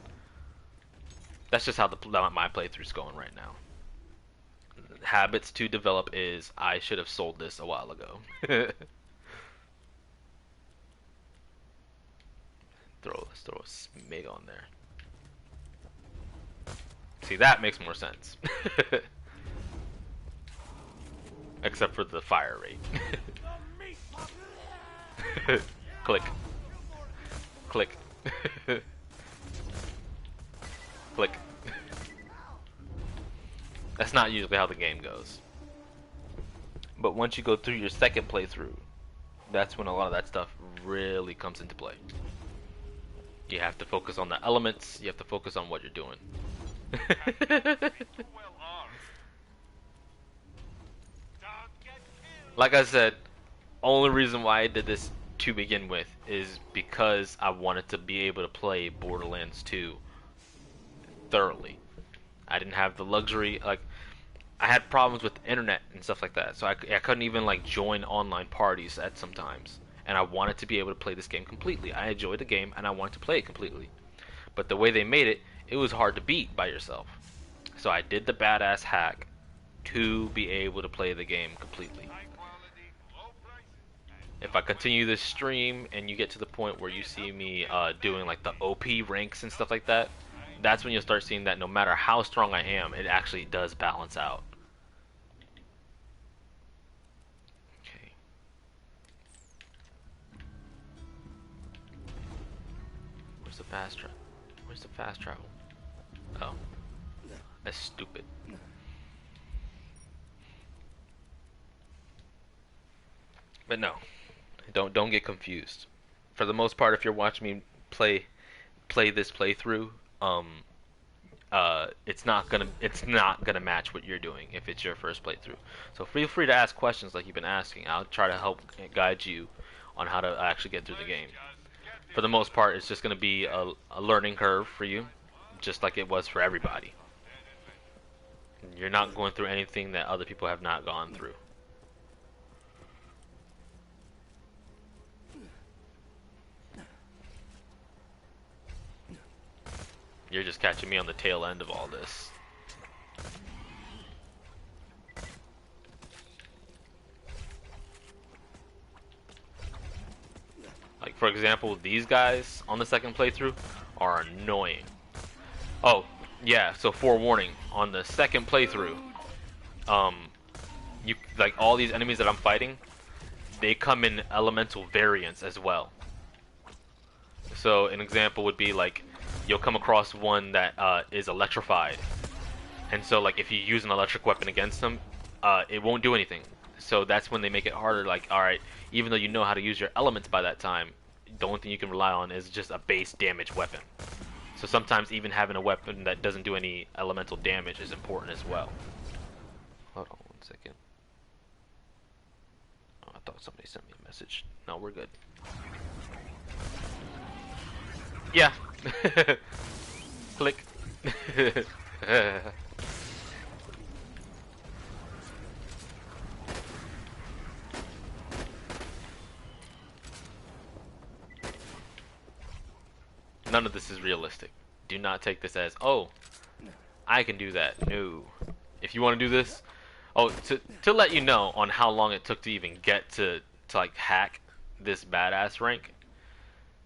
That's just how my playthrough's going right now. Habits to develop is I should have sold this a while ago. Let's throw a smig on there. See, that makes more sense. Except for the fire rate. Click. Click. Click. That's not usually how the game goes. But once you go through your second playthrough, that's when a lot of that stuff really comes into play. You have to focus on the elements, you have to focus on what you're doing. Like I said, only reason why I did this to begin with is because I wanted to be able to play Borderlands 2 thoroughly. I didn't have the luxury, like I had problems with the internet and stuff like that, so I couldn't even like join online parties at sometimes. And I wanted to be able to play this game completely. I enjoyed the game and I wanted to play it completely. But the way they made it, it was hard to beat by yourself. So I did the badass hack to be able to play the game completely. If I continue this stream and you get to the point where you see me doing like the OP ranks and stuff like that, that's when you'll start seeing that no matter how strong I am, it actually does balance out. Okay. Where's the fast travel? Where's the fast travel? Oh. That's stupid. But no. Don't get confused. For the most part, if you're watching me play this playthrough, it's not gonna match what you're doing if it's your first playthrough. So feel free to ask questions like you've been asking. I'll try to help guide you on how to actually get through the game. For the most part, it's just gonna be a learning curve for you, just like it was for everybody. You're not going through anything that other people have not gone through. You're just catching me on the tail end of all this. Like for example, these guys on the second playthrough are annoying. Oh, yeah, so forewarning, on the second playthrough, you like all these enemies that I'm fighting, they come in elemental variants as well. So an example would be like you'll come across one that is electrified, and so like if you use an electric weapon against them, it won't do anything. So that's when they make it harder. Like, all right, even though you know how to use your elements by that time, the only thing you can rely on is just a base damage weapon. So sometimes even having a weapon that doesn't do any elemental damage is important as well. Hold on 1 second. Oh, I thought somebody sent me a message. No, we're good. Yeah. Click. None of this is realistic. Do not take this as, oh, I can do that. No. If you want to do this, oh, to let you know on how long it took to even get to like hack this badass rank.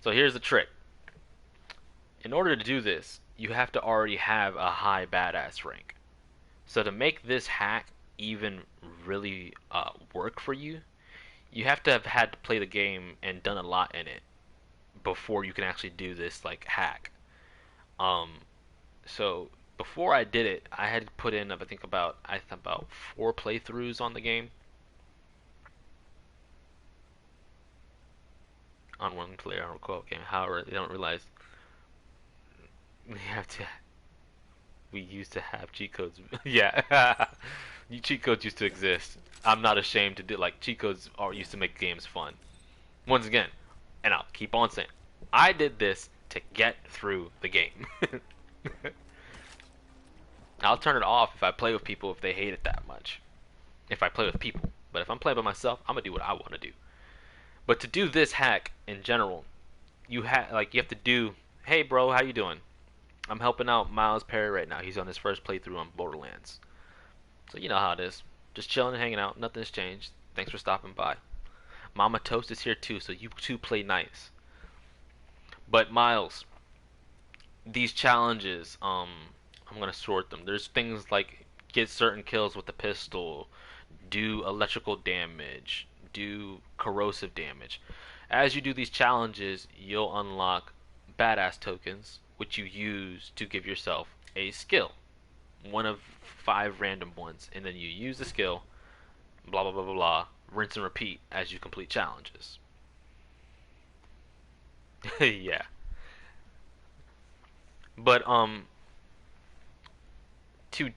So here's the trick. In order to do this, you have to already have a high badass rank. So to make this hack even really work for you, you have to have had to play the game and done a lot in it before you can actually do this like hack. So before I did it, I had to put in I think about 4 playthroughs on the game. On one player on a co-op game. However, they don't realize we used to have cheat codes. Yeah. Cheat codes used to exist. I'm not ashamed to do, like, cheat codes used to make games fun. Once again, and I'll keep on saying, I did this to get through the game. I'll turn it off if I play with people if they hate it that much. If I play with people. But if I'm playing by myself, I'm gonna do what I want to do. But to do this hack in general, you have to do, hey bro, how you doing? I'm helping out Miles Perry right now. He's on his first playthrough on Borderlands. So you know how it is. Just chilling and hanging out. Nothing's changed. Thanks for stopping by. Mama Toast is here too, so you two play nice. But Miles, these challenges, I'm gonna sort them. There's things like get certain kills with the pistol, do electrical damage, do corrosive damage. As you do these challenges, you'll unlock badass tokens, which you use to give yourself a skill. One of 5 random ones, and then you use the skill, blah blah blah blah blah, rinse and repeat as you complete challenges. Yeah. But to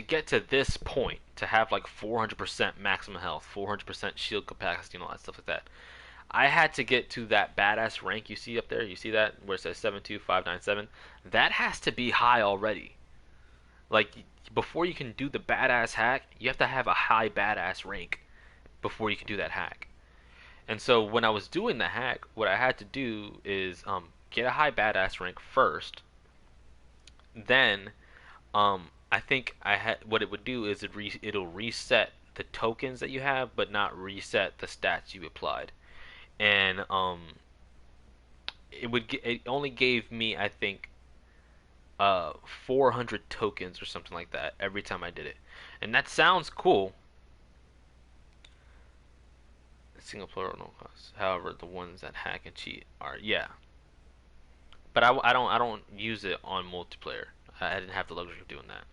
get to this point, to have like 400% maximum health, 400% shield capacity, and all that stuff like that, I had to get to that badass rank you see up there. You see that where it says 72597? That has to be high already. Like, before you can do the badass hack, you have to have a high badass rank before you can do that hack. And so when I was doing the hack, what I had to do is get a high badass rank first. Then I think what it would do is it'll reset the tokens that you have, but not reset the stats you applied. And it only gave me, I think, 400 tokens or something like that every time I did it. And that sounds cool. Single player no cost. However, the ones that hack and cheat are, yeah. But I don't use it on multiplayer. I didn't have the luxury of doing that.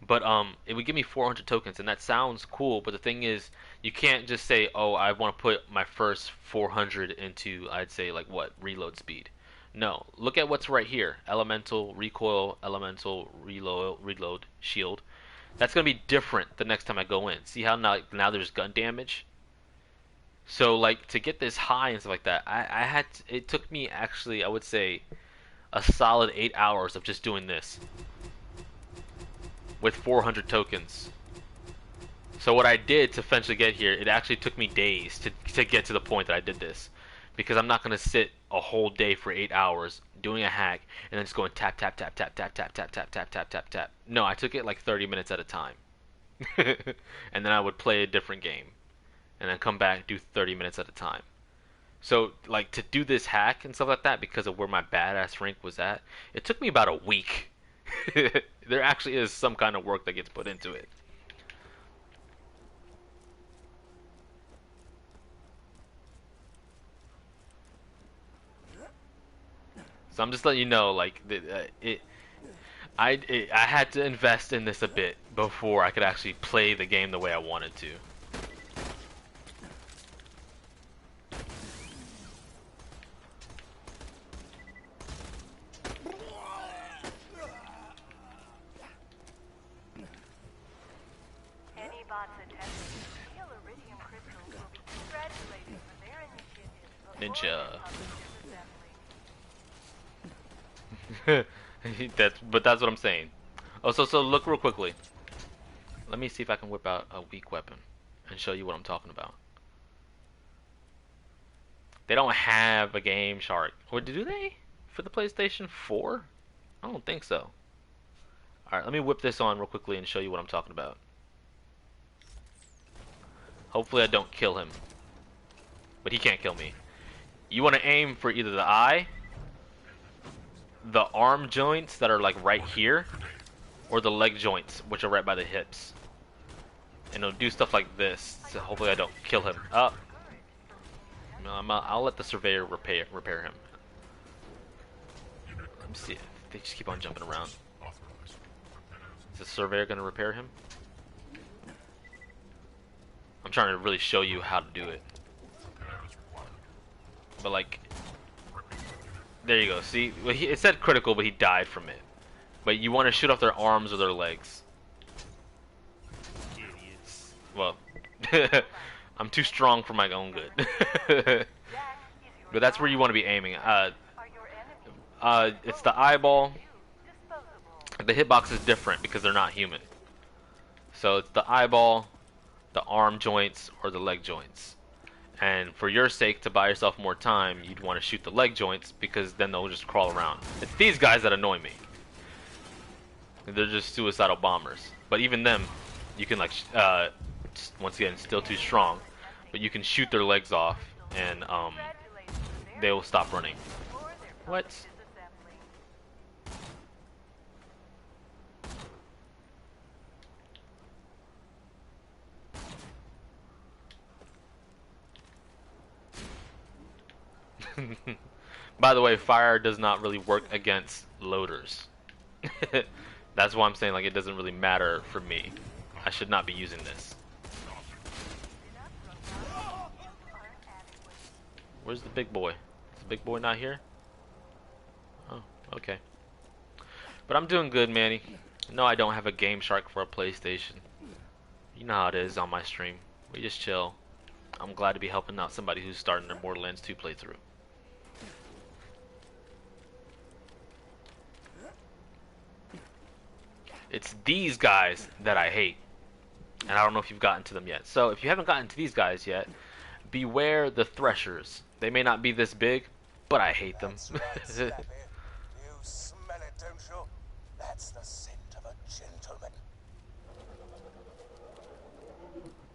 But it would give me 400 tokens, and that sounds cool. But the thing is, you can't just say, "Oh, I want to put my first 400 into," I'd say, like what, reload speed. No, look at what's right here: elemental recoil, elemental reload, shield. That's gonna be different the next time I go in. See how now there's gun damage. So like to get this high and stuff like that, it took me actually, I would say, a solid 8 hours of just doing this with 400 tokens. So what I did to eventually get here, it actually took me days to get to the point that I did this, because I'm not gonna sit a whole day for 8 hours doing a hack and then just going tap tap tap tap tap tap tap tap tap tap tap tap. No, I took it like 30 minutes at a time, and then I would play a different game, and then come back, do 30 minutes at a time. So like to do this hack and stuff like that, because of where my badass rank was at, it took me about a week. There actually is some kind of work that gets put into it. So I'm just letting you know, like, I had to invest in this a bit before I could actually play the game the way I wanted to. bots attempting to steal iridium crystals will be congratulated for their initiative before Ninja. That's what I'm saying. Oh, so look real quickly. Let me see if I can whip out a weak weapon and show you what I'm talking about. They don't have a Game Shark. Or do they? For the PlayStation 4? I don't think so. Alright, let me whip this on real quickly and show you what I'm talking about. Hopefully I don't kill him. But he can't kill me. You want to aim for either the eye, the arm joints that are like right here, or the leg joints, which are right by the hips. And it'll do stuff like this. So hopefully I don't kill him. Up. No, I'll let the surveyor repair him. Let me see. They just keep on jumping around. Is the surveyor gonna repair him? I'm trying to really show you how to do it. But like, there you go. See, well, it said critical, but he died from it. But you want to shoot off their arms or their legs. Idiots. Well, I'm too strong for my own good. But that's where you want to be aiming. It's the eyeball. The hitbox is different because they're not human. So it's the eyeball, the arm joints, or the leg joints. And for your sake, to buy yourself more time, you'd want to shoot the leg joints because then they'll just crawl around. It's these guys that annoy me. They're just suicidal bombers. But even them, you can like, once again, still too strong. But you can shoot their legs off and they will stop running. What? By the way, fire does not really work against loaders. That's why I'm saying like it doesn't really matter for me. I should not be using this. Where's the big boy? Is the big boy not here? Oh, okay. But I'm doing good, Manny. No, I don't have a Game Shark for a PlayStation. You know how it is on my stream. We just chill. I'm glad to be helping out somebody who's starting their Borderlands 2 playthrough. It's these guys that I hate. And I don't know if you've gotten to them yet. So if you haven't gotten to these guys yet, beware the Threshers. They may not be this big, but I hate them. Right, you smell it, don't you? That's the scent of a gentleman.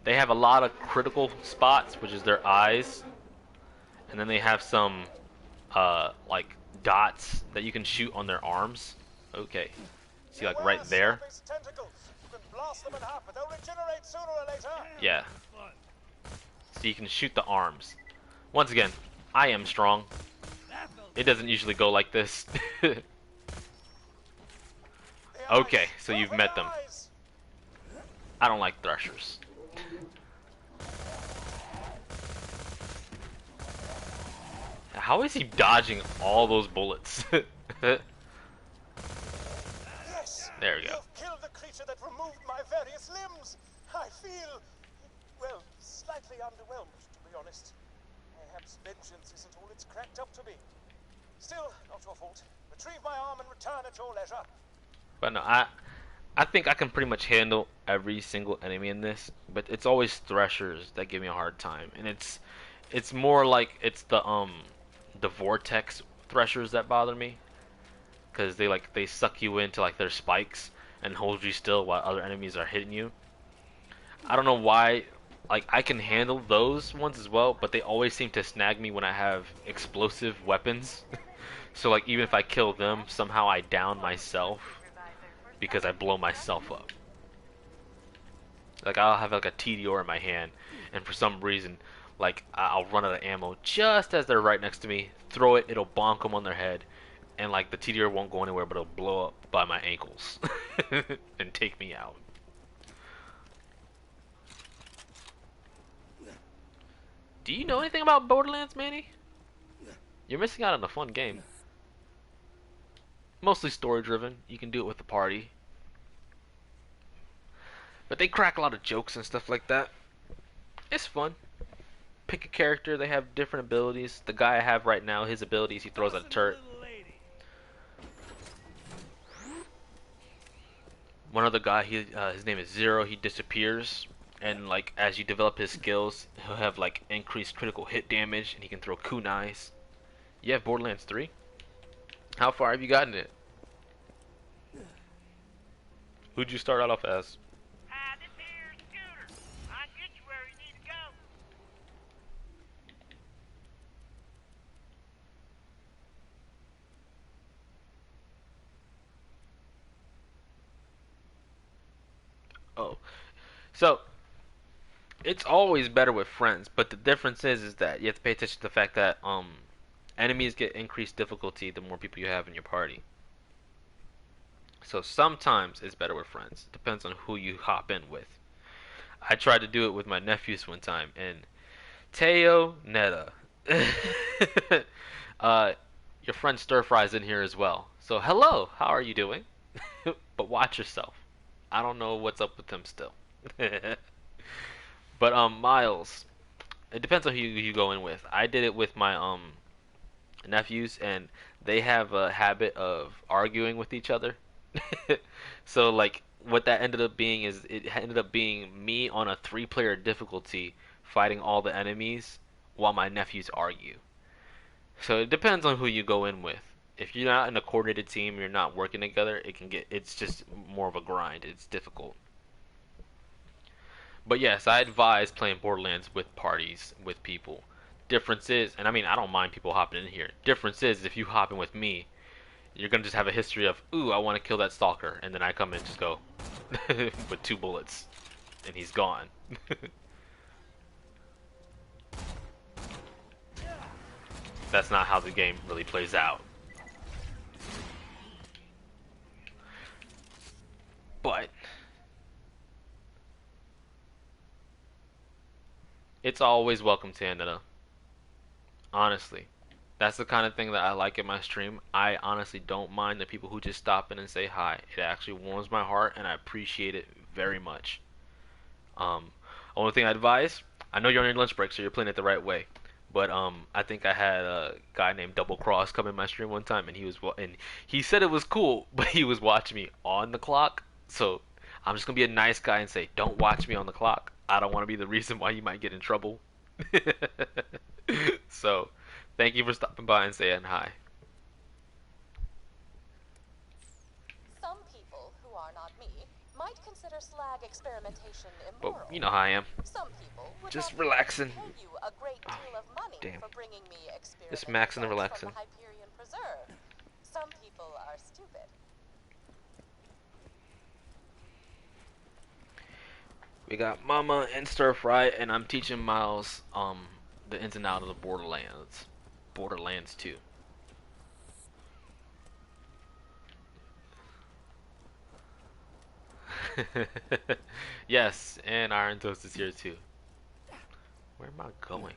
They have a lot of critical spots, which is their eyes. And then they have some like dots that you can shoot on their arms. Okay. See, like right there? Yeah. So you can shoot the arms. Once again, I am strong. It doesn't usually go like this. Okay, so you've met them. I don't like Threshers. How is he dodging all those bullets? There we go. You've killed the creature that removed my various limbs. I feel, well, slightly underwhelmed, to be honest. Perhaps vengeance isn't all it's cracked up to be. Still, not your fault. Retrieve my arm and return at your leisure. But no, I think I can pretty much handle every single enemy in this, but it's always Threshers that give me a hard time, and it's more like it's the vortex Threshers that bother me. Because they suck you into like their spikes and hold you still while other enemies are hitting you. I don't know why. Like I can handle those ones as well, but they always seem to snag me when I have explosive weapons. So like even if I kill them, somehow I down myself because I blow myself up. Like I'll have like a TDR in my hand, and for some reason, like I'll run out of ammo just as they're right next to me. Throw it, it'll bonk them on their head. And like the TDR won't go anywhere, but it'll blow up by my ankles and take me out. Do you know anything about Borderlands, Manny? You're missing out on a fun game. Mostly story driven. You can do it with the party. But they crack a lot of jokes and stuff like that. It's fun. Pick a character, they have different abilities. The guy I have right now, his abilities, he throws a turret. One other guy, his name is Zero, he disappears. And like as you develop his skills, he'll have like increased critical hit damage and he can throw kunais. You have Borderlands 3? How far have you gotten it? Who'd you start out off as? Hi, this here's Scooter. I'll get you where you need to go. Oh. So it's always better with friends, but the difference is that you have to pay attention to the fact that enemies get increased difficulty the more people you have in your party. So sometimes it's better with friends. Depends on who you hop in with. I tried to do it with my nephews one time, and Teo Netta. Your friend Stir Fry's in here as well. So hello, how are you doing? But watch yourself. I don't know what's up with him still. But Miles, it depends on who you go in with. I did it with my nephews, and they have a habit of arguing with each other. So like what that ended up being is it ended up being me on a 3-player difficulty fighting all the enemies while my nephews argue. So it depends on who you go in with. If you're not in a coordinated team, you're not working together, it's just more of a grind. It's difficult. But yes, I advise playing Borderlands with parties, with people. Difference is, and I mean I don't mind people hopping in here. Difference is if you hop in with me, you're gonna just have a history of, ooh, I want to kill that stalker, and then I come in and just go with 2 bullets, and he's gone. That's not how the game really plays out. But it's always welcome to Canada. Honestly. That's the kind of thing that I like in my stream. I honestly don't mind the people who just stop in and say hi. It actually warms my heart, and I appreciate it very much. Only thing I advise, I know you're on your lunch break, so you're playing it the right way. But I think I had a guy named Double Cross come in my stream one time, and he said it was cool, but he was watching me on the clock. So I'm just gonna be a nice guy and say, don't watch me on the clock. I don't want to be the reason why you might get in trouble. So. Thank you for stopping by and saying hi. Some people who are not me might consider slag experimentation immoral. But you know how I am. Some people would just not relaxing. pay you a great deal of money damn. For bringing me Just maxing and relaxing. From the Hyperion Preserve. Some people are stupid. We got Mama and Stir Fry, and I'm teaching Miles the ins and outs of the Borderlands. Borderlands 2. Yes, and Iron Toast is here too. Where am I going?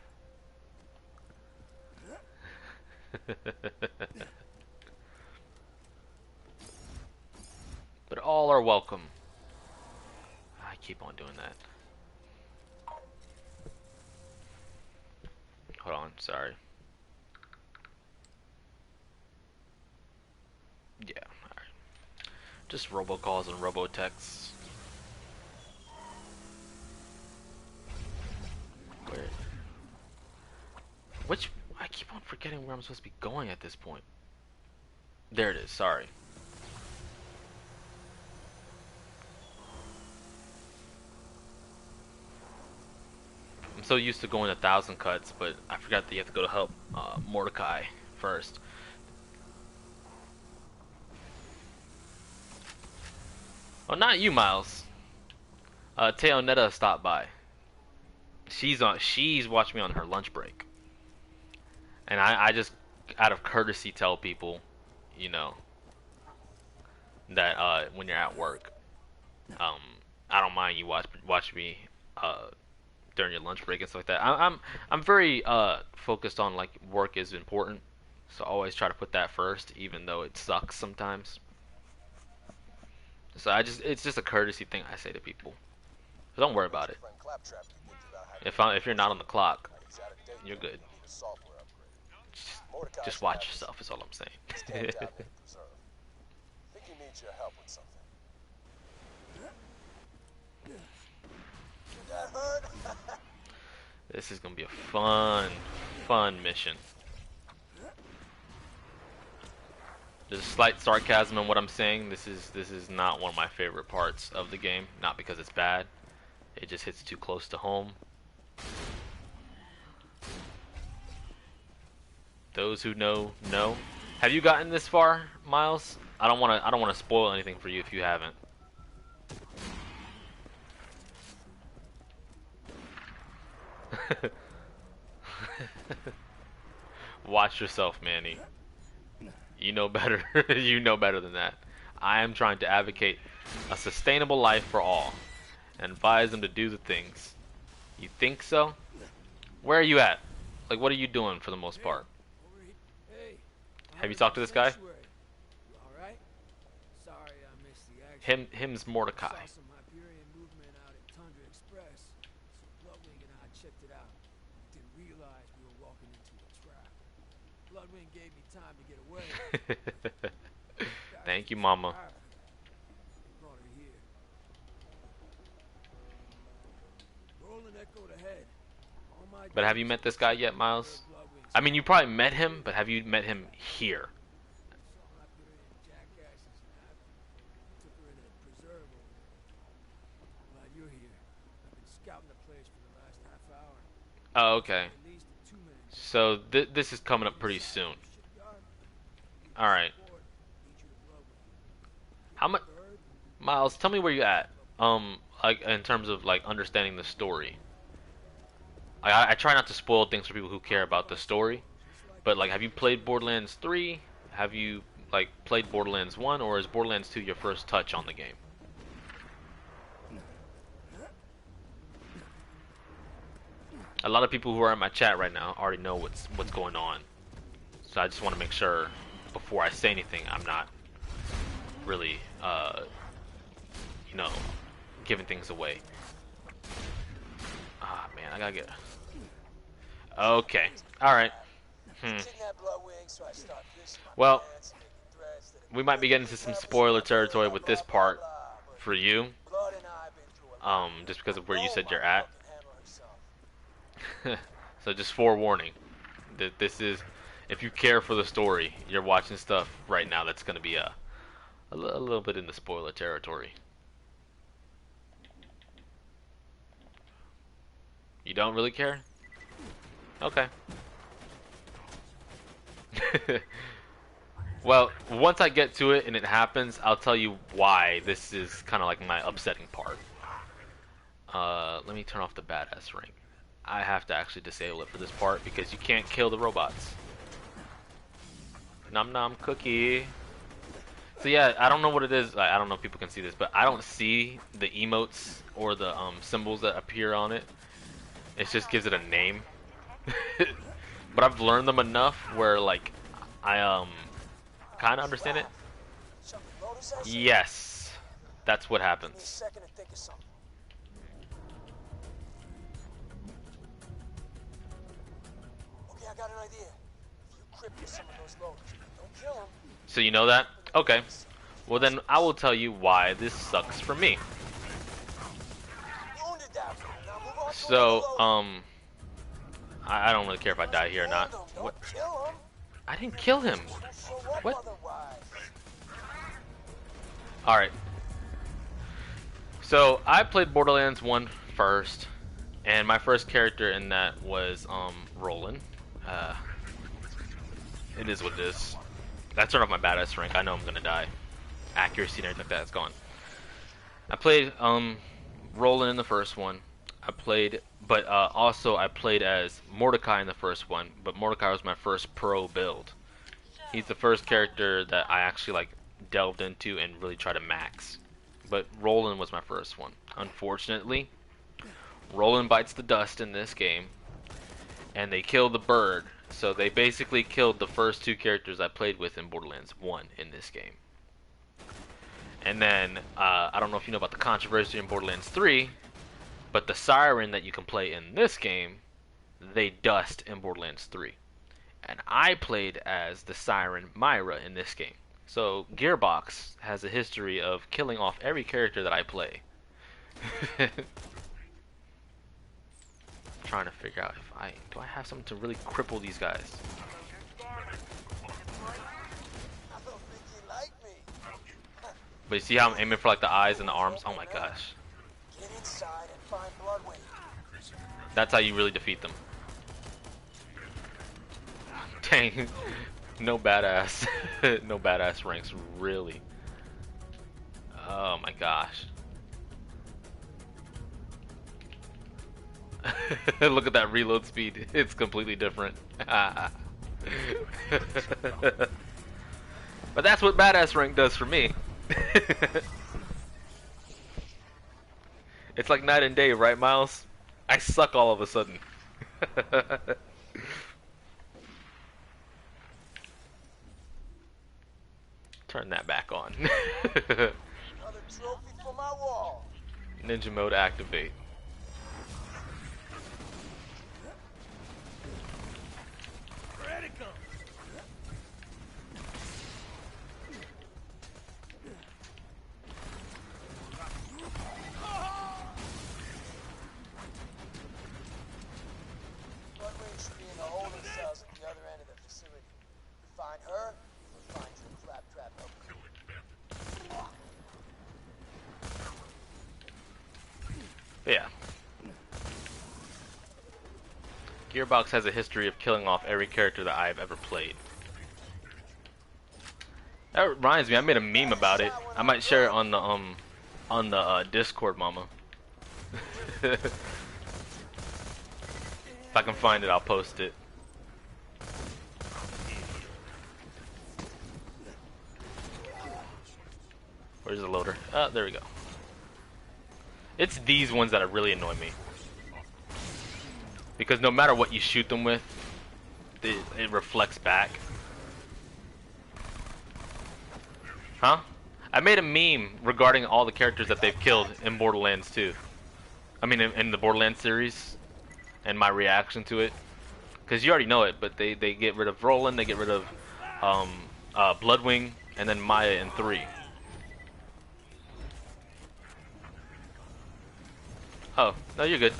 But all are welcome. I keep on doing that. Hold on, sorry. Yeah, alright. Just robocalls and robotexts. Where? Which? I keep on forgetting where I'm supposed to be going at this point. There it is, sorry. I'm so used to going 1,000 cuts, but I forgot that you have to go to help Mordecai first. Oh, not you, Miles. Teonetta stopped by. She's watching me on her lunch break, and I just out of courtesy tell people, you know, that when you're at work, I don't mind you watch me during your lunch break and stuff like that. I'm very focused on like work is important, so I always try to put that first, even though it sucks sometimes. So it's just a courtesy thing I say to people. Don't worry about it. If you're not on the clock, you're good. Just watch yourself is all I'm saying. Think he needs your help with something. Did that hurt? This is gonna be a fun mission. There's slight sarcasm in what I'm saying. This is not one of my favorite parts of the game. Not because it's bad. It just hits too close to home. Those who know know. Have you gotten this far, Miles? I don't wanna spoil anything for you if you haven't. Watch yourself, Manny. You know better. You know better than that. I am trying to advocate a sustainable life for all and advise them to do the things. You think so? Where are you at? Like, what are you doing for the most part? Have you talked to this guy? Him's Mordecai. Thank you, Mama. But have you met this guy yet, Miles? I mean, you probably met him, but have you met him here? Oh, okay. So this is coming up pretty soon. All right. How much, Miles? Tell me where you at. Like in terms of like understanding the story. I try not to spoil things for people who care about the story. But like, have you played Borderlands 3? Have you like played Borderlands 1, or is Borderlands 2 your first touch on the game? A lot of people who are in my chat right now already know what's going on. So I just want to make sure before I say anything, I'm not really, you know, giving things away. Ah, man, I gotta get... Okay, alright. Well, we might be getting into some spoiler territory with this part for you. Just because of where you said you're at. So just forewarning that this is, if you care for the story, you're watching stuff right now that's going to be a little bit in the spoiler territory. You don't really care? Okay. Well, once I get to it and it happens, I'll tell you why this is kind of like my upsetting part. Let me turn off the badass ring. I have to actually disable it for this part because you can't kill the robots. Nom nom cookie. So yeah, I don't know what it is. I don't know if people can see this, but I don't see the emotes or the symbols that appear on it. It just gives it a name. But I've learned them enough where like I kind of understand it. Yes, that's what happens. I got an idea. If you cripple some of those loaders, don't kill them. So you know that? Okay. Well then I will tell you why this sucks for me. So, I don't really care if I die here or not. What? I didn't kill him. What? Alright. So I played Borderlands 1 first, and my first character in that was Roland. It is what it is. I turned off my badass rank. I know I'm gonna die. Accuracy and everything like that is gone. I played Roland in the first one. I played, but also I played as Mordecai in the first one. But Mordecai was my first pro build. He's the first character that I actually like delved into and really tried to max. But Roland was my first one. Unfortunately, Roland bites the dust in this game, and they kill the bird. So they basically killed the first two characters I played with in Borderlands 1 in this game. And then, I don't know if you know about the controversy in Borderlands 3, But the siren that you can play in this game, they dust in Borderlands 3. And I played as the siren Myra in this game. So Gearbox has a history of killing off every character that I play. Trying to figure out if do I have something to really cripple these guys. But you see how I'm aiming for like the eyes and the arms? Oh my gosh. Get inside and find Bloodwing. That's how you really defeat them. Dang. No badass. No badass ranks, really. Oh my gosh. Look at that reload speed. It's completely different. But that's what badass rank does for me. It's like night and day, right, Miles? I suck all of a sudden. Turn that back on. Another trophy for my wall. Ninja mode activate. Critical. Bloodwing should be in the holding cells at the other end of the facility. You find her, you'll find your claptrap helper. Yeah. Gearbox has a history of killing off every character that I've ever played. That reminds me, I made a meme about it. I might share it on the Discord, mama. If I can find it, I'll post it. Where's the loader? Oh, there we go. It's these ones that really annoy me. Because no matter what you shoot them with, it reflects back. Huh? I made a meme regarding all the characters that they've killed in Borderlands 2. I mean, in the Borderlands series. And my reaction to it. Because you already know it, but they get rid of Roland, they get rid of Bloodwing, and then Maya in 3. Oh, no, you're good.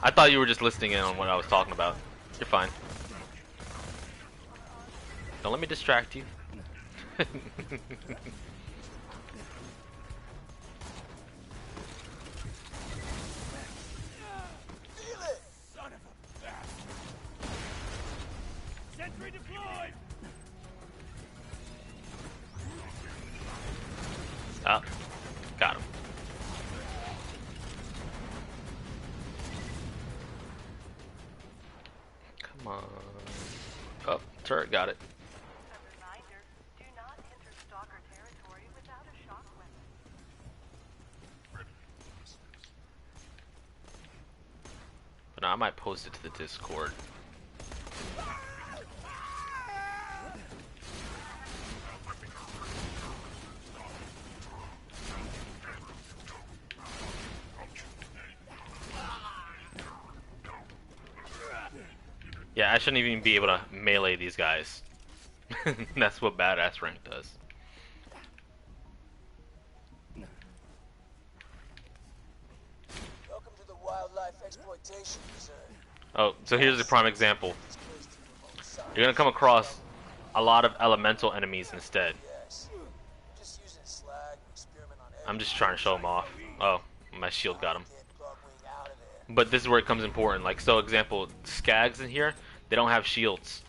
I thought you were just listening in on what I was talking about. You're fine. Don't let me distract you. Son of a bastard. Sentry deployed. Ah, got him. Come on. Oh, turret got it. A reminder, do not enter stalker territory without a shock weapon. But no, I might post it to the Discord. Yeah, I shouldn't even be able to melee these guys. That's what badass rank does. Welcome to the Wildlife Exploitation Reserve. Oh, so here's a prime example. You're gonna come across a lot of elemental enemies instead. Yes. Just using slag and experiment on I'm just trying to show them off. Oh, my shield got him. Get Bloodwing out of there. But this is where it comes important. Like, so example, Skags in here, they don't have shields.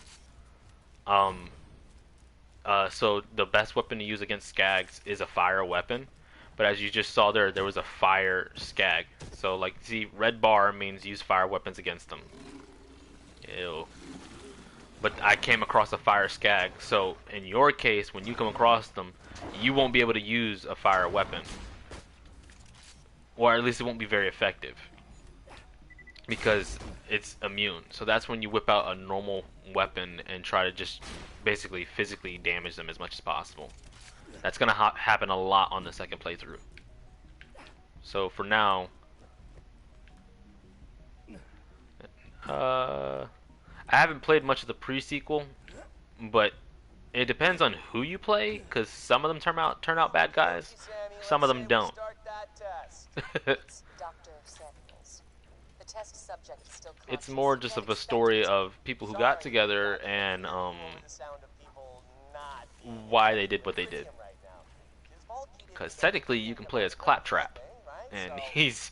So the best weapon to use against Skags is a fire weapon. But as you just saw there, there was a fire Skag. So, like, see, red bar means use fire weapons against them. Ew. But I came across a fire Skag, so in your case, when you come across them, you won't be able to use a fire weapon. Or at least it won't be very effective. Because it's immune. So that's when you whip out a normal weapon and try to just basically physically damage them as much as possible. That's going to happen a lot on the second playthrough. So for now, I haven't played much of the pre-sequel, but it depends on who you play, because some of them turn out bad guys, some of them don't. It's Dr. Samuels. The test subject is still It's conscious. more You just can't of a expect story it to- of people who got together and why they did what they did. Because technically you can play as Claptrap, and he's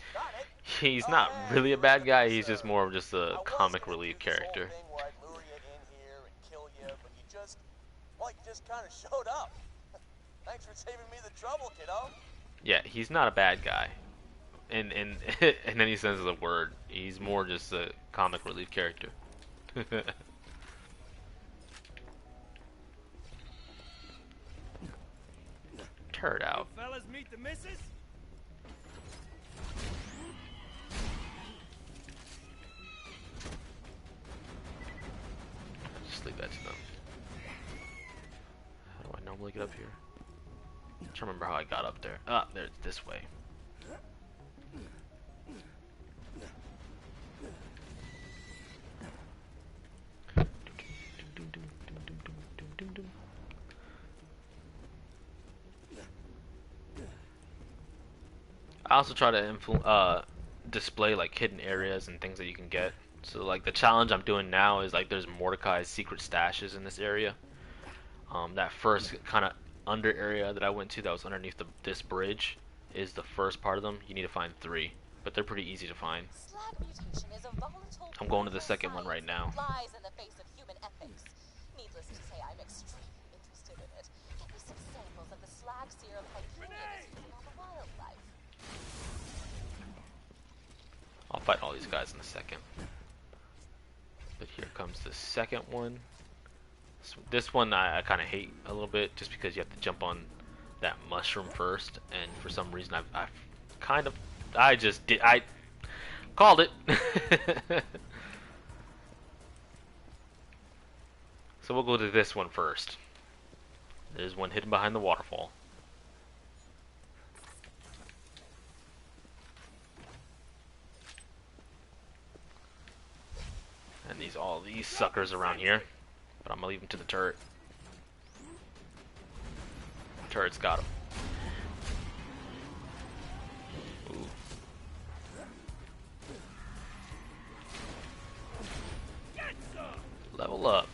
not really a bad guy. He's just more of just a comic relief character. Well, you just kind of showed up. Thanks for saving me the trouble, kiddo. Yeah, he's not a bad guy. In in any sense of the word, he's more just a comic relief character. Turd out. You fellas meet the missus? Just leave that to them. How do I normally get up here? I'm trying to remember how I got up there. Ah, there, it's this way. I also try to display like hidden areas and things that you can get. So like the challenge I'm doing now is like there's Mordecai's secret stashes in this area. That first kind of under area that I went to that was underneath this bridge is the first part of them. You need to find 3, but they're pretty easy to find. Slag mutation is a volatile I'm going to the second one right now. Lies in the face of human ethics. Needless to say, I'm extremely interested in it. Give me some samples of the slag serum Hyperion is using on the wildlife. I'll fight all these guys in a second. But here comes the second one. This one I kind of hate a little bit just because you have to jump on that mushroom first, and for some reason I called it. So we'll go to this one first. There's one hidden behind the waterfall. And all these suckers around here. But I'm gonna leave them to the turret. Turret's got him. Ooh. Level up.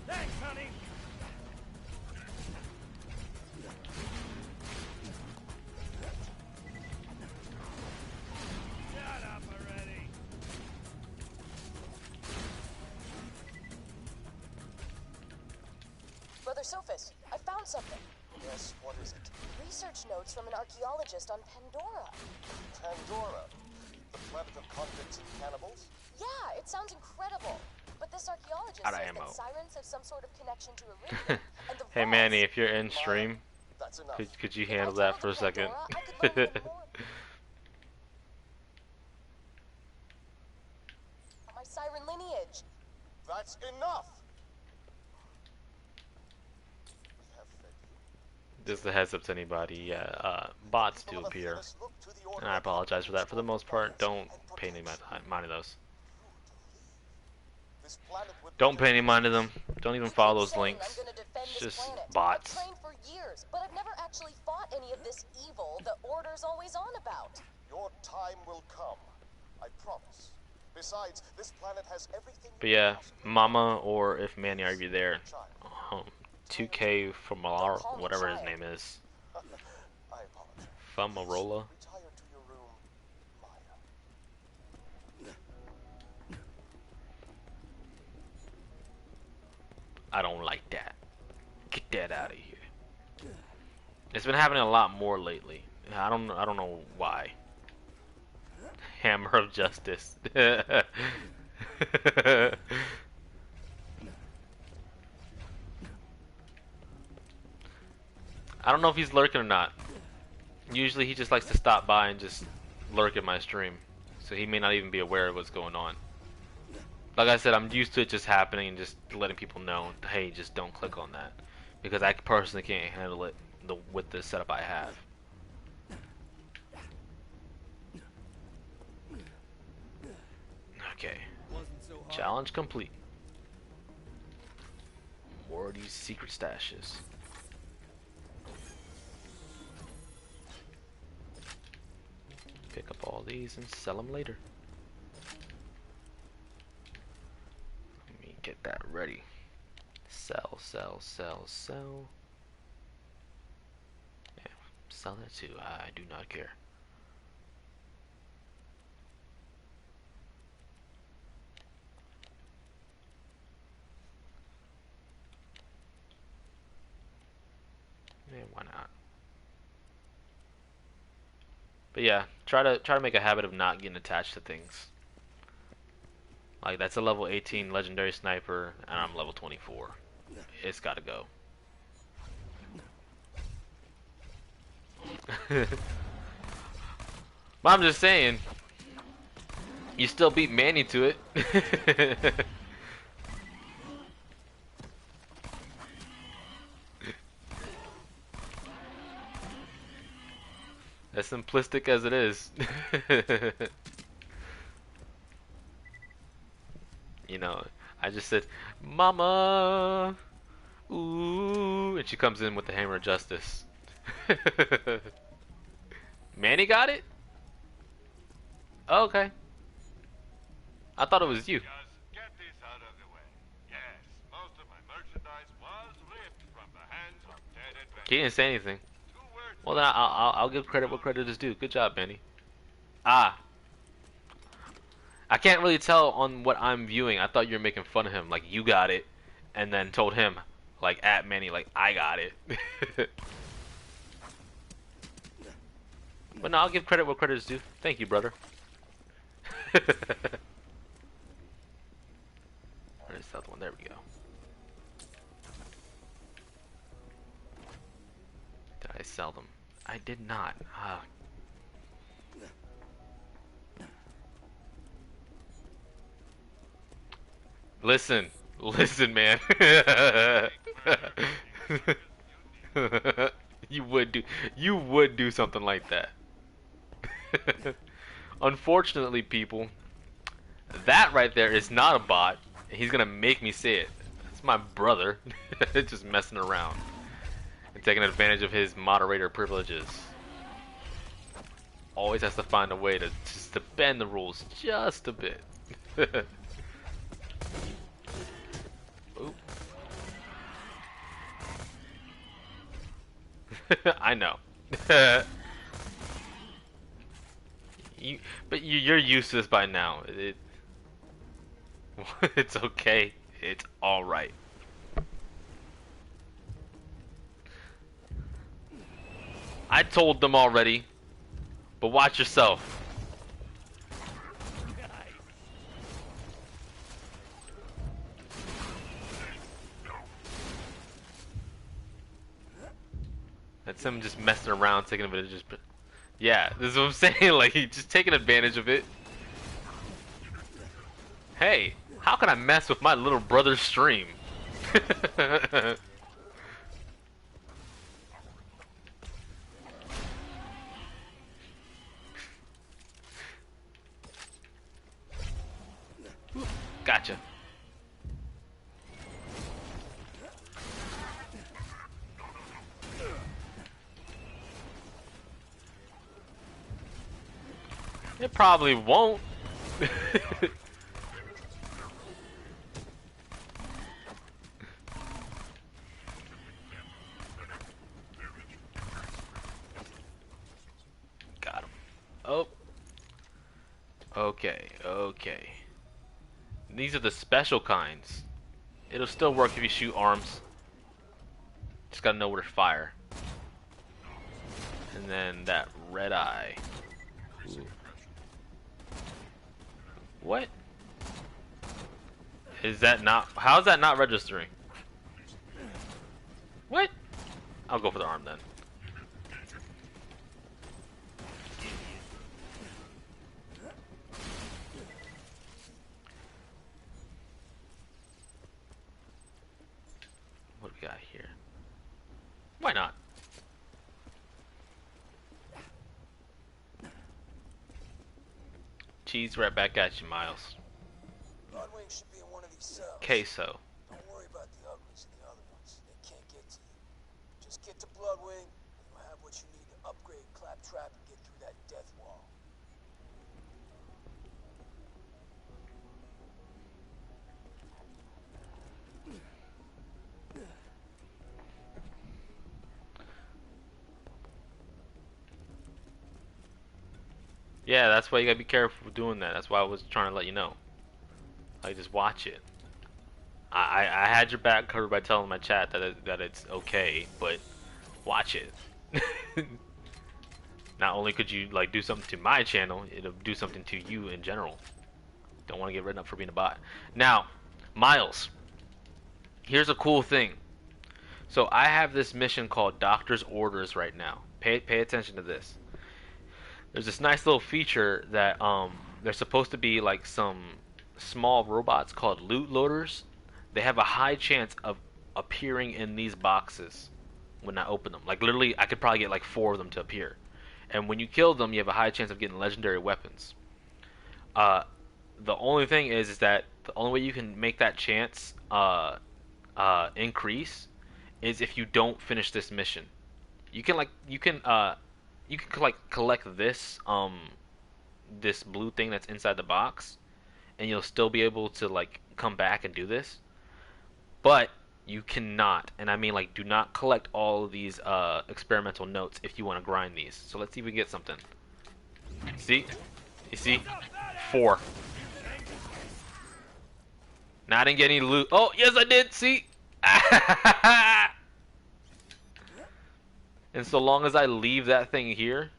Thanks, honey. Shut up already. Brother Sophus, I found something. Yes, what is it? Research notes from an archaeologist on Pandora. Pandora? The planet of convicts and cannibals? Yeah, it sounds incredible. But this archaeologist Outta says ammo. that sirens have some sort of connection to Iridium, and the Hey vaults- Manny, if you're in stream, That's enough. could you If I handle that travel for a to second? Pandora, I could learn even more. My siren lineage. That's enough! We have fed you. Just a heads up to anybody, yeah, bots do appear. And I apologize for that. For the most part, don't pay any mind of those. This planet would Don't pay any mind of them. Don't even follow those Saying links. I'm gonna defend It's this just planet. bots. I've trained for years, but I've never actually fought any of this evil the Order's always on about. Your time will come. I promise. Besides, this planet has everything. But yeah, Mama, or if Manny, are you there? 2K from Malar, whatever his name is. I apologize. Fumarola. Retire to your room, Maya. I don't like that. Get that out of here. It's been happening a lot more lately. I don't know why. Hammer of Justice. I don't know if he's lurking or not. Usually he just likes to stop by and just lurk at my stream. So he may not even be aware of what's going on. Like I said, I'm used to it just happening and just letting people know, hey, just don't click on that. Because I personally can't handle it with the setup I have. Okay. Challenge complete. More of these secret stashes. Pick up all these and sell them later. Let me get that ready. Sell, sell, sell, sell. Yeah, sell that too. I do not care. Yeah, why not? But yeah, try to make a habit of not getting attached to things. Like that's a level 18 legendary sniper, and I'm level 24. It's gotta go. But I'm just saying, you still beat Manny to it. As simplistic as it is. You know, I just said, Mama, ooh, and she comes in with the hammer of justice. Manny got it? Oh, okay. I thought it was you. Just get this out of the way. Yes, most of my merchandise was ripped from the hands of dead adventurers. He didn't say anything. Well, then I'll give credit where credit is due. Good job, Manny. Ah. I can't really tell on what I'm viewing. I thought you were making fun of him, like you got it, and then told him, like at Manny, like I got it. But no, I'll give credit where credit is due. Thank you, brother. Where's the other one? There we go. Did I sell them? I did not. Ah. Listen, man. You would do something like that. Unfortunately, people, that right there is not a bot. He's gonna make me say it. It's my brother, just messing around and taking advantage of his moderator privileges. Always has to find a way to just to bend the rules just a bit. Oop. I know. But you're used to this by now. It's okay. It's all right. I told them already, but watch yourself. That's him just messing around, taking advantage of it. Yeah, this is what I'm saying. Like, he's just taking advantage of it. Hey, how can I mess with my little brother's stream? Gotcha. It probably won't. Got him. Oh. Okay, okay. These are the special kinds. It'll still work if you shoot arms. Just gotta know where to fire. And then that red eye. Ooh. What? Is that not... How is that not registering? What? I'll go for the arm then. What do we got here? Why not? Cheese right back at you, Miles. Bloodwing should be in one of these cells. Queso. Don't worry about the uglies and the other ones. They can't get to you. Just get to Bloodwing, and you'll have what you need to upgrade Claptrap and get through that death wall. Yeah, that's why you gotta be careful with doing that. That's why I was trying to let you know. Like, just watch it. I had your back covered by telling my chat that it's okay, but watch it. Not only could you like do something to my channel, it'll do something to you in general. Don't want to get written up for being a bot. Now, Miles, here's a cool thing. So I have this mission called Doctor's Orders right now. Pay attention to this. There's this nice little feature that there's supposed to be like some small robots called loot loaders. They have a high chance of appearing in these boxes when I open them. Like literally, I could probably get like 4 of them to appear. And when you kill them, you have a high chance of getting legendary weapons. The only thing is that the only way you can make that chance increase is if you don't finish this mission. You can collect this this blue thing that's inside the box, and you'll still be able to like come back and do this. But you cannot, and I mean like do not collect all of these experimental notes if you want to grind these. So let's see if we get something. See? You see? 4. Now I didn't get any loot. Oh, yes I did, see? And so long as I leave that thing here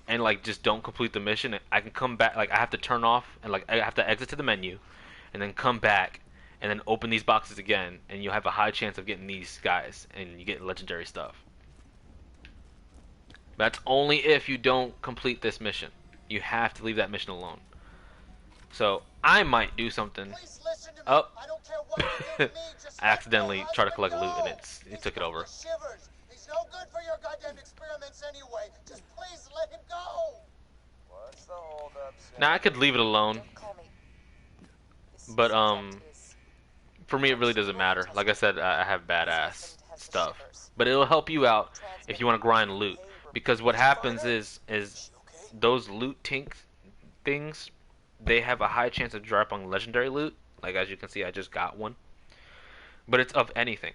and like just don't complete the mission, I can come back. Like I have to turn off and like I have to exit to the menu and then come back and then open these boxes again, and you'll have a high chance of getting these guys and you get legendary stuff. That's only if you don't complete this mission. You have to leave that mission alone. So I might do something. Oh, I accidentally tried to collect loot and it took it over. He's no good for your goddamn experiments anyway. Just please let him go. What's the hold up, Sam? Now I could leave it alone, but for me it really doesn't matter. Like I said, I have badass stuff, but it'll help you out if you want to grind loot. Because what happens is those loot things, they have a high chance of dropping legendary loot. Like as you can see, I just got one, but it's of anything.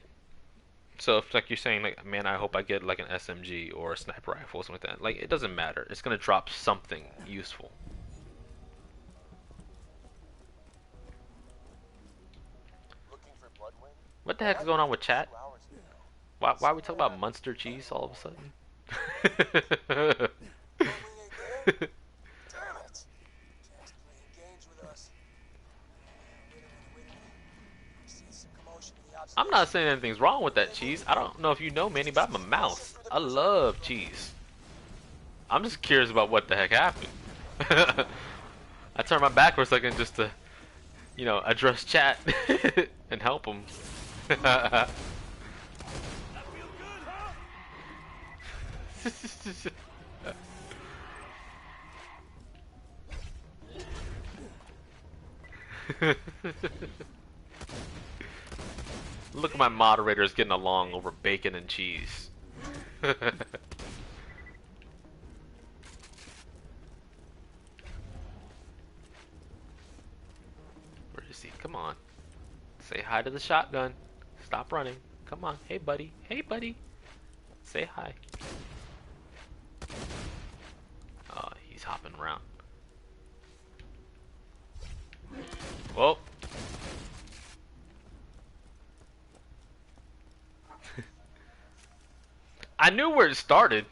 So if like you're saying like, man, I hope I get like an SMG or a sniper rifle or something like that. Like it doesn't matter. It's gonna drop something useful. What the heck is going on with chat? Why are we talking about Munster cheese all of a sudden? I'm not saying anything's wrong with that cheese. I don't know if you know me, but I'm a mouse. I love cheese. I'm just curious about what the heck happened. I turned my back for a second just to, you know, address chat and help them. Look at my moderators getting along over bacon and cheese. Where is he? Come on. Say hi to the shotgun. Stop running. Come on. Hey, buddy. Hey, buddy. Say hi. Oh, he's hopping around. Whoa. I knew where it started.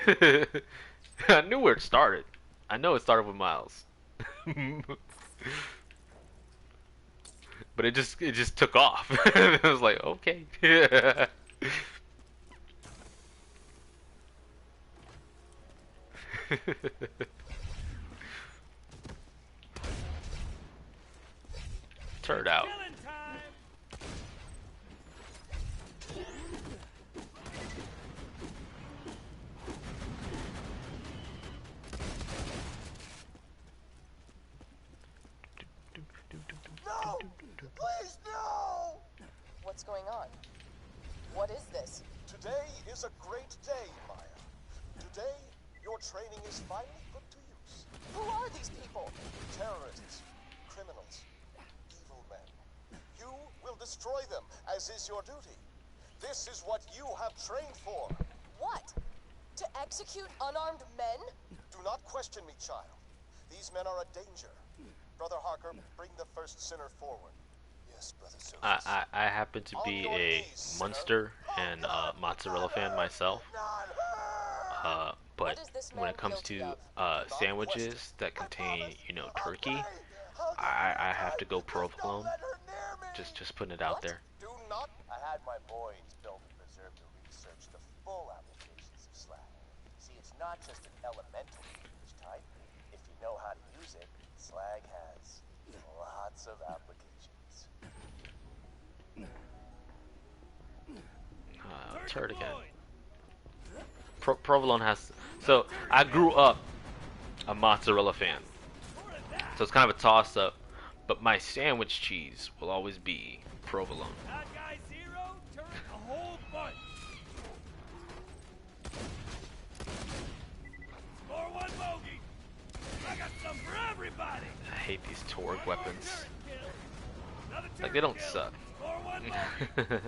I knew where it started. I know it started with Miles. But it just took off. I was like, okay. Turd out. No! Please, no! What's going on? What is this? Today is a great day, Maya. Today, your training is finally put to use. Who are these people? Terrorists, criminals, evil men. You will destroy them, as is your duty. This is what you have trained for. What? To execute unarmed men? Do not question me, child. These men are a danger. Brother Harker, bring the first sinner forward. Yes, Brother Sophus. I happen to be a Munster and mozzarella fan myself. But when it comes to sandwiches that contain, you know, turkey, I have to go provolone. Just putting it out there. Do not. I had my boys build and preserve to research the full applications of slag. See, it's not just an elemental usage type. If you know how to use it, slag has lots of applications. Turd again. Provolone has. So I grew up a mozzarella fan, so it's kind of a toss-up. But my sandwich cheese will always be provolone. That guy Zero turned a whole bunch. Score one bogey. I got some for everybody. I hate these Torg weapons. Another Like, they don't kill. suck. Score one bogey.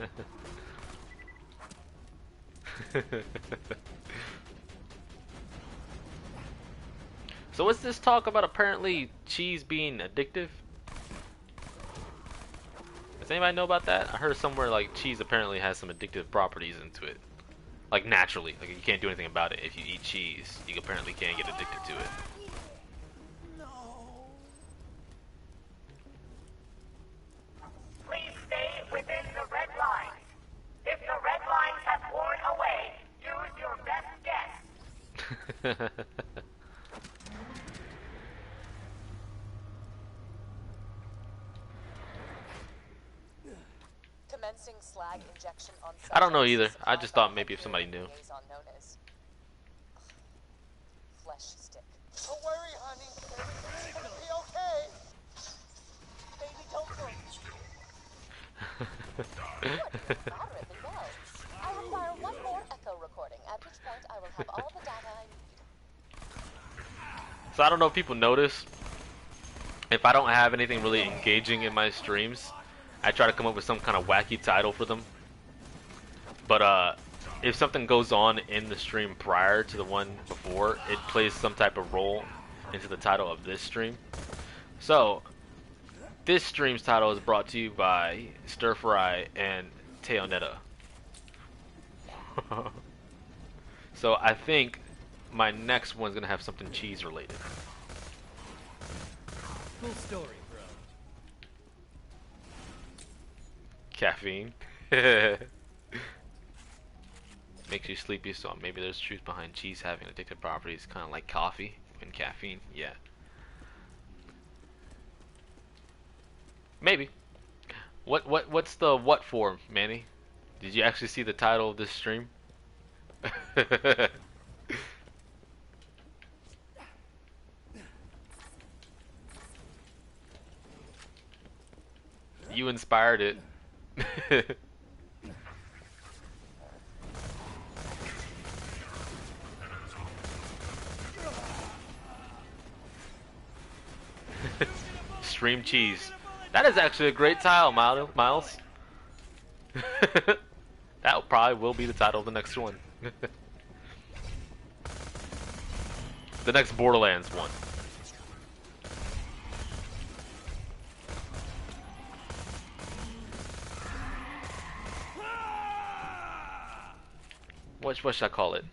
So what's this talk about apparently cheese being addictive? Does anybody know about that? I heard somewhere like cheese apparently has some addictive properties into it. Like naturally. Like you can't do anything about it. If you eat cheese, you apparently can't get addicted to it. Please stay within the red lines. If the red lines have worn away, use your best guess. Commencing slag injection on I don't know either. I just thought maybe if somebody knew. known as flesh stick. Don't worry, honey. Everything's gonna be okay. Baby, don't worry. Moderately well. I require one more echo recording, at which point I will have all the data I need. So I don't know if people notice. If I don't have anything really engaging in my streams, I try to come up with some kind of wacky title for them. But if something goes on in the stream prior to the one before, it plays some type of role into the title of this stream. So this stream's title is brought to you by Stir Fry and Teonetta. So I think my next one's gonna have something cheese related. Cool story, bro. Caffeine. Makes you sleepy, so maybe there's truth behind cheese having addictive properties, kind of like coffee and caffeine. Yeah. Maybe. What's the what for, Manny? Did you actually see the title of this stream? You inspired it. Stream cheese. That is actually a great title, Miles. That probably will be the title of the next one. The next Borderlands one. What should I call it?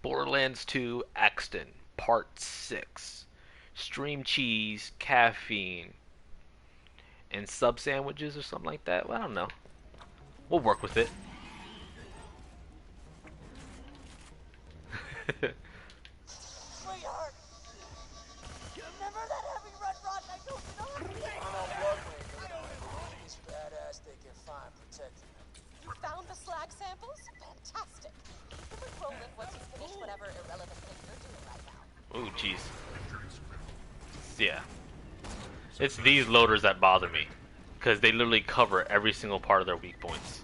Borderlands 2 Axton Part 6. Stream cheese, caffeine, and sub sandwiches or something like that. Well, I don't know. We'll work with it. Sweetheart! You remember that heavy red rod I told you to hunt? It's badass they can find protecting them. You found the slag samples? Fantastic. Keep them with Roland once you finish whatever irrelevant thing you're doing right now. Ooh, jeez. Yeah. It's these loaders that bother me, because they literally cover every single part of their weak points,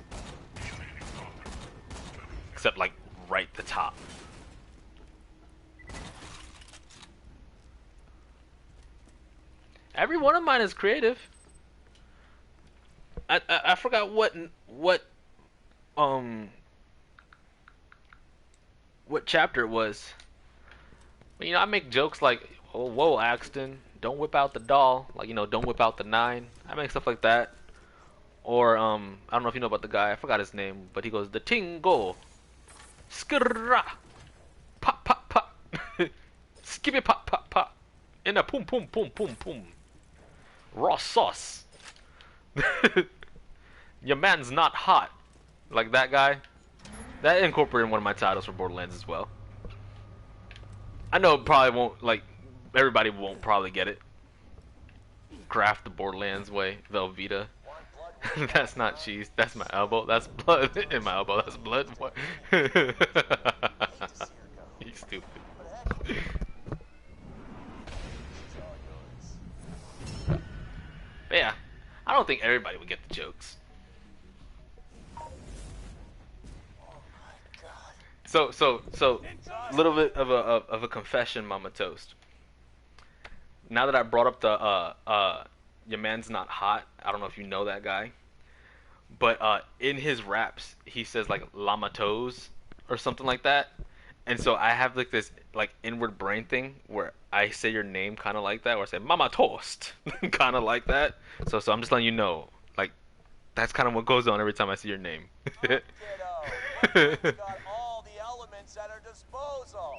except like right the top. Every one of mine is creative. I forgot what chapter it was. But, you know, I make jokes like, "Oh, whoa, Axton, don't whip out the doll." Like, you know, don't whip out the 9. I make stuff like that. Or I don't know if you know about the guy. I forgot his name, but he goes, "The tingo, skirra, pop pop pop, skibby pop pop pop, in a pum pum pum pum pum, raw sauce." Your man's not hot. Like that guy. That incorporated in one of my titles for Borderlands as well. I know it probably won't, like, everybody won't probably get it. Craft the Borderlands way, Velveeta. That's not cheese. That's my elbow. That's blood in my elbow. That's blood. What? He's stupid. But yeah, I don't think everybody would get the jokes. So, a little bit of a confession, Mama Toast. Now that I brought up the your man's not hot, I don't know if you know that guy, but in his raps he says like llama toes or something like that, and so I have like this like inward brain thing where I say your name kind of like that, or I say Mama Toast, kind of like that. So I'm just letting you know, like that's kind of what goes on every time I see your name. At our disposal: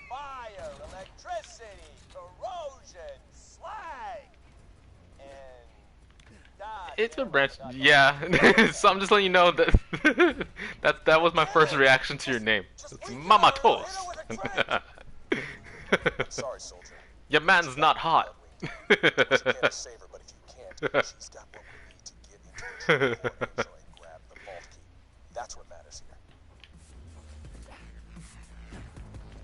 fire, electricity, corrosion, slag, and God. It's been branched, yeah. So I'm just letting you know that that was my first reaction to your name. It's Mama Toast. Sorry, soldier. Your man's not hot. Save her, but if you can't, she's got what we need to get into the and grab the vault key. That's what matters here.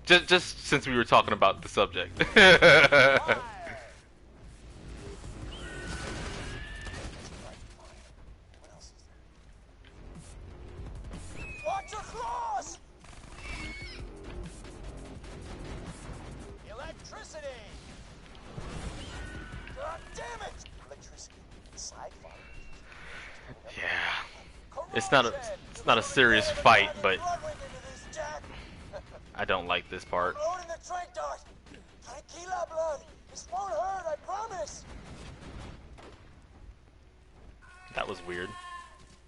Just since we were talking about the subject. Watch your claws! Electricity! God damn it! Electricity. Side fire. Yeah. It's not a serious fight, but I don't like this part. Loading the trank dart. Tranquila, blood. This won't hurt, I promise. That was weird.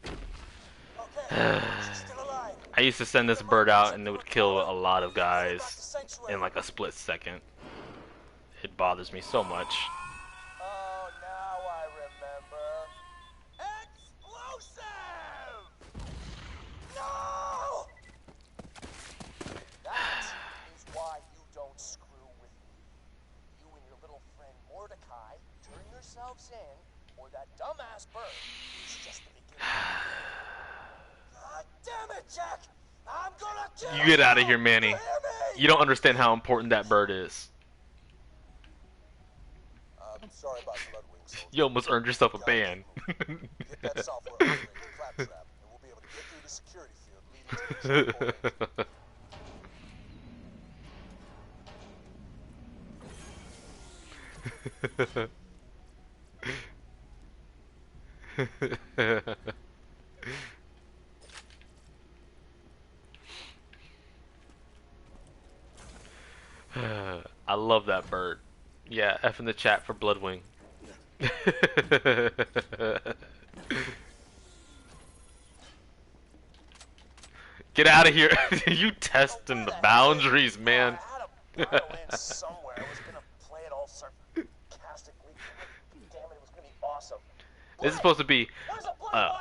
Okay, she's still alive. I used to send this bird out and it would kill a lot of guys in like a split second. It bothers me so much. Oh, now I remember. Explosive! No! That is why you don't screw with me. You and your little friend Mordecai turn yourselves in, or that dumbass bird is just the beginning. God damn it, Jack! I'm gonna kill You get out of here, Manny. You don't understand how important that bird is. Sorry about Bloodwing, soldier. You almost earned yourself a ban. Get that software upgrade to Claptrap, and we'll be able to get through the security field leading to the checkpoint. I love that bird. Yeah, F in the chat for Bloodwing. Get out of here. You testing the boundaries, man. Borderlands somewhere. I was gonna play it all sarcastically. Damn it, it was gonna be awesome. This is supposed to be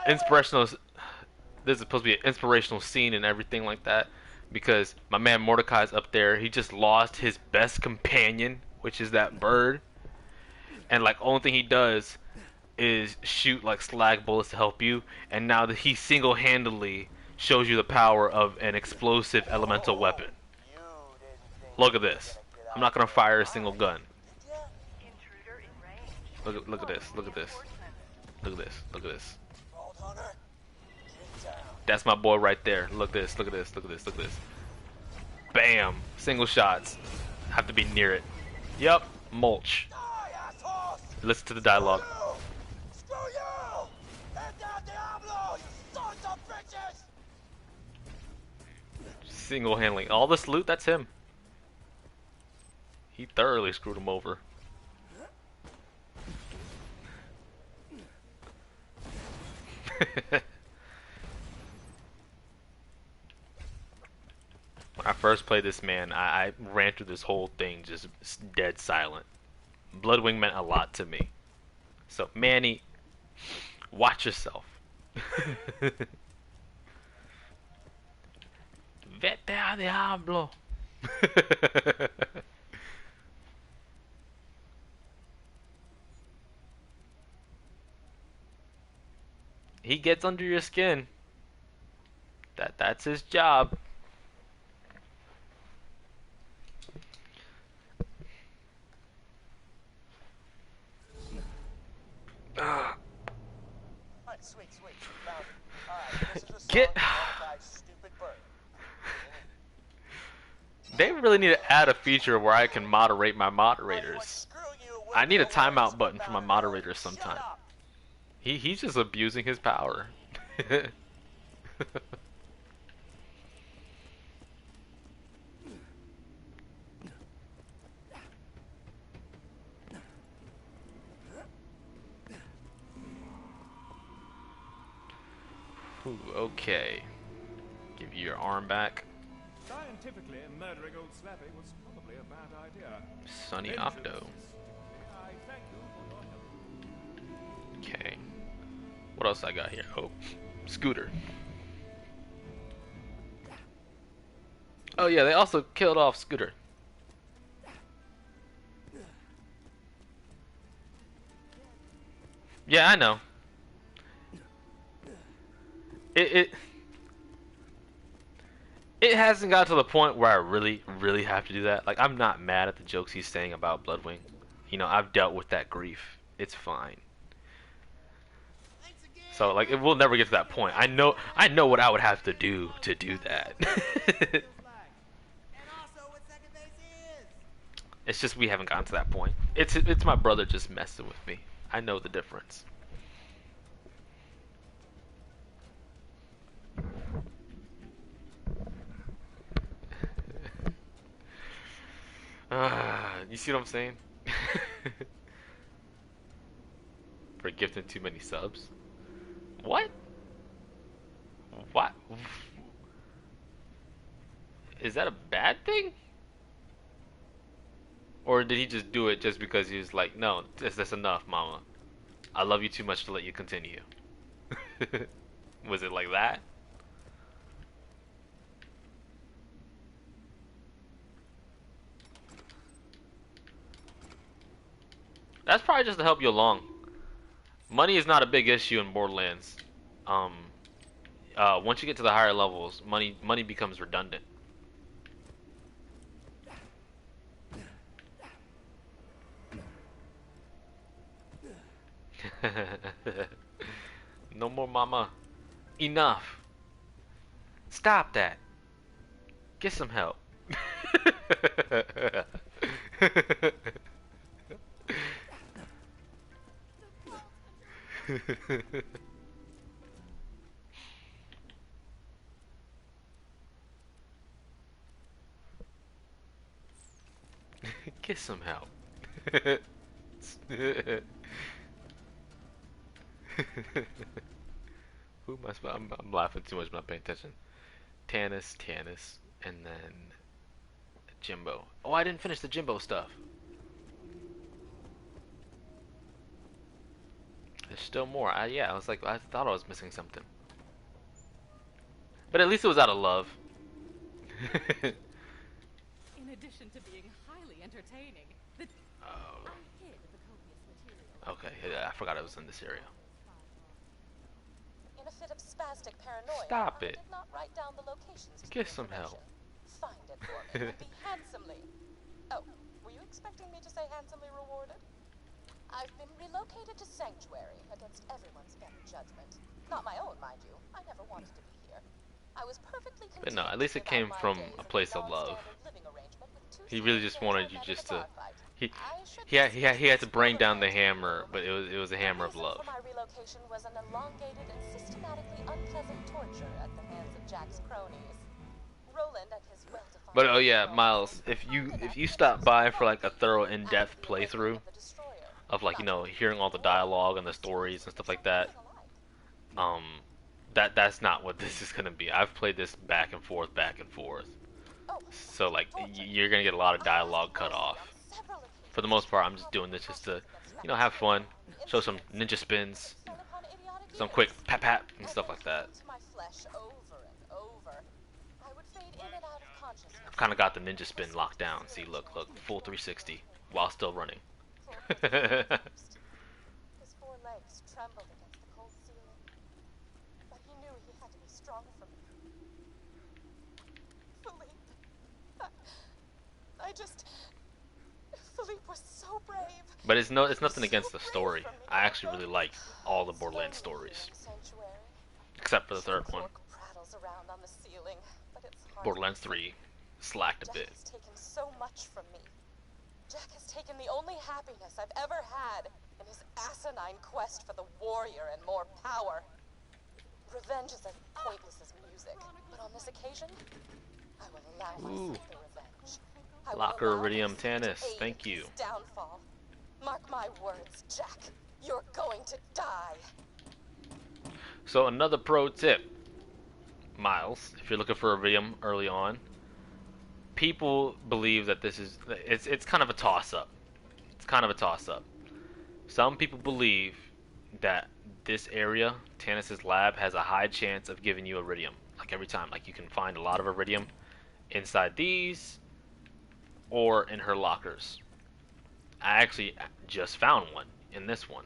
inspirational. This is supposed to be an inspirational scene and everything like that, because my man Mordecai's up there. He just lost his best companion, which is that bird, and like only thing he does is shoot like slag bullets to help you, and now that he single-handedly shows you the power of an explosive elemental weapon. Look at this. I'm not gonna fire a single gun. Intruder in range. Look at this. Look at this. Look at this. Look at this. Vault Hunter, get down. That's my boy right there. Look at this. Look at this. Look at this. Look at this. Bam! Single shots. Have to be near it. Yep. Mulch. Die, assholes! Listen to the dialogue. Screw you! Head down, Diablo, you sons of bitches! Single handling. All this loot, that's him. He thoroughly screwed him over. When I first played this, man, I ran through this whole thing just dead silent. Bloodwing meant a lot to me. So, Manny, watch yourself. Vete a diablo. He gets under your skin. That's his job. Alright, sweet. Found it. Alright, this is a Get. song called My Stupid Bird. They really need to add a feature where I can moderate my moderators. I need a timeout button for my moderators sometime. He's just abusing his power. Ooh, okay. Give you your arm back. Scientifically, murdering old Slappy was probably a bad idea. Sunny Octo. I thank you for your help. Okay. What else I got here? Oh, Scooter. Oh yeah, they also killed off Scooter. Yeah, I know. It hasn't got to the point where I really have to do that. Like, I'm not mad at the jokes he's saying about Bloodwing. You know, I've dealt with that grief. It's fine. So, like, it will never get to that point. I know what I would have to do that. It's just we haven't gotten to that point. It's my brother just messing with me. I know the difference. You see what I'm saying? For gifting too many subs. What? What? Is that a bad thing? Or did he just do it just because he was like, no, that's enough, mama. I love you too much to let you continue. Was it like that? That's probably just to help you along. Money is not a big issue in Borderlands. Once you get to the higher levels, money becomes redundant. No more mama. Enough. Stop that. Get some help. Get some help. Who am I? I'm laughing too much, but not paying attention. Tannis, and then Jimbo. Oh, I didn't finish the Jimbo stuff. There's still more. Yeah, I was like, I thought I was missing something. But at least it was out of love. In addition to being highly entertaining, the Oh. I hid the copious material. Okay, yeah, I forgot it was in this area. In a fit of spastic paranoia, Stop I it. did not write down the locations to Get the some help. information. Find it for me and be handsomely. Oh, were you expecting me to say handsomely rewarded? I've been relocated to Sanctuary against everyone's better judgment. Not my own, mind you. I never wanted to be here. I was perfectly But no, content at least it without came my from days a in place of love. non-standard living arrangement with two He really sleeping just kids wanted I you met just in a to. bar fight. He I should he had to bring down the dismiss this hammer, room. but it was a hammer of The reason love. for my relocation was an elongated and systematically unpleasant torture at the hands of Jack's cronies. Roland and his well-defined But oh yeah, Miles, if you stop by for like a thorough in-depth playthrough of like, you know, hearing all the dialogue and the stories and stuff like that, that's not what this is gonna be. I've played this back and forth, so like you're gonna get a lot of dialogue cut off. For the most part, I'm just doing this just to, you know, have fun, show some ninja spins, some quick pat pat and stuff like that. I've kind of got the ninja spin locked down. See, look, full 360 while still running. His four legs trembled against the cold ceiling, but he knew he had to be strong for me. Philippe, Philippe was so brave. But it's nothing against the story. I actually really like all the Borderlands stories, except for the third one. Borderlands 3 slacked a bit. Jack has taken so much from me. Jack has taken the only happiness I've ever had in his asinine quest for the warrior and more power. Revenge is as pointless as music, but on this occasion, I will allow myself the revenge. I will Locker allow Iridium myself to Tannis, aid thank his you. downfall. Mark my words, Jack. You're going to die. So another pro tip, Miles, if you're looking for Iridium early on, people believe that it's kind of a toss-up. It's kind of a toss-up. Some people believe that this area, Tannis' lab, has a high chance of giving you Iridium. Like every time, like you can find a lot of Iridium inside these or in her lockers. I actually just found one in this one.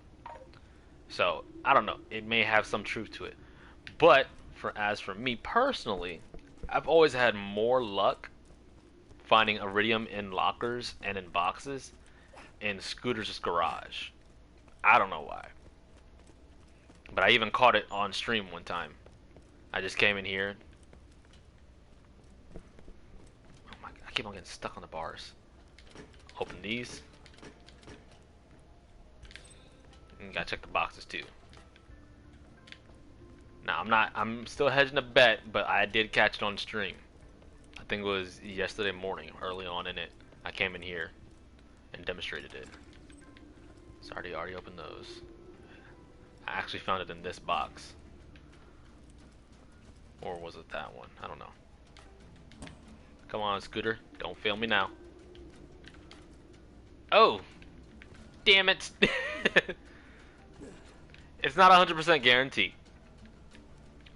So, I don't know. It may have some truth to it. But, as for me personally, I've always had more luck finding Iridium in lockers and in boxes in Scooter's garage. I don't know why. But I even caught it on stream one time. I just came in here. Oh my God, I keep on getting stuck on the bars. Open these. And gotta check the boxes too. Now I'm still hedging a bet, but I did catch it on stream. I think it was yesterday morning, early on in it. I came in here and demonstrated it. So I already opened those. I actually found it in this box. Or was it that one? I don't know. Come on, Scooter. Don't fail me now. Oh! Damn it! It's not 100% guaranteed.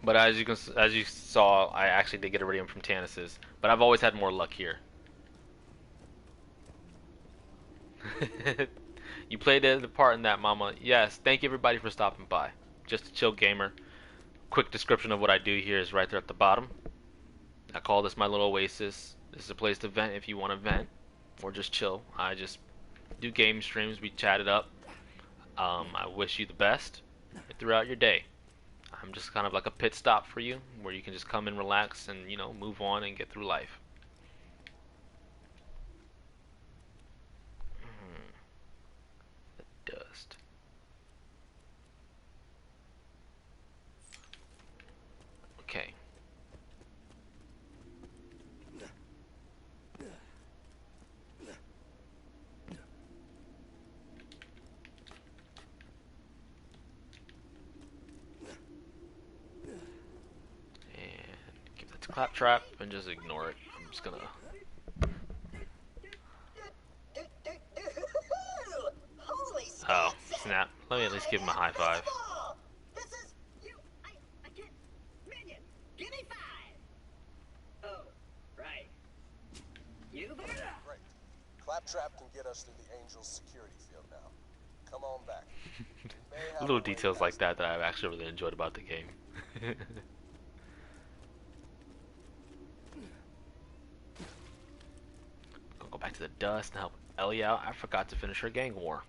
But as you saw, I actually did get Iridium from Tannis's. But I've always had more luck here. You played the part in that, Mama. Yes, thank you everybody for stopping by. Just a chill gamer. Quick description of what I do here is right there at the bottom. I call this my little oasis. This is a place to vent if you want to vent. Or just chill. I just do game streams. We chat it up. I wish you the best throughout your day. I'm just kind of like a pit stop for you, where you can just come and relax and, you know, move on and get through life. The dust. Okay. Claptrap and just ignore it. I'm just gonna. Oh, snap. Let me at least give him a high five. This is you. I can't. Minion, give me 5. Oh, right. You there? Great. Claptrap can get us through the Angel's security field now. Come on back. Little details like that I've actually really enjoyed about the game. Go back to the dust and help Ellie out. I forgot to finish her gang war.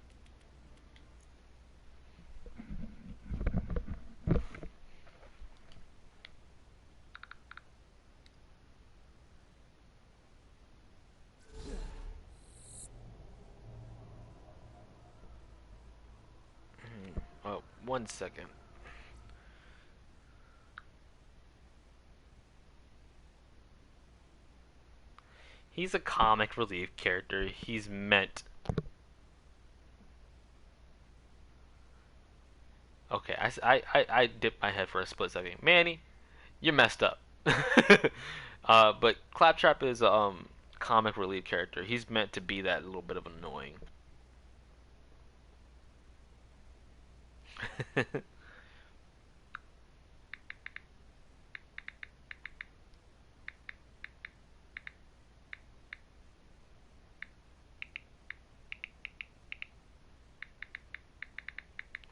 1 second. He's a comic relief character. He's meant. Okay, I dipped my head for a split second. Manny, you messed up. But Claptrap is a comic relief character. He's meant to be that little bit of annoying.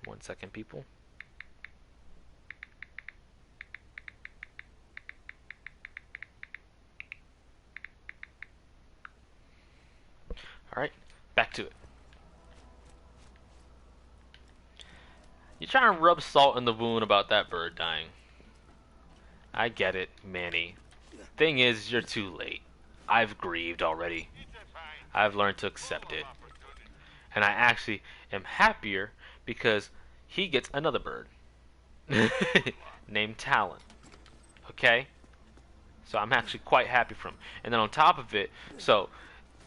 1 second, people. Alright, back to it. You're trying to rub salt in the wound about that bird dying. I get it, Manny. Thing is, you're too late. I've grieved already. I've learned to accept it. And I actually am happier because he gets another bird. Named Talon. Okay? So I'm actually quite happy for him. And then on top of it, so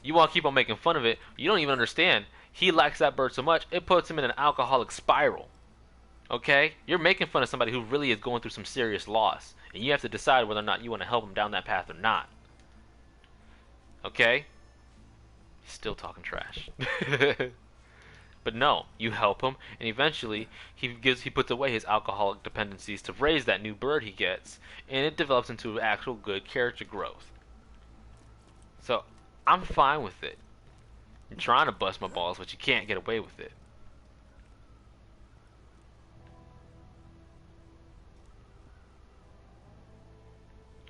you want to keep on making fun of it, you don't even understand. He likes that bird so much, it puts him in an alcoholic spiral. Okay? You're making fun of somebody who really is going through some serious loss. And you have to decide whether or not you want to help him down that path or not. Okay? He's still talking trash. But no, you help him, and eventually he puts away his alcoholic dependencies to raise that new bird he gets, and it develops into actual good character growth. So I'm fine with it. You're trying to bust my balls, but you can't get away with it.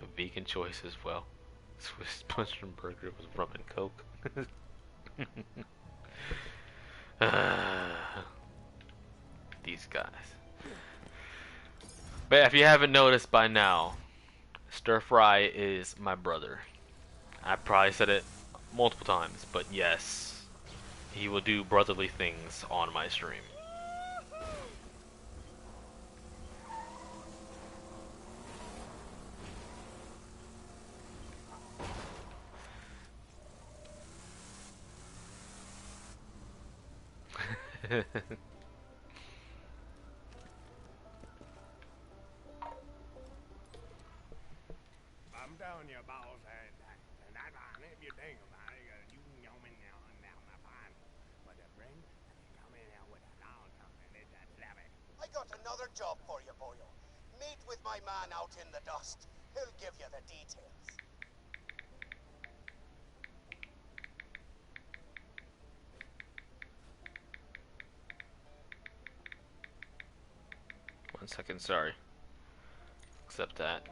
A vegan choice as well. Swiss mushroom burger with rum and coke. These guys. But if you haven't noticed by now, Stir Fry is my brother. I probably said it multiple times, but yes, he will do brotherly things on my stream. I'm telling you, boss, and that fine, if you think about it, you know me now and down the fine. But the friend, come in here with a long something, it's a slabby. I got another job for you, boyo. Meet with my man out in the dust. He'll give you the details. One second, sorry. Accept that.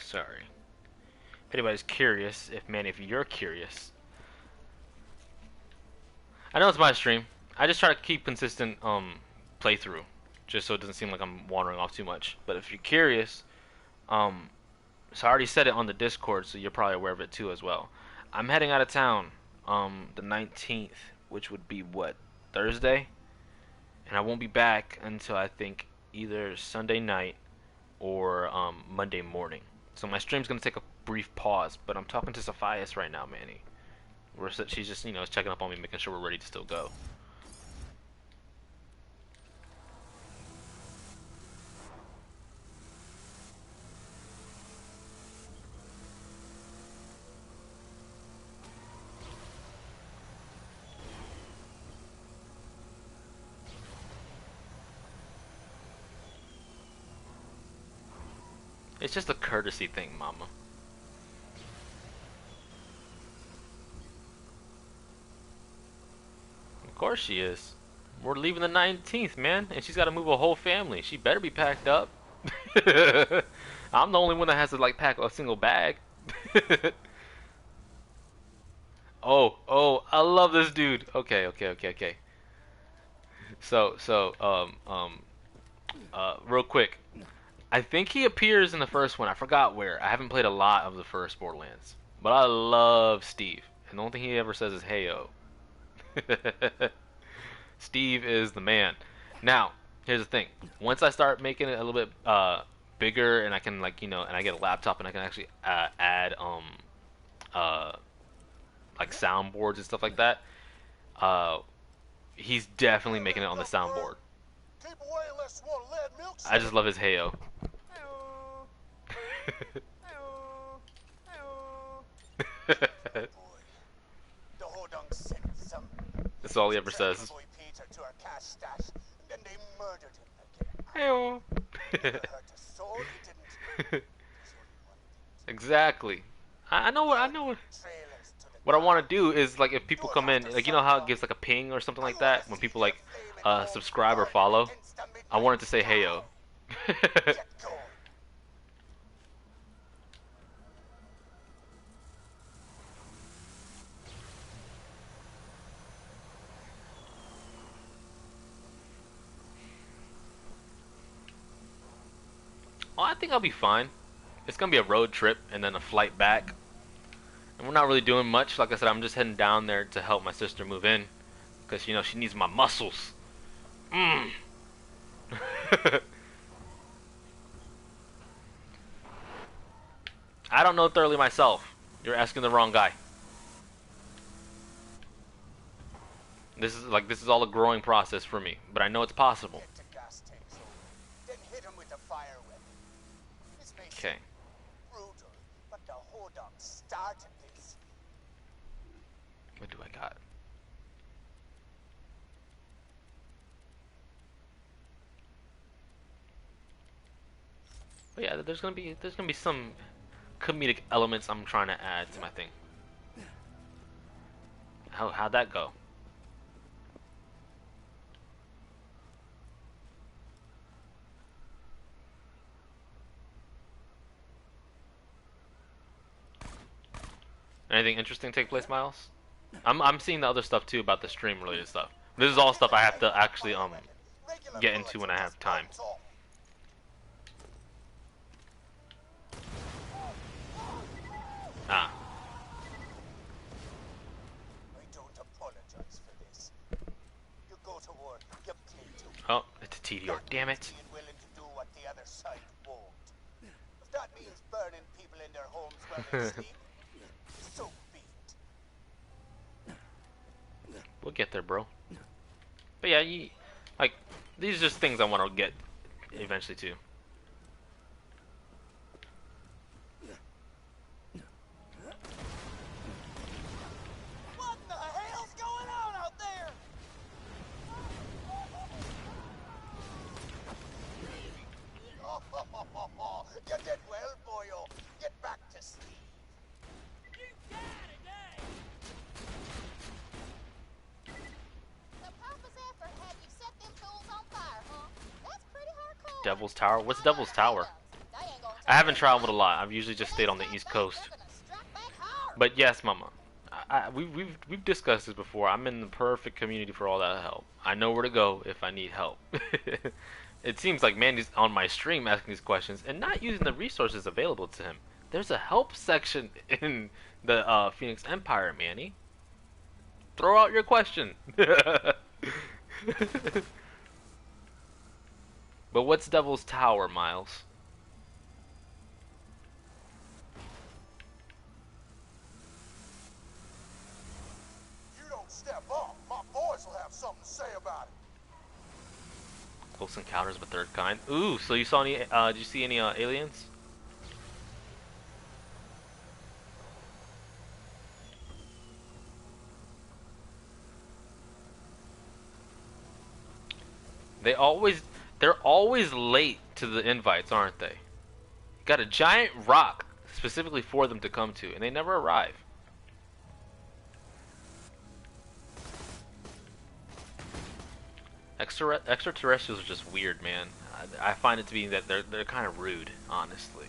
Sorry. If anybody's curious, if you're curious, I know it's my stream. I just try to keep consistent playthrough, just so it doesn't seem like I'm wandering off too much. But if you're curious, so I already said it on the Discord, so you're probably aware of it too as well. I'm heading out of town the 19th, which would be what, Thursday, and I won't be back until I think either Sunday night or Monday morning. So my stream's gonna take a brief pause, but I'm talking to Sophias right now, Manny. She's just, checking up on me, making sure we're ready to still go. It's just a courtesy thing, Mama. course she is. We're leaving the 19th, man, and she's got to move a whole family. She better be packed up. I'm the only one that has to like pack a single bag. Oh, I love this dude. Okay. Real quick. I think he appears in the first one. I forgot where. I haven't played a lot of the first Borderlands. But I love Steve. And the only thing he ever says is, "Heyo." Steve is the man. Now, here's the thing. Once I start making it a little bit bigger, and I can and I get a laptop, and I can actually add like soundboards and stuff like that. He's definitely making it on the soundboard. I just love his "Heyo." That's all he ever says. Heyo. Exactly. I know what. What I want to do is, like, if people come in, like, you know how it gives like a ping or something like that when people like subscribe or follow. I want it to say "Heyo." Oh, I think I'll be fine. It's gonna be a road trip and then a flight back. And we're not really doing much. Like I said, I'm just heading down there to help my sister move in. Because, you know, she needs my muscles. I don't know thoroughly myself. You're asking the wrong guy. This is all a growing process for me. But I know it's possible. Okay. What do I got? But yeah, there's gonna be some comedic elements I'm trying to add to my thing. How'd that go? Anything interesting take place, Miles? I'm seeing the other stuff too about the stream related stuff. This is all stuff I have to actually get into when I have time. Ah. Oh, it's a TDR. Damn it. We'll get there, bro. But yeah, these are just things I want to get eventually too. What the hell's going on out there? You did well, boyo. Get back to sleep. Devil's Tower? What's Devil's Tower? I haven't traveled a lot. I've usually just stayed on the East Coast. But yes, Mama. We've discussed this before. I'm in the perfect community for all that help. I know where to go if I need help. It seems like Mandy's on my stream asking these questions and not using the resources available to him. There's a help section in the Phoenix Empire, Manny. Throw out your question. But what's Devil's Tower, Miles? You don't step up, my boys will have something to say about it. Close encounters of a third kind. Ooh, so you saw any? Did you see any aliens? They're always late to the invites, aren't they? Got a giant rock specifically for them to come to, and they never arrive. extraterrestrials are just weird, man. I find it to be that they're kind of rude, honestly.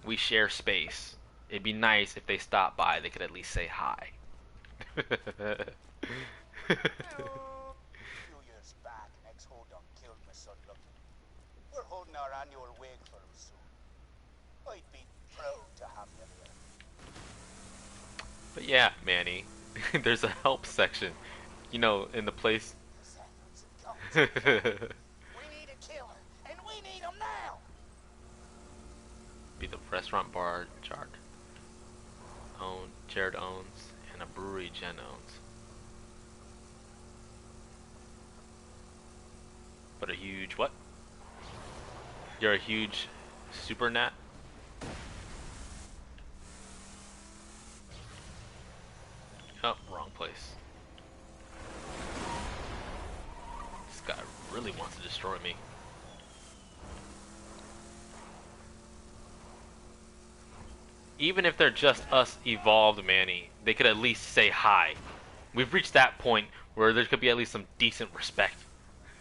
We share space. It'd be nice if they stopped by. They could at least say hi. A few years back, an ex-hold done killed my son Lucky. We're holding our annual wake for him soon. I'd be proud to have him here. But yeah, Manny, there's a help section. You know, in the place. We need a killer, and we need him now. Be the restaurant bar Jared owns, and a brewery Jen owns. But a huge what? You're a huge super nat? Oh, wrong place. This guy really wants to destroy me. Even if they're just us evolved, Manny, they could at least say hi. We've reached that point where there could be at least some decent respect.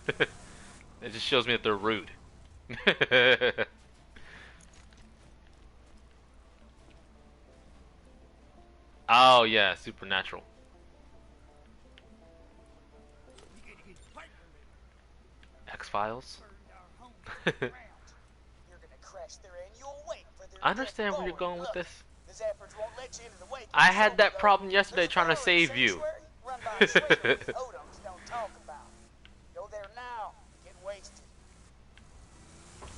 It just shows me that they're rude. Oh yeah, supernatural. X-Files? I understand where you're going with this. I had that problem yesterday trying to save you. It's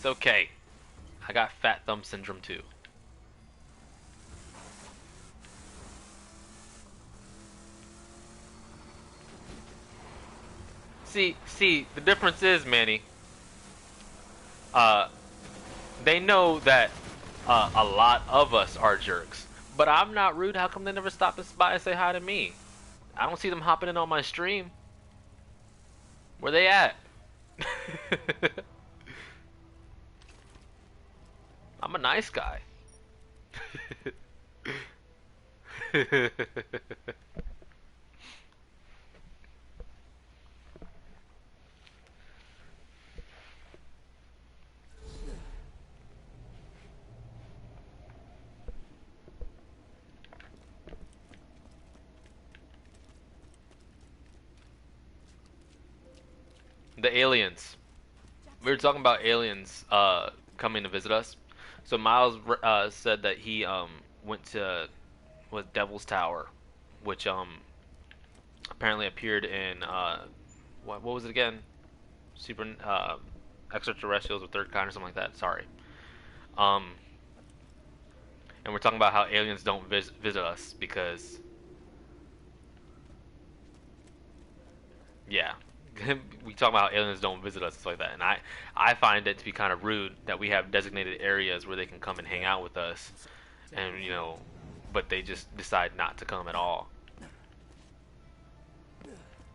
okay. I got fat thumb syndrome too. See, the difference is, Manny, they know that a lot of us are jerks, but I'm not rude. How come they never stop by and say hi to me? I don't see them hopping in on my stream. Where they at? I'm a nice guy. The aliens. We were talking about aliens coming to visit us. So Miles said that he went to Devil's Tower, which apparently appeared in what was it again? Super extraterrestrials of third kind or something like that. Sorry. And we're talking about how aliens don't visit us because yeah. We talk about how aliens don't visit us and stuff like that, and I find it to be kind of rude that we have designated areas where they can come and hang out with us, and but they just decide not to come at all.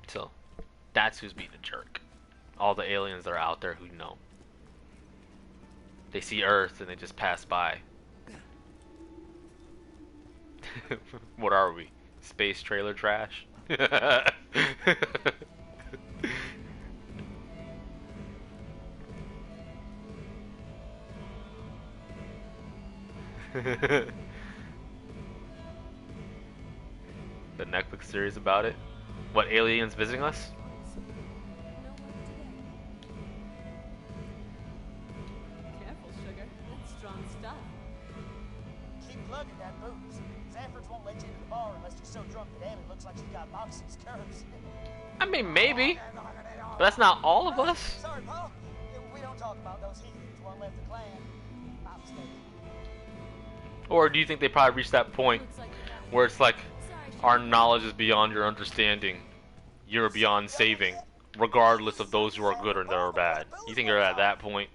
So that's who's being a jerk. All the aliens that are out there who know. They see Earth and they just pass by. What are we? Space trailer trash? The Netflix series about it? What, aliens visiting us? Careful, sugar. That's strong stuff. Keep plugging that booze. Zanford's won't let you into the bar unless you're so drunk that Amy looks like she's got Moxie's curves. I mean, maybe. But that's not all of us. Sorry, Paul. We don't talk about those heathens who left the clan. My mistake. Or do you think they probably reached that point where it's like, our knowledge is beyond your understanding, you're beyond saving, regardless of those who are good or that are bad? You think they're at that point?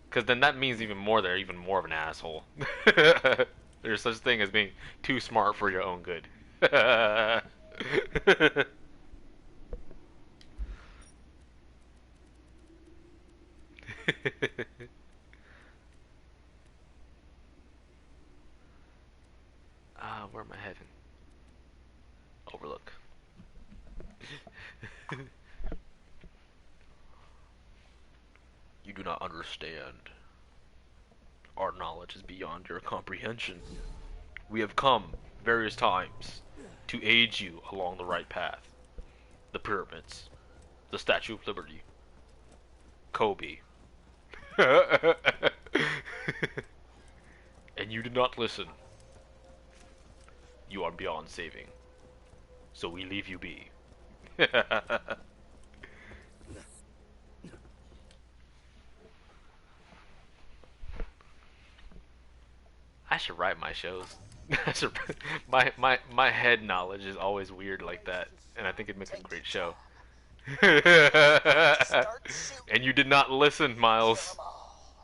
Because then that means even more they're even more of an asshole. There's such thing as being too smart for your own good. Where am I heading? You do not understand. Our knowledge is beyond your comprehension. We have come various times to aid you along the right path. The pyramids, the Statue of Liberty, Kobe. And you did not listen. You are beyond saving. So we leave you be. I should write my shows. my head knowledge is always weird like that, and I think it'd make a great show. And you did not listen, Miles.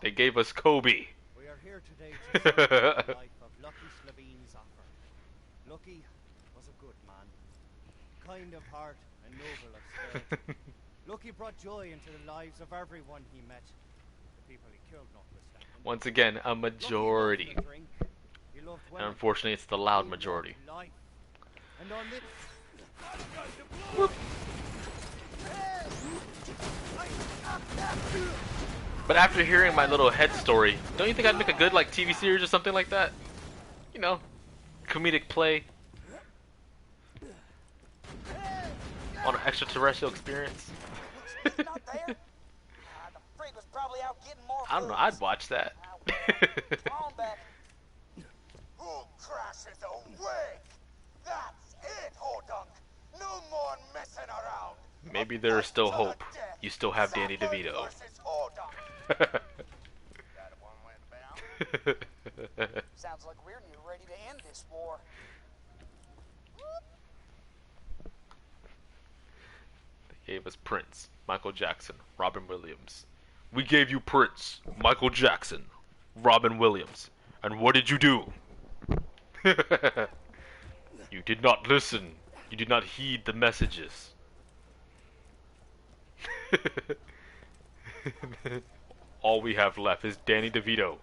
They gave us Kobe. We are here today to celebrate the life of Lucky Slavine Zaffer. Lucky was a good man, kind of heart and noble of spirit. Lucky brought joy into the lives of everyone he met. The people he killed notwithstanding. Once again, a majority. And unfortunately, it's the loud majority. And on this... But after hearing my little head story, don't you think I'd make a good like TV series or something like that? You know, comedic play on an extraterrestrial experience. I don't know. I'd watch that. Who crashes away? That's it, Hodunk. No more messing around. Maybe there is still hope. You still have Danny DeVito. Sounds like we're ready to end this war. They gave us Prince, Michael Jackson, Robin Williams. We gave you Prince, Michael Jackson, Robin Williams. And what did you do? You did not listen. You did not heed the messages. All we have left is Danny DeVito.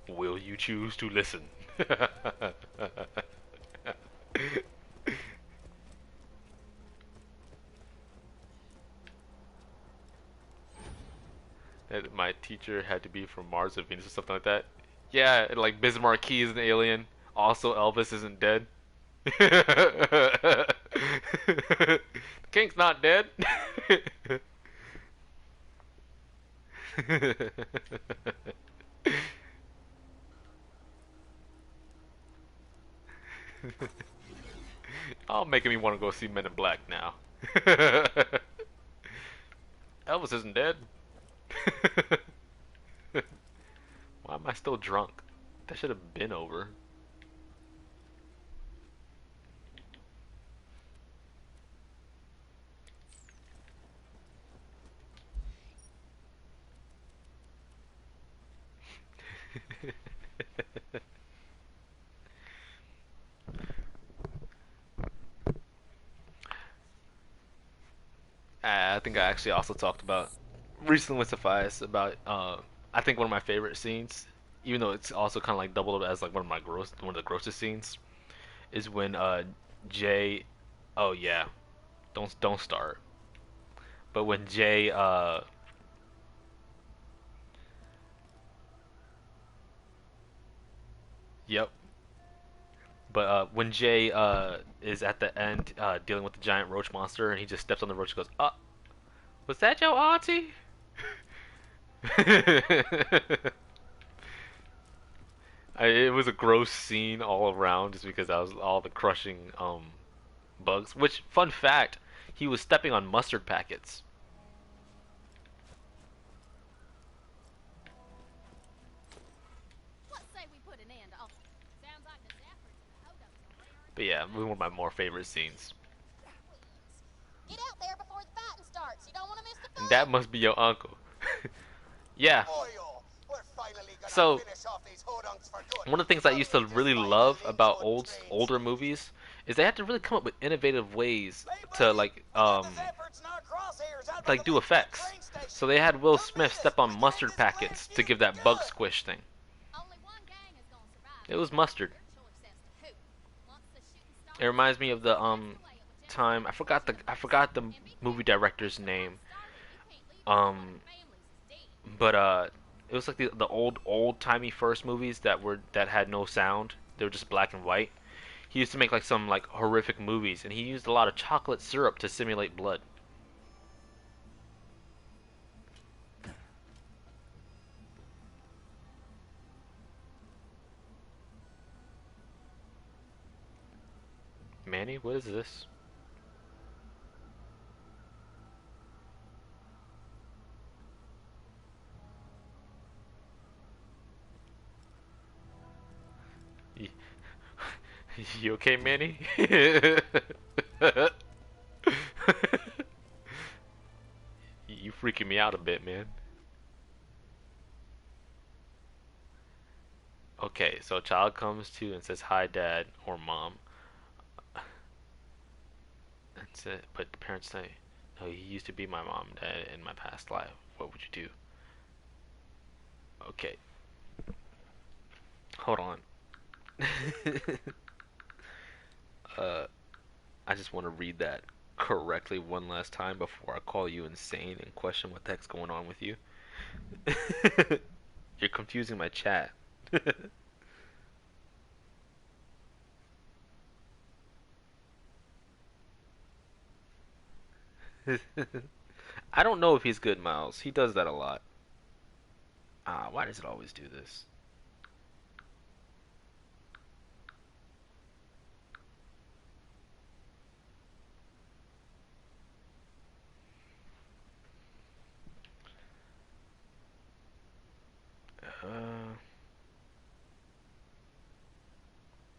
Will you choose to listen? That my teacher had to be from Mars or Venus or something like that. Yeah, and like Bismarck is an alien. Also, Elvis isn't dead. King's not dead. Oh, making me want to go see Men in Black now. Elvis isn't dead. Why am I still drunk? That should have been over. I think I actually also talked about recently with Sophias about I think one of my favorite scenes, even though it's also kind of like doubled as like one of the grossest scenes, is when Jay, oh yeah, don't start. But when Jay yep. But when Jay is at the end dealing with the giant roach monster, and he just steps on the roach and goes, was that your auntie? It was a gross scene all around just because I was all the crushing bugs. Which, fun fact, he was stepping on mustard packets. But yeah, one of my more favorite scenes. Get out there before the fighting starts. You don't want to miss the fun. And that must be your uncle. Yeah. So, one of the things I used to really love about older movies is they had to really come up with innovative ways to like do effects. So they had Will Smith step on mustard packets to give that bug squish thing. It was mustard. It reminds me of the time. I forgot the movie director's name. But it was like the old timey first movies that had no sound. They were just black and white. He used to make like some like horrific movies, and he used a lot of chocolate syrup to simulate blood. Manny, what is this? Y- You okay, Manny? You freaking me out a bit, man. Okay, so a child comes to and says hi, dad or mom. That's it. But the parents say, "No, he used to be my mom and dad in my past life. What would you do?" Okay, hold on. uh, I just want to read that correctly one last time before I call you insane and question what the heck's going on with you. You're confusing my chat. I don't know if he's good, Miles. He does that a lot. Ah, why does it always do this?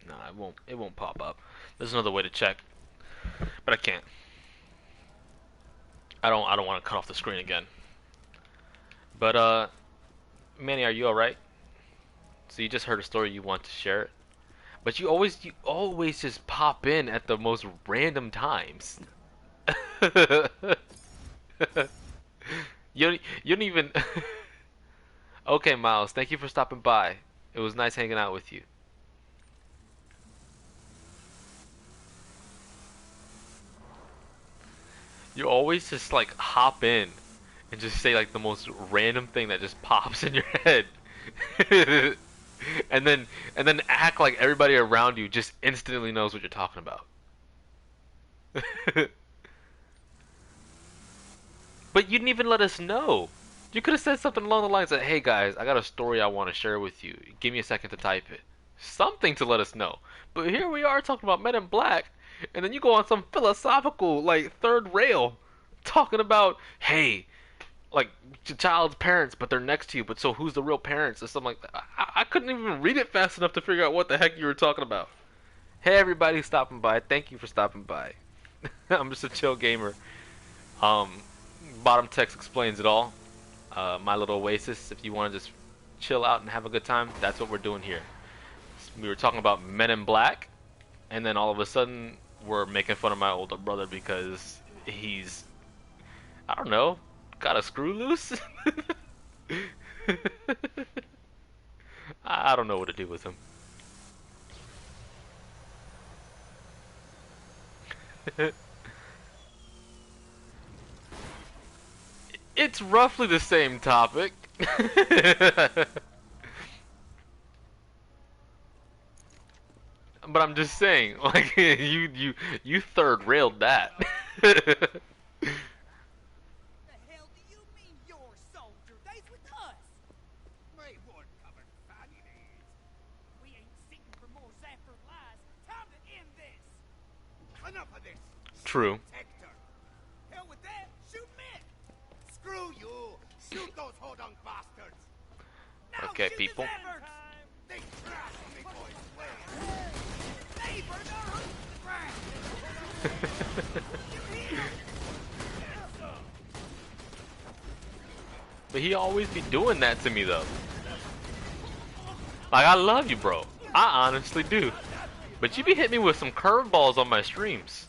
No, it won't. It won't pop up. There's another way to check, but I can't. I don't want to cut off the screen again. But Manny, are you all right? So you just heard a story. You want to share it, but you always just pop in at the most random times. You don't even. Okay, Miles. Thank you for stopping by. It was nice hanging out with you. You always just like hop in and just say like the most random thing that just pops in your head. and then act like everybody around you just instantly knows what you're talking about. But you didn't even let us know. You could have said something along the lines of, "Hey guys, I got a story I want to share with you. Give me a second to type it." Something to let us know. But here we are talking about Men in Black, and then you go on some philosophical, like, third rail, talking about, hey, like, your child's parents, but they're next to you, but so who's the real parents, or something like that. I couldn't even read it fast enough to figure out what the heck you were talking about. Hey, everybody stopping by. Thank you for stopping by. I'm just a chill gamer. Um, Bottom text explains it all. My little oasis. If you want to just chill out and have a good time, that's what we're doing here. We were talking about Men in Black, and then all of a sudden we're making fun of my older brother because he's, I don't know, got a screw loose. I don't know what to do with him. It's roughly the same topic. But I'm just saying, like you third railed that. The hell do you mean your soldier? They's with us. My wood-covered fannies. We ain't sitting for more Zaffer lies. Time to end this. Enough of this. True. Hector. Hell with that. Shoot men. Screw you. Shoot those hodunk bastards. Now Okay, shoot people. the Zaffers. They trashed me boys' way. They burned our hoods to the ground. You hear? But he always be doing that to me though. Like, I love you, bro. I honestly do. But you be hitting me with some curveballs on my streams.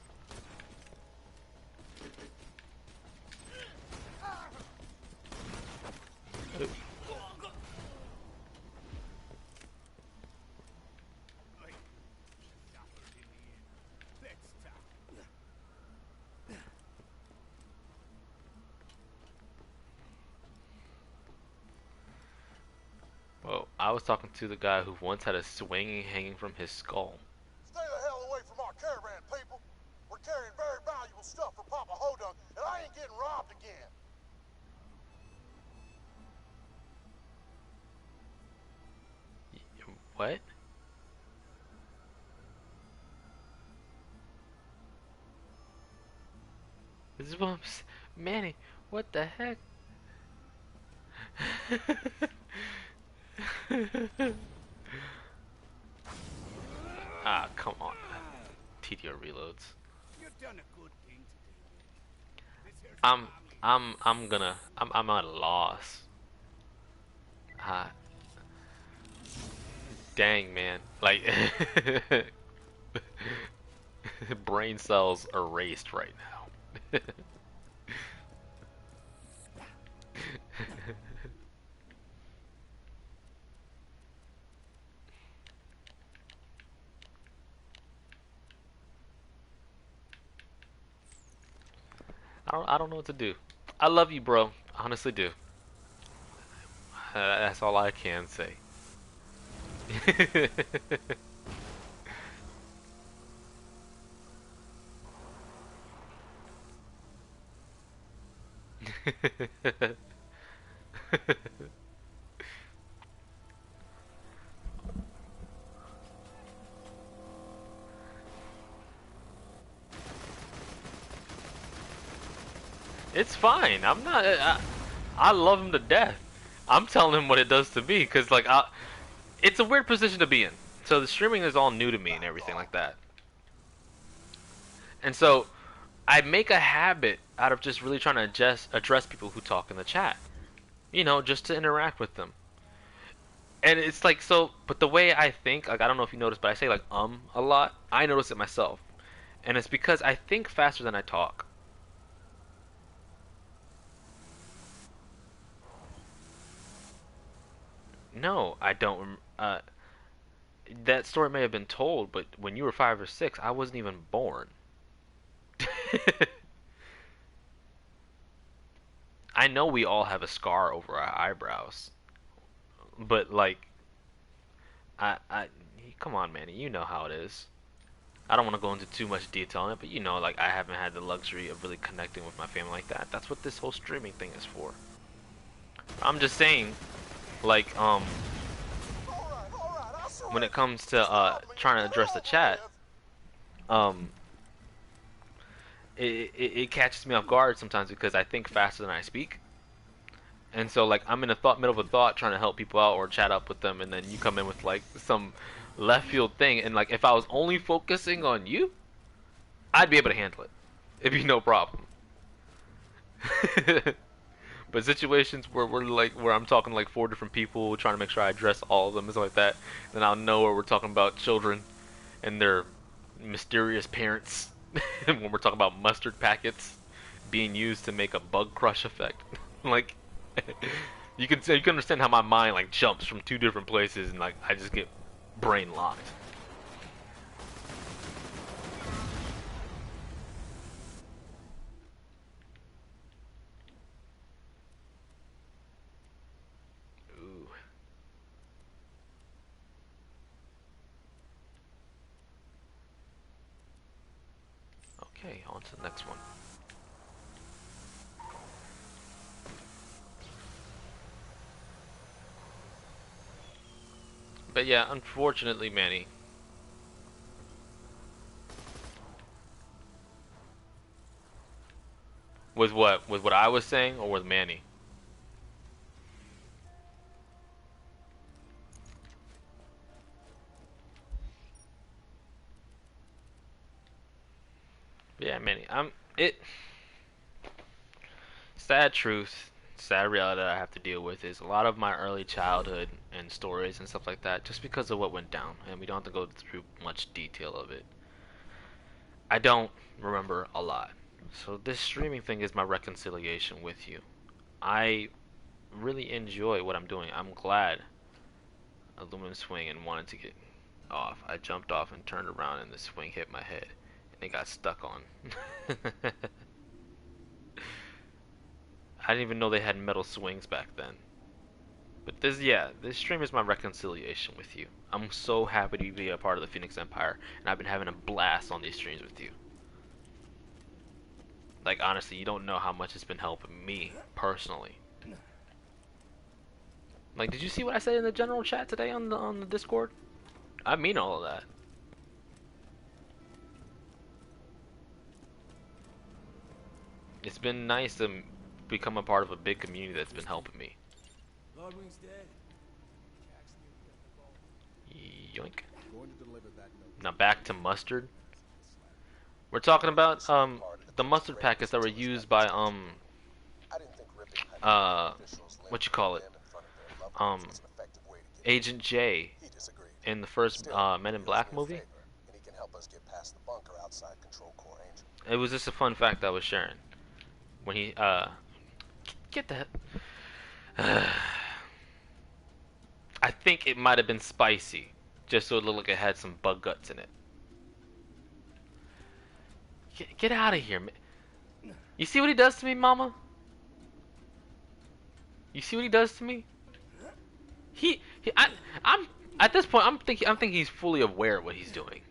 I was talking to the guy who once had a swing hanging from his skull. Stay the hell away from our caravan, people. We're carrying very valuable stuff for Papa Hodunk, and I ain't getting robbed again. What? This is what I'm Manny, what the heck? Ah, come on. TTO reloads. You've done a good thing today. I'm at a loss. Ah, dang man. Like brain cells erased right now. I don't know what to do. I love you, bro. I honestly do. That's all I can say. It's fine. I'm not. I love him to death. I'm telling him what it does to me, because like it's a weird position to be in. So the streaming is all new to me and everything like that. And so I make a habit out of just really trying to address people who talk in the chat. You know, just to interact with them. And it's like so, but the way I think, like I don't know if you noticed, but I say like a lot. I notice it myself, and it's because I think faster than I talk. No, I don't. That story may have been told, but when you were 5 or 6, I wasn't even born. I know we all have a scar over our eyebrows, but like, come on, Manny, you know how it is. I don't want to go into too much detail on it, but you know, like, I haven't had the luxury of really connecting with my family like that. That's what this whole streaming thing is for. I'm just saying, like, when it comes to trying to address the chat, it catches me off guard sometimes because I think faster than I speak. And so like I'm in a middle of a thought trying to help people out or chat up with them, and then you come in with like some left field thing, and like if I was only focusing on you, I'd be able to handle it. It'd be no problem. But situations where I'm talking to like 4 different people, trying to make sure I address all of them and stuff like that, then I'll know where we're talking about children and their mysterious parents, when we're talking about mustard packets being used to make a bug crush effect. Like you can understand how my mind like jumps from 2 different places, and like I just get brain locked. Ooh. Okay, on to the next one. But yeah, unfortunately, Manny. With what? With what I was saying, or with Manny? Yeah, Manny. Sad truth, sad reality that I have to deal with is a lot of my early childhood and stories and stuff like that, just because of what went down, and we don't have to go through much detail of it. I don't remember a lot. So this streaming thing is my reconciliation with you. I really enjoy what I'm doing. I'm glad aluminum swing and wanted to get off. I jumped off and turned around, and the swing hit my head and it got stuck on. I didn't even know they had metal swings back then. But this, yeah, this stream is my reconciliation with you. I'm so happy to be a part of the Phoenix Empire, and I've been having a blast on these streams with you. Like, honestly, you don't know how much it's been helping me personally. Like, did you see what I said in the general chat today on the Discord? I mean all of that. It's been nice to become a part of a big community that's been helping me. Bloodwing's dead. Yoink. Now back to mustard. We're talking about the mustard packets that were used by what you call it, Agent J in the first Men in Black movie. It was just a fun fact I was sharing when he get that. I think it might have been spicy, just so it looked like it had some bug guts in it. Get out of here, man. You see what he does to me, Mama? You see what he does to me? I'm at this point. I'm thinking he's fully aware of what he's doing.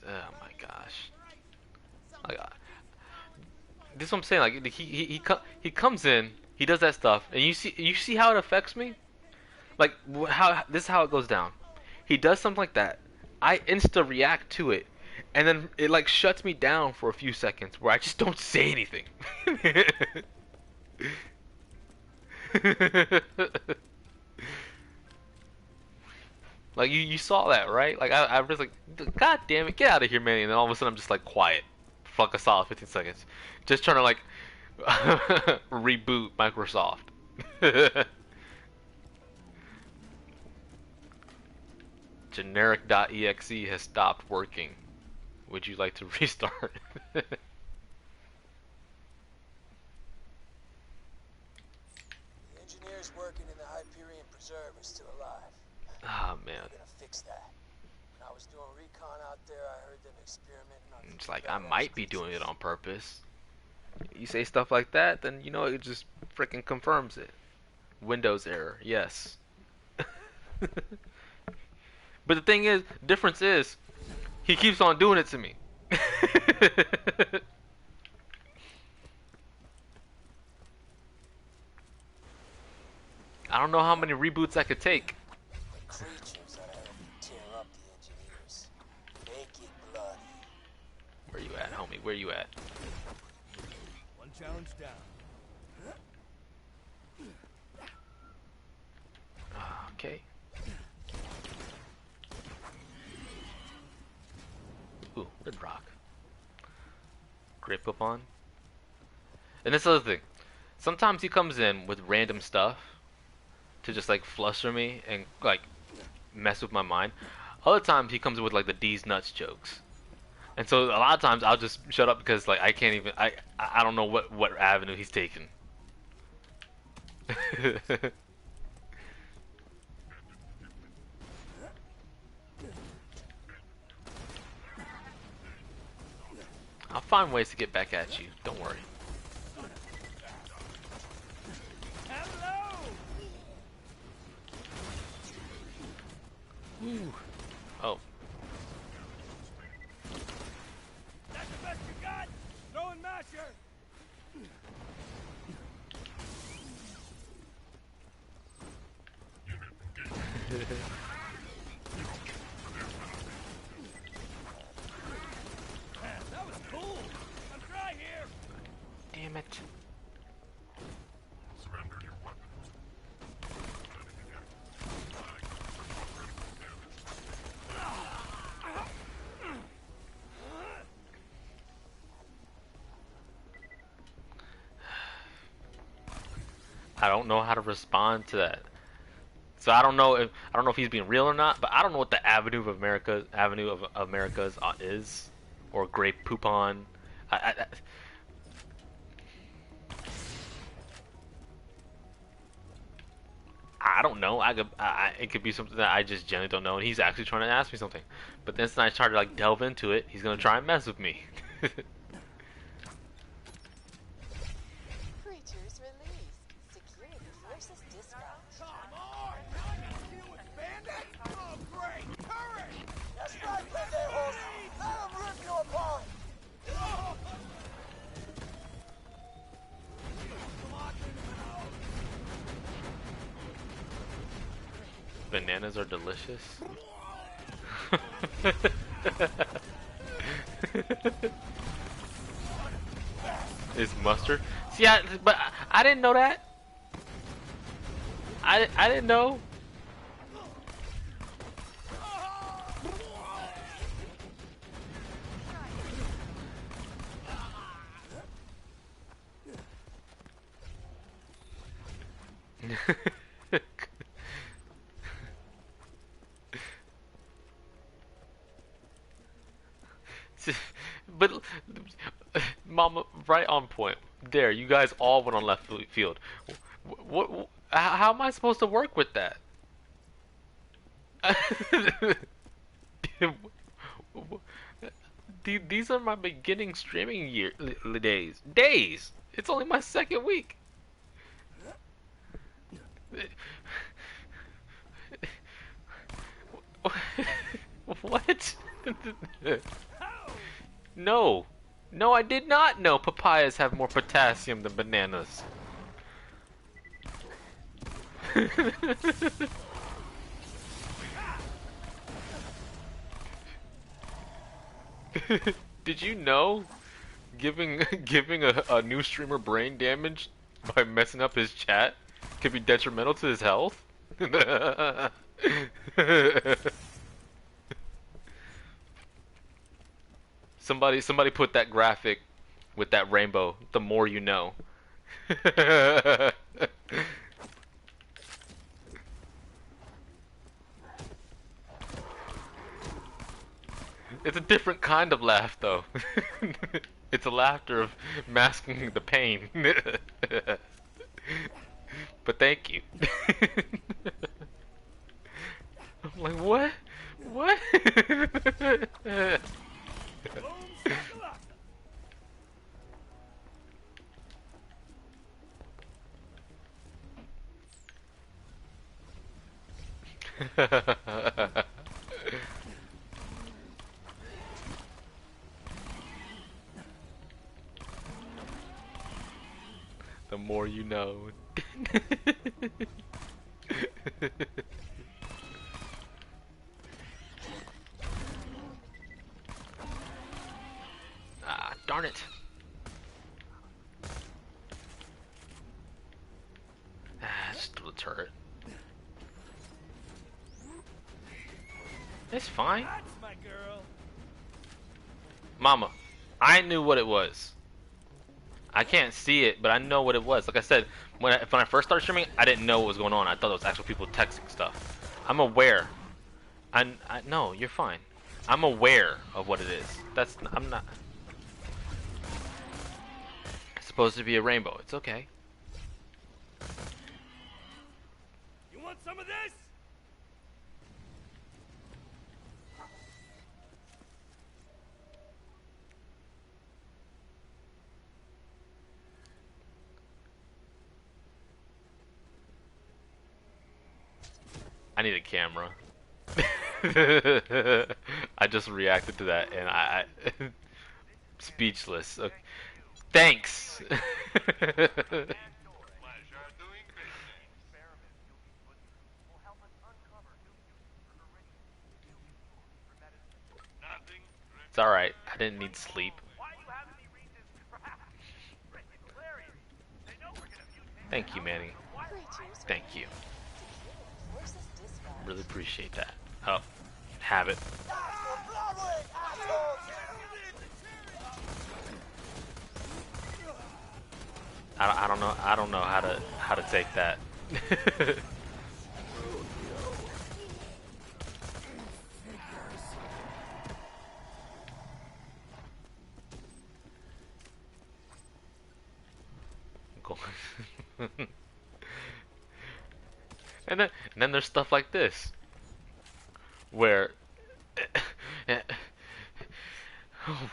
Oh my gosh. Like, this is what I'm saying. Like he comes in, he does that stuff, and you see how it affects me. Like this is how it goes down. He does something like that. I insta react to it, and then it like shuts me down for a few seconds where I just don't say anything. Like you saw that, right? Like I was like, God damn it, get out of here, man! And then all of a sudden I'm just like quiet, for like a solid 15 seconds, just trying to like reboot Microsoft. Generic.exe has stopped working. Would you like to restart? The engineers working in the Hyperion Preserve are still alive. Oh man. We're gonna fix that. When I was doing recon out there, I heard them experimenting on. It's like I might be doing it on purpose. You say stuff like that, then you know it just freaking confirms it. Windows error, yes. But the thing is, difference is, he keeps on doing it to me. I don't know how many reboots I could take. Creatures that help tear up the engineers. Make it bloody. Where you at, homie? Where you at? One challenge down. Okay. Ooh, good rock. Great poop on. And this other thing. Sometimes he comes in with random stuff to just like fluster me and like mess with my mind. Other times he comes in with like the D's nuts jokes. And so a lot of times I'll just shut up because like I can't even I don't know what avenue he's taking. I'll find ways to get back at you. Don't worry. Hello. Ooh. Oh. That's the best you got. Throwing masher. That was cool. I'm dry here. Damn it. I don't know how to respond to that. So I don't know if he's being real or not, but I don't know what the Avenue of Americas is, or Great Poupon. don't know. It could be something that I just generally don't know, and he's actually trying to ask me something. But then I try to like delve into it, he's gonna try and mess with me. Creatures released. Security forces dispatched. Come on! Now I gotta deal with bandits? Oh, great! Hurry! That's right, pendejos. Let them rip you apart. Bananas are delicious. Is mustard? See, but I didn't know that. I didn't know. But Mama, right on point. There, you guys all went on left field. What? How am I supposed to work with that? These are my beginning streaming days. Days. It's only my second week. What? No. No, I did not know papayas have more potassium than bananas. Did you know giving a new streamer brain damage by messing up his chat could be detrimental to his health? Somebody put that graphic with that rainbow. The more you know. It's a different kind of laugh, though. It's a laughter of masking the pain. But thank you. I'm like, what? What? The more you know. Ah, darn it. Ah, just a turret. It's fine. That's my girl. Mama, I knew what it was. I can't see it, but I know what it was. Like I said, when I first started streaming, I didn't know what was going on. I thought it was actual people texting stuff. I'm aware. No, you're fine. I'm aware of what it is. I'm not. It's supposed to be a rainbow. It's okay. You want some of this? I need a camera. I just reacted to that and I speechless. Okay. Thanks. It's alright. I didn't need sleep. Thank you, Manny. Thank you. Really appreciate that. Oh, have it. I don't know how to take that. And then there's stuff like this, where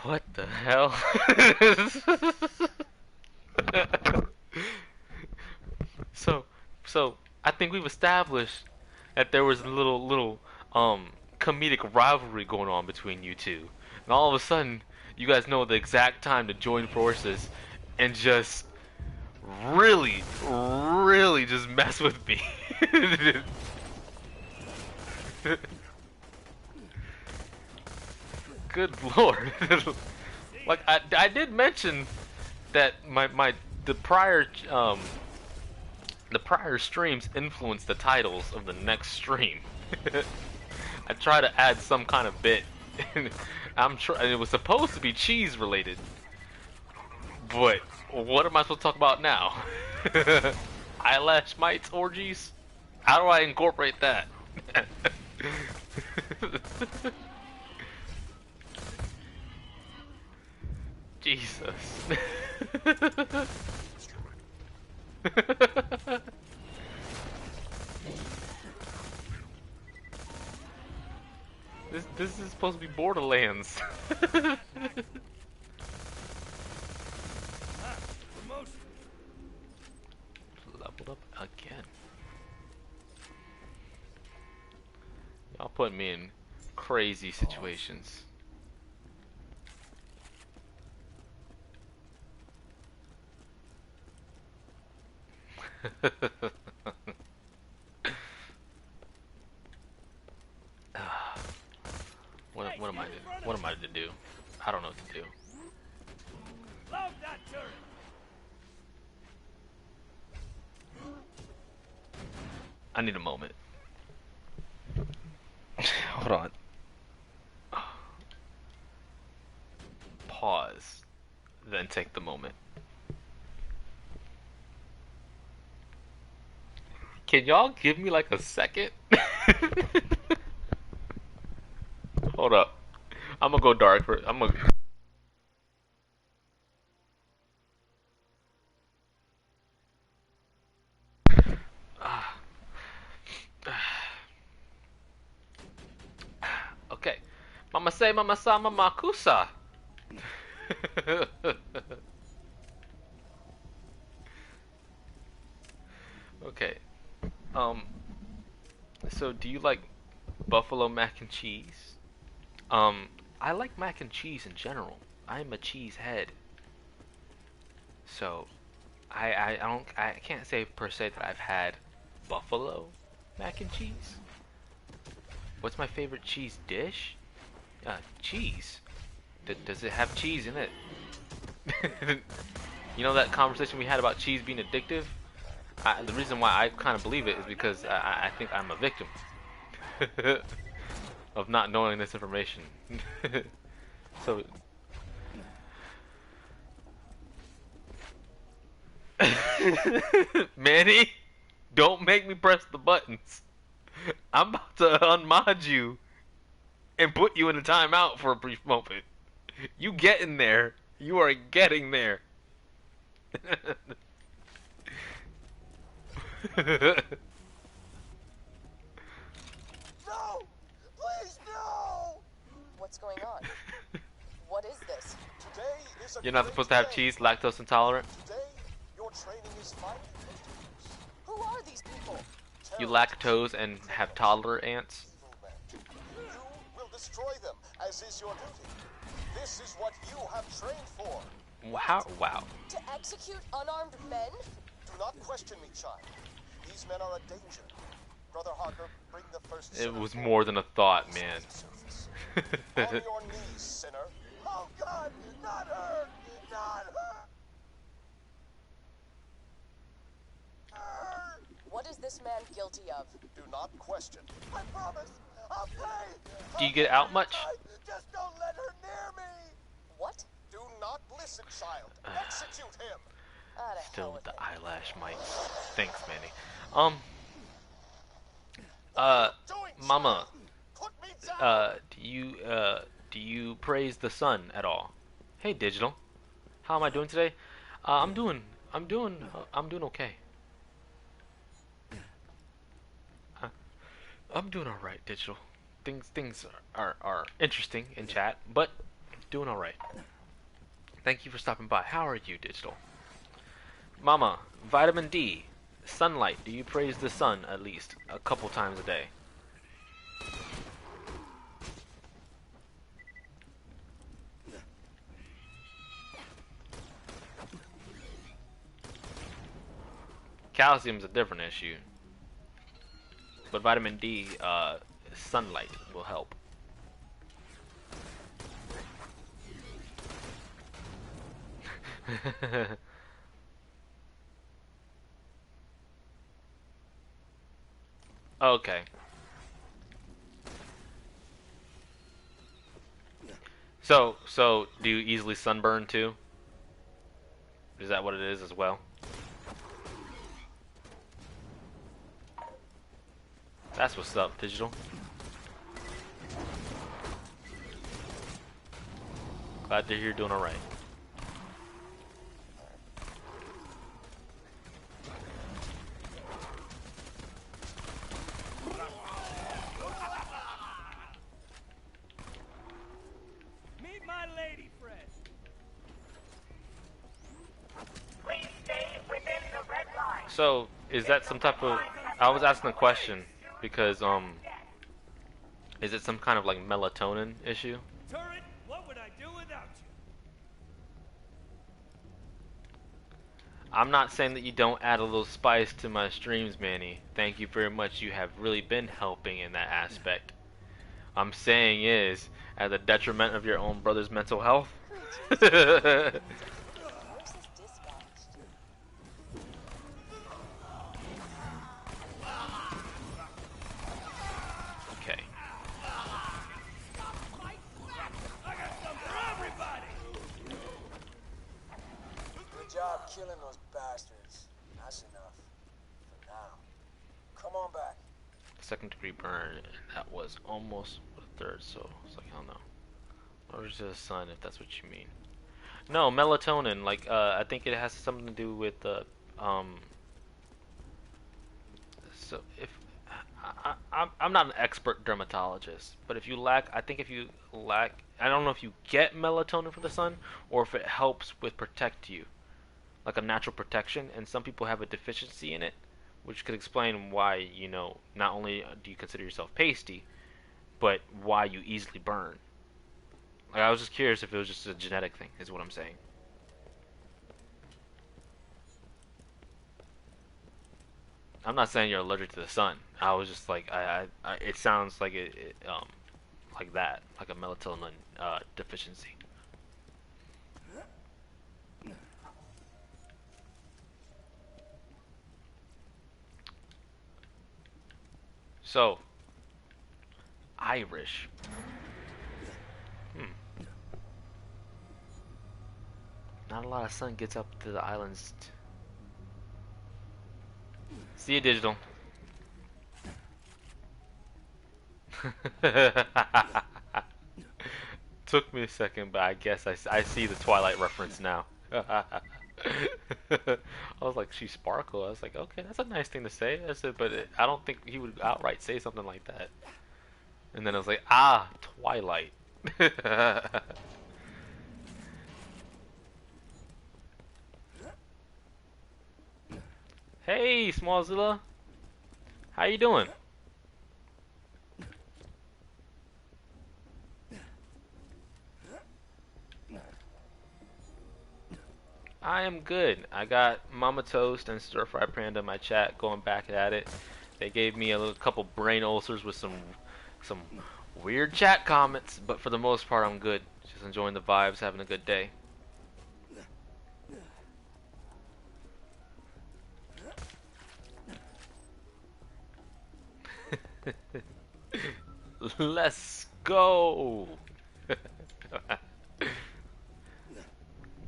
what the hell? so so I think we've established that there was a little comedic rivalry going on between you two, and all of a sudden you guys know the exact time to join forces and just really just mess with me. Good lord. Like I did mention that the prior streams influenced the titles of the next stream. I try to add some kind of bit. And it was supposed to be cheese related. But what am I supposed to talk about now? Eyelash mites orgies? How do I incorporate that? Jesus. This is supposed to be Borderlands. Leveled up again. Y'all put me in crazy situations. What am I to do? I don't know what to do. Load that turret. I need a moment. Hold on. Pause. Then take the moment. Can y'all give me like a second? Hold up. I'm gonna go dark for. I'm gonna. Okay. Mama say, mama sa, mama kusa. Okay. So do you like buffalo mac and cheese? I like mac and cheese in general. I'm a cheese head. So, I can't say per se that I've had buffalo mac and cheese. What's my favorite cheese dish? Cheese. Does it have cheese in it? You know that conversation we had about cheese being addictive? The reason why I kind of believe it is because I think I'm a victim of not knowing this information. So Manny, don't make me press the buttons. I'm about to unmod you and put you in a timeout for a brief moment. You get in there. You are getting there. No! Please, no! What's going on? What is this? Today is a You're not great supposed to have day. cheese, lactose intolerant. Today, your training is finally continuous. Who are these people? You lactose and have toddler ants. You will destroy them, as is your duty. This is what you have trained for. Wow, wow. To execute unarmed men? Do not question me, child. These men are a danger. Brother Harker, bring the first It sinner was forward. more than a thought, man. On your knees, sinner. Oh God, not her! Not her! What is this man guilty of? Do not question. I promise. I'll pay. Do you get out much? Just don't let her near me. What? Do not listen, child. Execute him. Ah, to hell Still with with the him. eyelash mic. Thanks, Manny. Mama, Put me down. do you praise the sun at all? Hey, Digital. How am I doing today? I'm doing okay. I'm doing all right, Digital. Things are interesting in chat, but doing all right. Thank you for stopping by. How are you, Digital? Mama, vitamin D, sunlight. Do you praise the sun at least a couple times a day? Calcium's a different issue, but vitamin D, sunlight will help. Okay. So do you easily sunburn too? Is that what it is as well? That's what's up, Digital. Glad to hear you're doing alright. Meet my lady friend. Please stay within the red line. So, is that some type of... I was asking a question because, is it some kind of, like, melatonin issue? Turret, what would I do without you? I'm not saying that you don't add a little spice to my streams, Manny. Thank you very much. You have really been helping in that aspect. I'm saying is, at the detriment of your own brother's mental health. Okay. Good job killing those bastards. That's enough. For now. Come on back. Second degree burn, and that was almost a third, so it's like, I don't know. Or is it the sun, if that's what you mean? No, melatonin, like, I think it has something to do with the, so if, I'm not an expert dermatologist, but if you lack, I think if you lack, I don't know if you get melatonin from the sun, or if it helps with protect you, like a natural protection, and some people have a deficiency in it, which could explain why, you know, not only do you consider yourself pasty, but why you easily burn. Like, I was just curious if it was just a genetic thing, is what I'm saying. I'm not saying you're allergic to the sun. I was just like, it sounds like like that, like a melatonin deficiency. So, Irish. Not a lot of sun gets up to the islands. See you, Digital. Took me a second, but I guess I see the Twilight reference now. I was like, she sparkle. I was like, okay, that's a nice thing to say. I said, but I don't think he would outright say something like that. And then I was like, ah, Twilight. Hey, Smallzilla. How you doing? I am good. I got Mama Toast and Stir Fry Panda in my chat going back at it. They gave me a little couple brain ulcers with some weird chat comments, but for the most part I'm good. Just enjoying the vibes, having a good day. Let's go.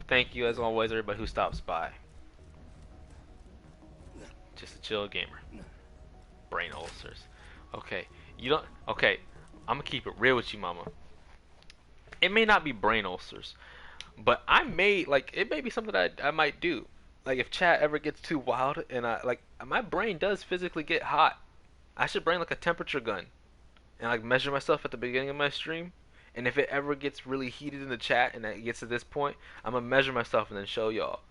Thank you as always everybody who stops by. Just a chill gamer. Brain ulcers. Okay, you don't. Okay, I'm gonna keep it real with you, mama. It may not be brain ulcers, but I may like it may be something that I might do. Like if chat ever gets too wild and I like my brain does physically get hot I should bring like a temperature gun and like measure myself at the beginning of my stream. And if it ever gets really heated in the chat and it gets to this point, I'm gonna measure myself and then show y'all.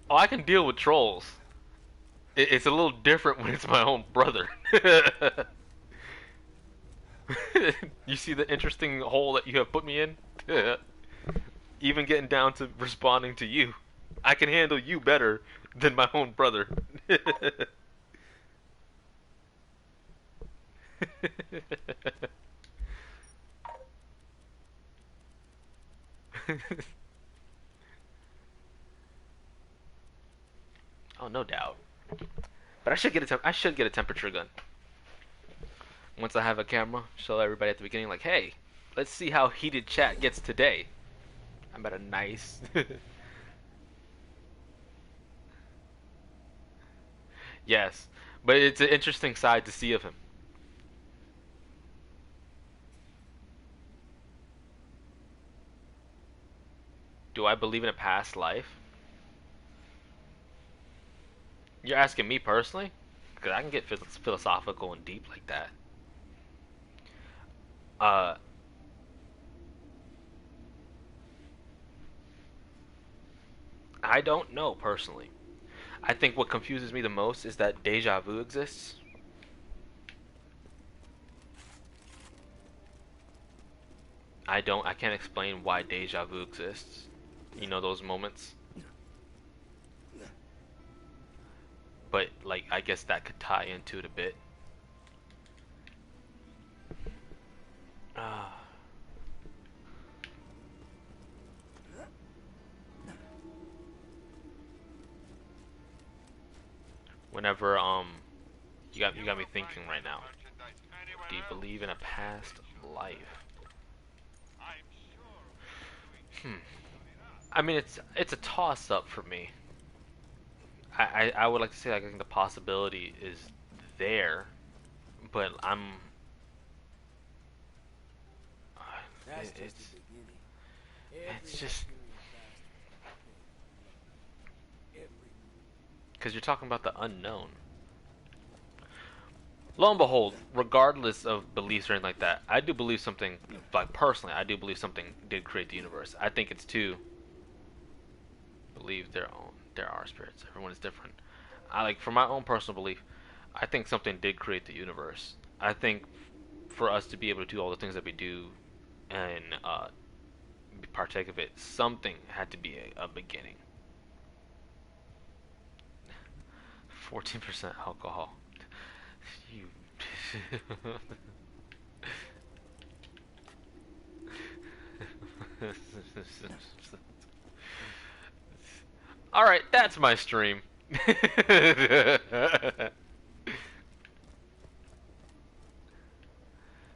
Oh, I can deal with trolls. It's a little different when it's my own brother. You see the interesting hole that you have put me in? Even getting down to responding to you. I can handle you better than my own brother. Oh, no doubt. But I should get a temperature gun. Once I have a camera, show everybody at the beginning, like, hey, let's see how heated chat gets today. I'm at a nice. Yes, but it's an interesting side to see of him. Do I believe in a past life? You're asking me personally? Because I can get philosophical and deep like that. I don't know personally. I think what confuses me the most is that deja vu exists. I can't explain why deja vu exists. You know those moments? But, like, I guess that could tie into it a bit. Whenever, you got me thinking right now. Do you believe in a past life? I mean, it's a toss-up for me. I would like to say, like, I think the possibility is there, but it's just because you're talking about the unknown. Lo and behold, regardless of beliefs or anything like that, I do believe something. Like personally, I do believe something did create the universe. I think it's to believe there are spirits. Everyone is different. For my own personal belief, I think something did create the universe. I think for us to be able to do all the things that we do and partake of it, something had to be a beginning. 14% alcohol. You. Alright, that's my stream.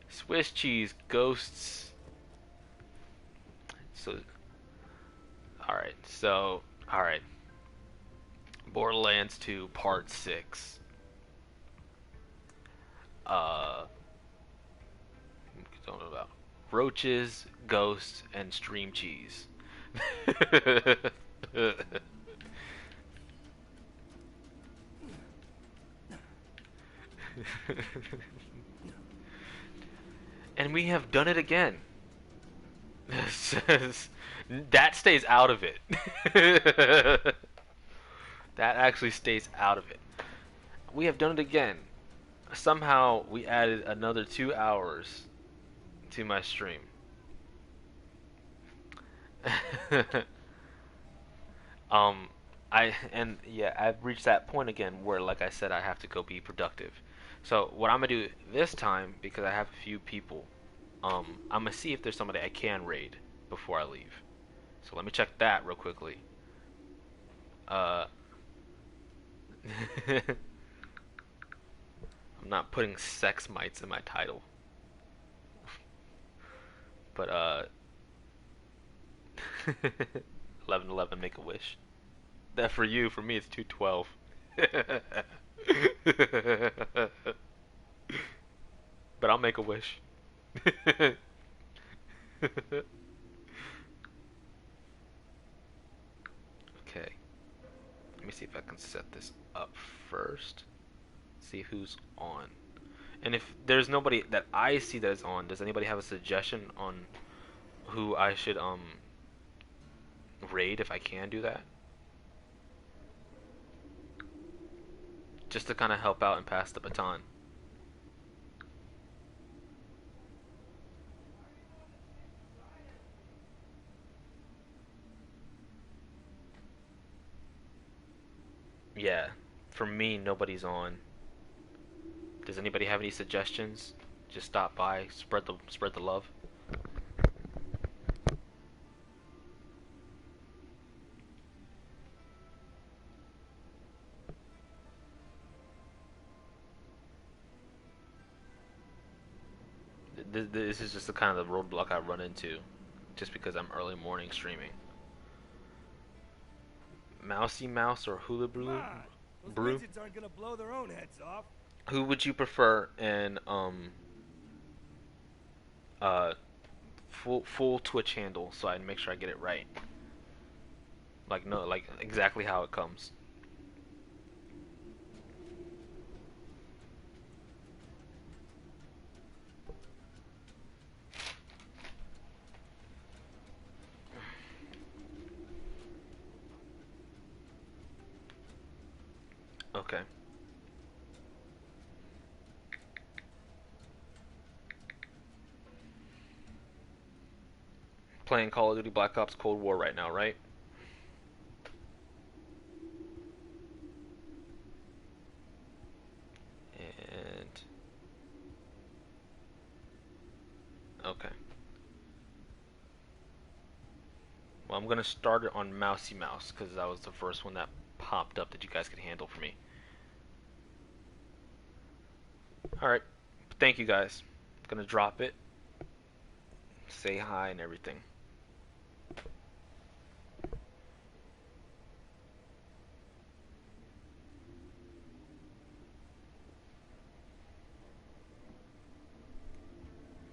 Swiss cheese, ghosts. Alright. Borderlands 2, Part 6. Don't know about roaches, ghosts, and stream cheese. And we have done it again. That stays out of it. That actually stays out of it. We have done it again. Somehow we added another 2 hours to my stream. I've reached that point again where, like I said, I have to go be productive. So what I'm gonna do this time, because I have a few people, I'm gonna see if there's somebody I can raid before I leave. So let me check that real quickly. I'm not putting sex mites in my title. But 1111 make a wish. That for you, for me it's 212. But I'll make a wish. Okay. see if I can set this up first. See who's on. And if there's nobody that I see that is on, does anybody have a suggestion on who I should raid if I can do that? Just to kind of help out and pass the baton. Yeah, for me, nobody's on. Does anybody have any suggestions? Just stop by, spread the love. This is just the kind of the roadblock I run into, just because I'm early morning streaming. Mousy Mouse or Hula Brew? Those widgets aren't gonna blow their own heads off. Who would you prefer in full Twitch handle so I make sure I get it right? Like no, like exactly how it comes. Okay. Playing Call of Duty Black Ops Cold War right now, right? And okay. Well, I'm gonna start it on Mousy Mouse because that was the first one that popped up that you guys could handle for me. Alright, thank you guys. Gonna drop it. Say hi and everything.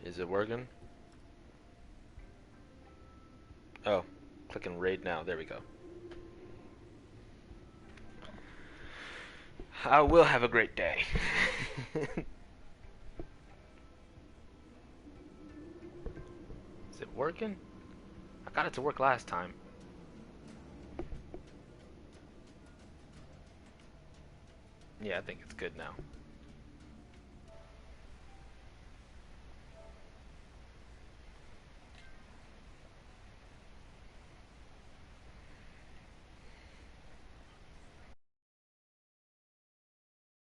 Is it working? Oh, clicking raid now. There we go. I will have a great day. Is it working? I got it to work last time. Yeah, I think it's good now.